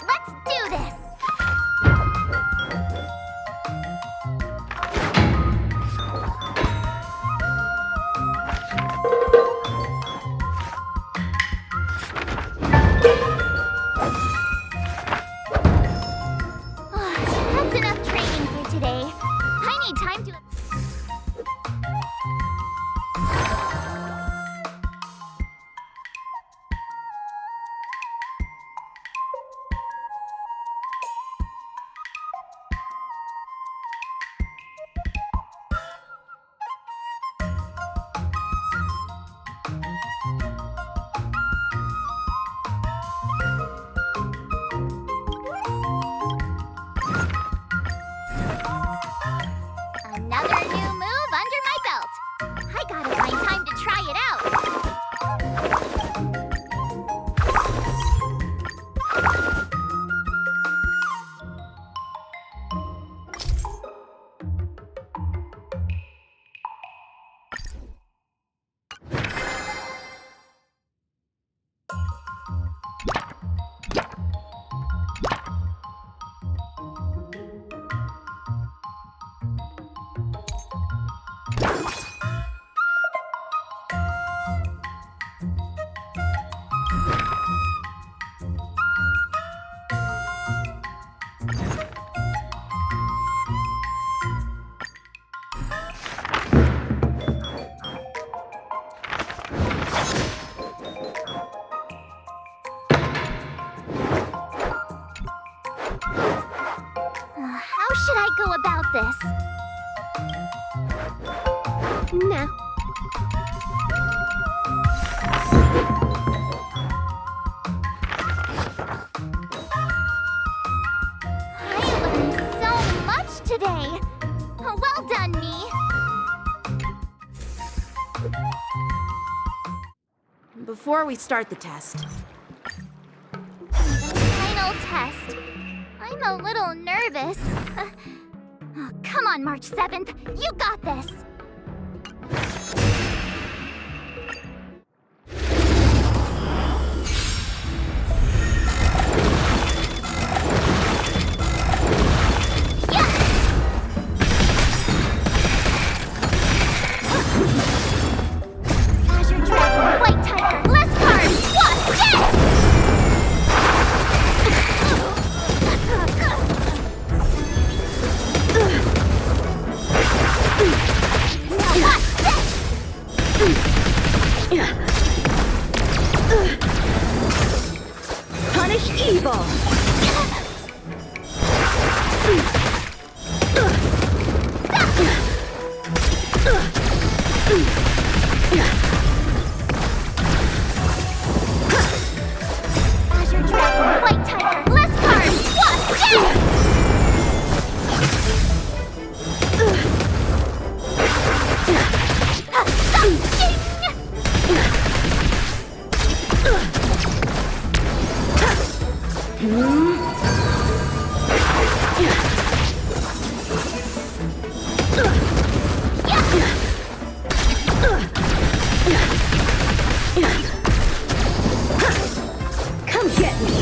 Let's do this! That's enough training for today. I need time to... this. Nah. I learned so much today. Well done, me. Before we start the test, Final test. I'm a little nervous. Oh, come on, March 7th. You got this. Azure Dragon, White Tiger, less cards! What? Yes! Now watch this! punish evil! Azure Dragon, White Tiger, less cards! What? Yes! Come get me!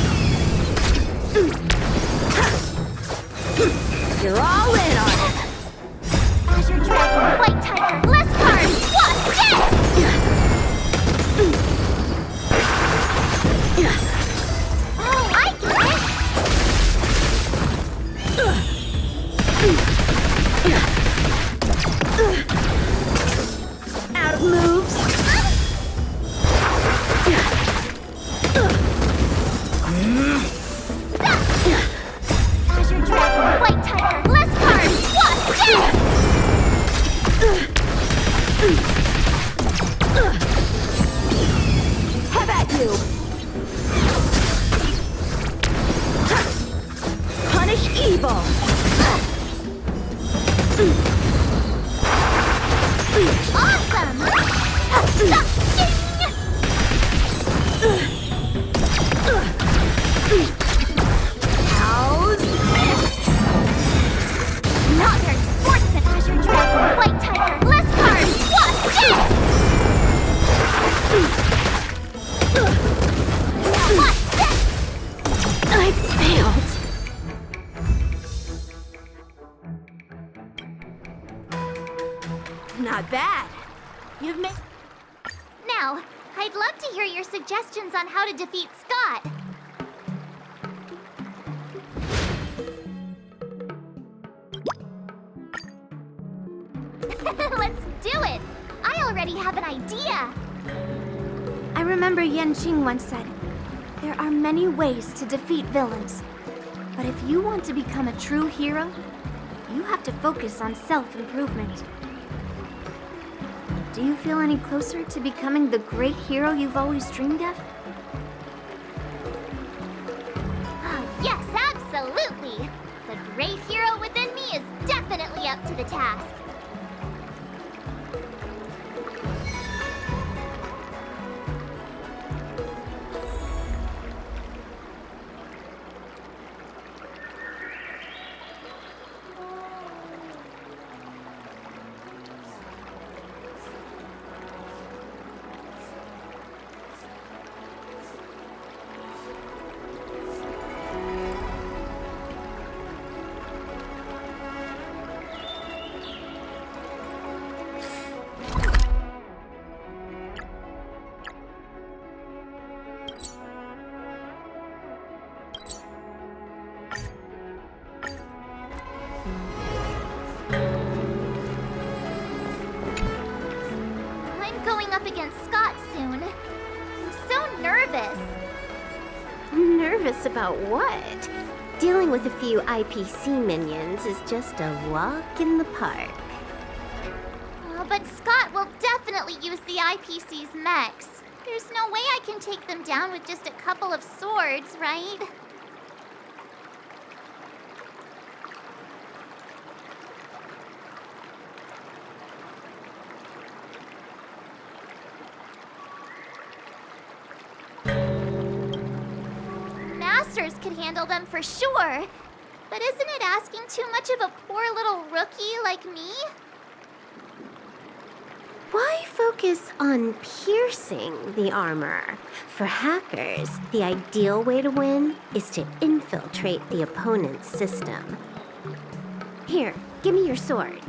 You're all in on it! Azure Dragon, White Tiger, less cards! What? Yes! Oh, I get it! Out of moves! Azure Dragon, White Tiger, less cards! What? Yes! Have at you! Punish evil! Awesome! How's this? Not very sportsman, Azure Dragon, White Tiger, less cards! What? Yes! Now watch this! I failed. Not bad. You've made... Now, I'd love to hear your suggestions on how to defeat Scott. Let's do it! I already have an idea! I remember Yanqing once said, there are many ways to defeat villains. But if you want to become a true hero, you have to focus on self-improvement. Do you feel any closer to becoming the great hero you've always dreamed of? Oh, yes, absolutely! The great hero within me is definitely up to the task. Up against Scott soon. I'm so nervous. Nervous about what? dealing with a few IPC minions is just a walk in the park. But Scott will definitely use the IPC's mechs. There's no way I can take them down with just a couple of swords, right? Masters could handle them for sure. But isn't it asking too much of a poor little rookie like me? Why focus on piercing the armor? For hackers, the ideal way to win is to infiltrate the opponent's system. Here, give me your sword.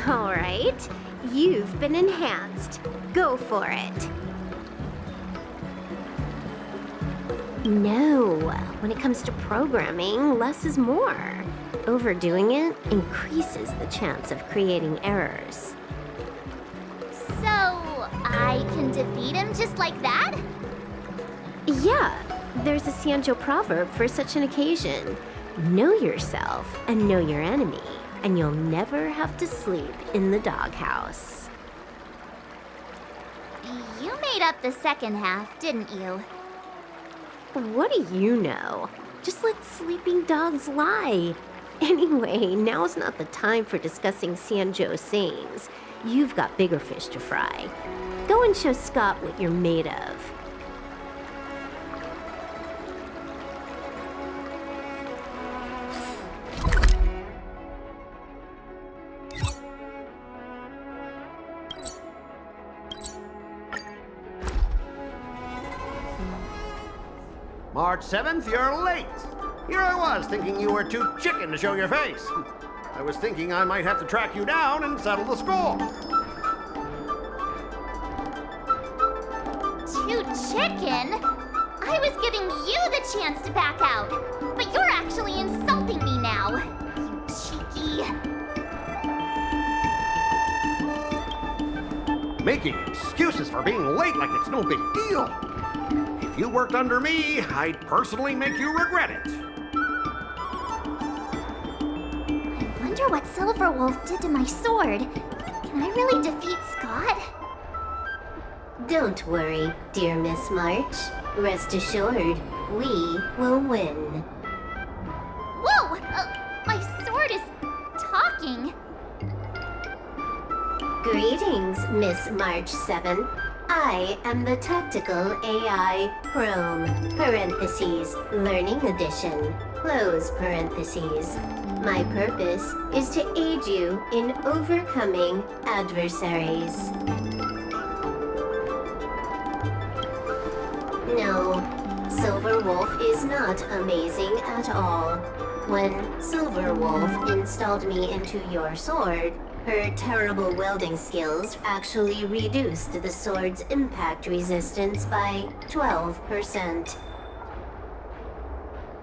All right, you've been enhanced. Go for it. No, when it comes to programming, less is more. Overdoing it increases the chance of creating errors. So, I can defeat him just like that? Yeah, there's a Xianzhou proverb for such an occasion. Know yourself and know your enemy, and you'll never have to sleep in the doghouse. You made up the second half, didn't you? What do you know? Just let sleeping dogs lie. Anyway, now's not the time for discussing Xianzhou sayings. You've got bigger fish to fry. Go and show Scott what you're made of. March 7th, you're late. Here I was, thinking you were too chicken to show your face. I was thinking I might have to track you down and settle the score. Too chicken? I was giving you the chance to back out, but you're actually insulting me now. You cheeky. Making excuses for being late like it's no big deal. If you worked under me, I'd personally make you regret it. I wonder what Silver Wolf did to my sword. Can I really defeat Scott? Don't worry, dear Miss March. Rest assured, we will win. Whoa! My sword is talking. Greetings, Miss March 7. I am the Tactical AI Chrome, parentheses, Learning Edition, close parentheses. My purpose is to aid you in overcoming adversaries. No, Silver Wolf is not amazing at all. When Silver Wolf installed me into your sword, her terrible welding skills actually reduced the sword's impact resistance by 12%.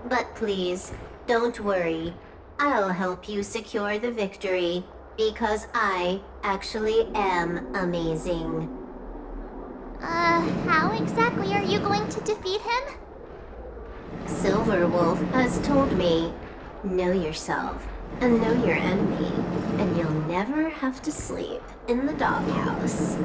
But please, don't worry. I'll help you secure the victory, because I actually am amazing. How exactly are you going to defeat him? Silver Wolf has told me, know yourself and know your enemy, and you'll never have to sleep in the doghouse.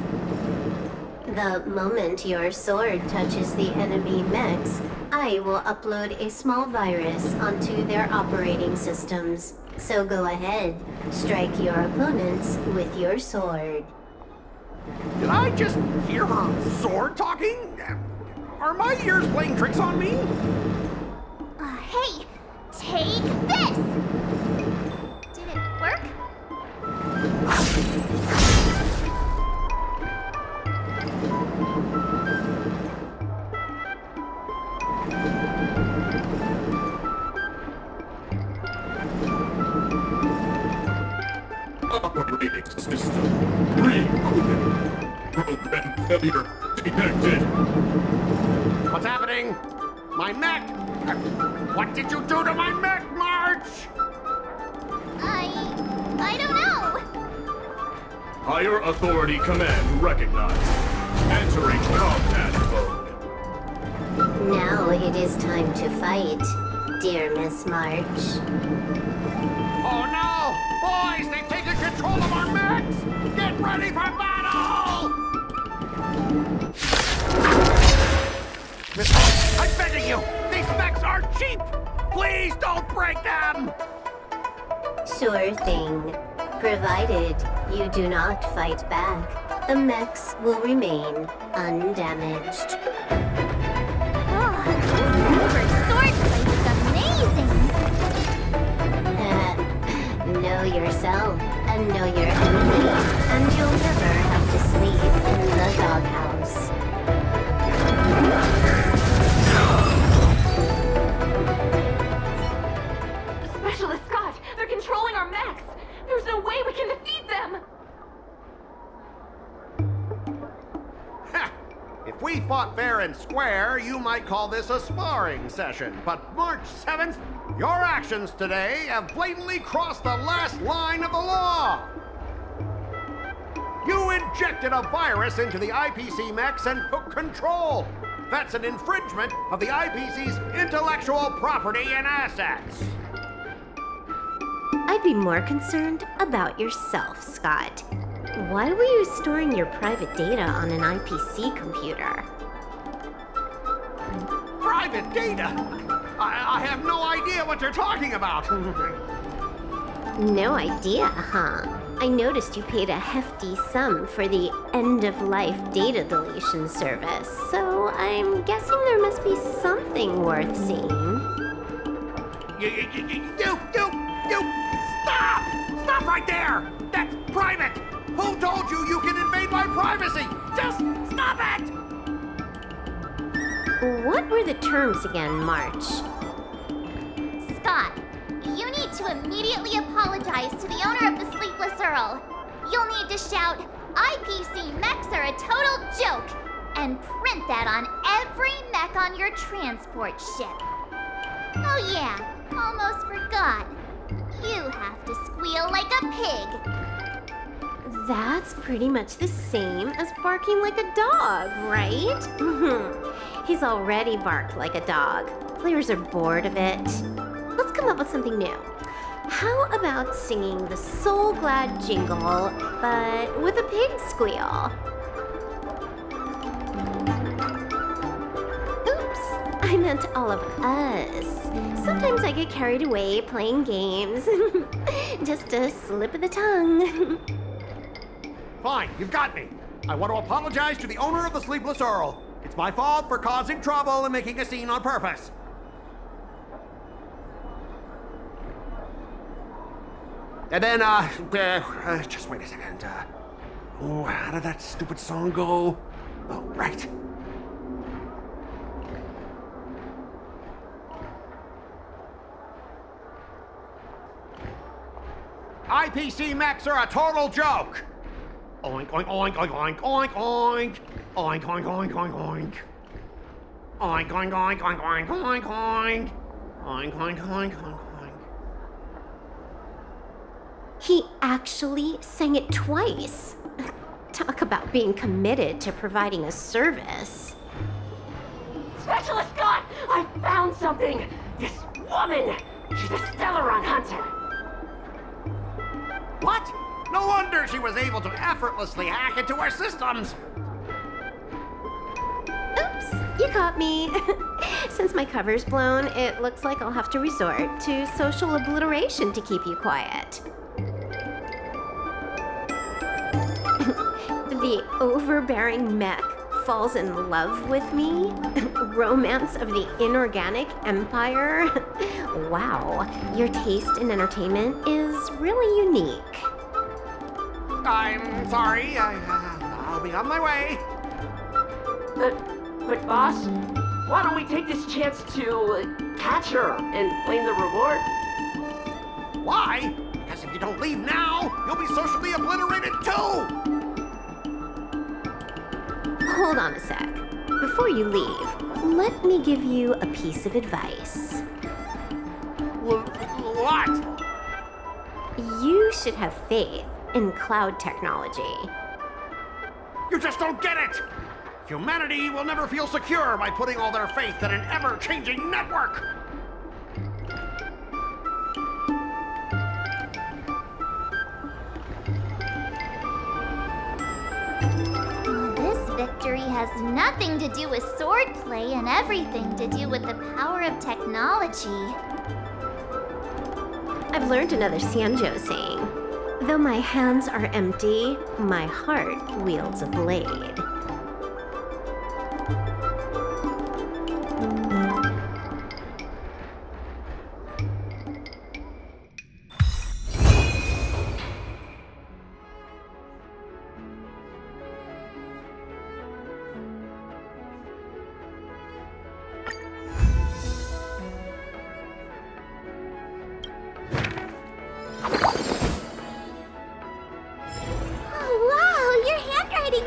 The moment your sword touches the enemy mechs, I will upload a small virus onto their operating systems. So go ahead, strike your opponents with your sword. Did I just hear her sword talking? Are my ears playing tricks on me? Hey, take this! Did it work? Operating system rebooted. Program failure detected. What's happening? My mech! What did you do to my mech, March? I don't know. Higher authority command recognized. Entering combat mode. Now it is time to fight, dear Miss March. Oh no! Boys, they've taken control of our mechs! Get ready for battle! Miss March, I'm begging you! These mechs are cheap! Please don't break them! Sure thing. Provided you do not fight back, the mechs will remain undamaged. Oh, this sword plate is amazing! Know yourself and know your enemy, and you'll never have to sleep in the doghouse. Specialist Scott, they're controlling our mechs. There's no way we can defeat them. If we fought fair and square, you might call this a sparring session. But March 7th, your actions today have blatantly crossed the last line of the law. You injected a virus into the IPC mechs and took control. That's an infringement of the IPC's intellectual property and assets. I'd be more concerned about yourself, Scott. Why were you storing your private data on an IPC computer? Private data? I have no idea what you're talking about. No idea, huh? I noticed you paid a hefty sum for the end-of-life data deletion service, so I'm guessing there must be something worth seeing. You! Stop! Stop right there! That's private! Who told you you can invade my privacy? Just stop it! What were the terms again, March? Scott, you need to immediately apologize to the owner of the Sleepless Earl. You'll need to shout, IPC mechs are a total joke, and print that on every mech on your transport ship. Oh yeah, almost forgot. You have to squeal like a pig. That's pretty much the same as barking like a dog, right? He's already barked like a dog. Players are bored of it. Let's come up with something new. How about singing the Soul Glad jingle, but with a pig squeal? Oops, I meant all of us. Sometimes I get carried away playing games. Just a slip of the tongue. Fine, you've got me. I want to apologize to the owner of the Sleepless Earl. It's my fault for causing trouble and making a scene on purpose. And then, just wait a second. How did that stupid song go? Oh, right. IPC mechs are a total joke. Oink, oink, oink, oink, oink, oink, oink. Oink, oink, oink, oink, oink. Oink, oink, oink, oink, oink, oink, oink. Oink, oink, oink, oink, oink. He actually sang it twice. Talk about being committed to providing a service. Specialist Scott, I found something! This woman! She's a Stellaron hunter! What? No wonder she was able to effortlessly hack into our systems! Oops, you caught me. Since my cover's blown, it looks like I'll have to resort to social obliteration to keep you quiet. The overbearing mech falls in love with me? Romance of the inorganic empire? Wow, your taste in entertainment is really unique. I'm sorry. I'll be on my way. But boss, why don't we take this chance to catch her and claim the reward? Why? Because if you don't leave now, you'll be socially obliterated too! Hold on a sec. Before you leave, let me give you a piece of advice. What? You should have faith in cloud technology. You just don't get it! Humanity will never feel secure by putting all their faith in an ever-changing network! This victory has nothing to do with swordplay and everything to do with the power of technology. I've learned another Sanjo saying. Though my hands are empty, my heart wields a blade.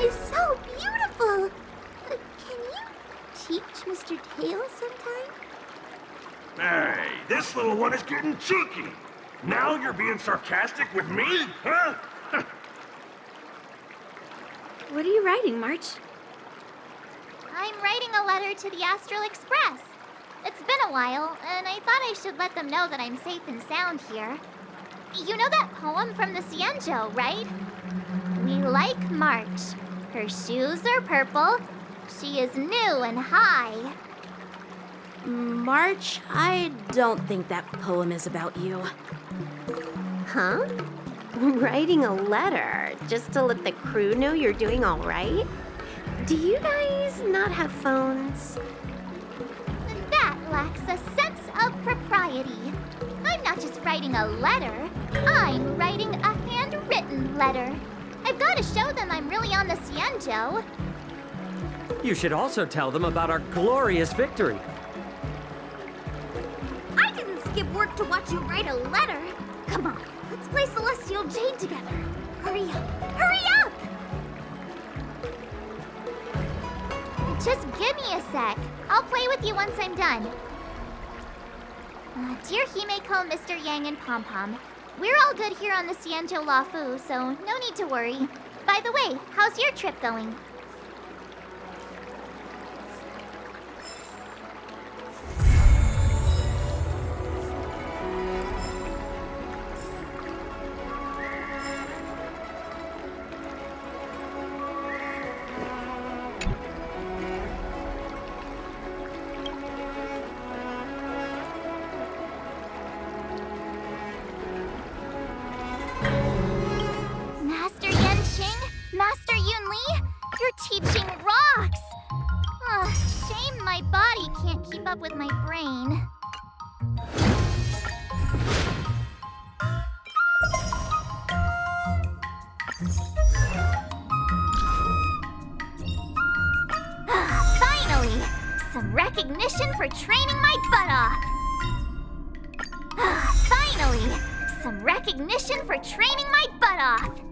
Is so beautiful. Can you teach Mr. Tails sometime? Hey, this little one is getting cheeky. Now you're being sarcastic with me, huh? What are you writing, March? I'm writing a letter to the Astral Express. It's been a while, and I thought I should let them know that I'm safe and sound here. You know that poem from the Cienjo, right? We like March. Her shoes are purple. She is new and high. March, I don't think that poem is about you. Huh? Writing a letter just to let the crew know you're doing all right? Do you guys not have phones? That lacks a sense of propriety. I'm not just writing a letter. I'm writing a handwritten letter. I've got to show them I'm really on the Cienjo. You should also tell them about our glorious victory. I didn't skip work to watch you write a letter. Come on, let's play Celestial Jade together. Hurry up! Hurry up! Just give me a sec. I'll play with you once I'm done. Dear Himeko, Mr. Yang, and Pom Pom, we're all good here on the Cienjo Lafu, so no need to worry. By the way, how's your trip going? Master Yunli, your teaching rocks! Shame my body can't keep up with my brain. Finally! Some recognition for training my butt off! Finally! Some recognition for training my butt off!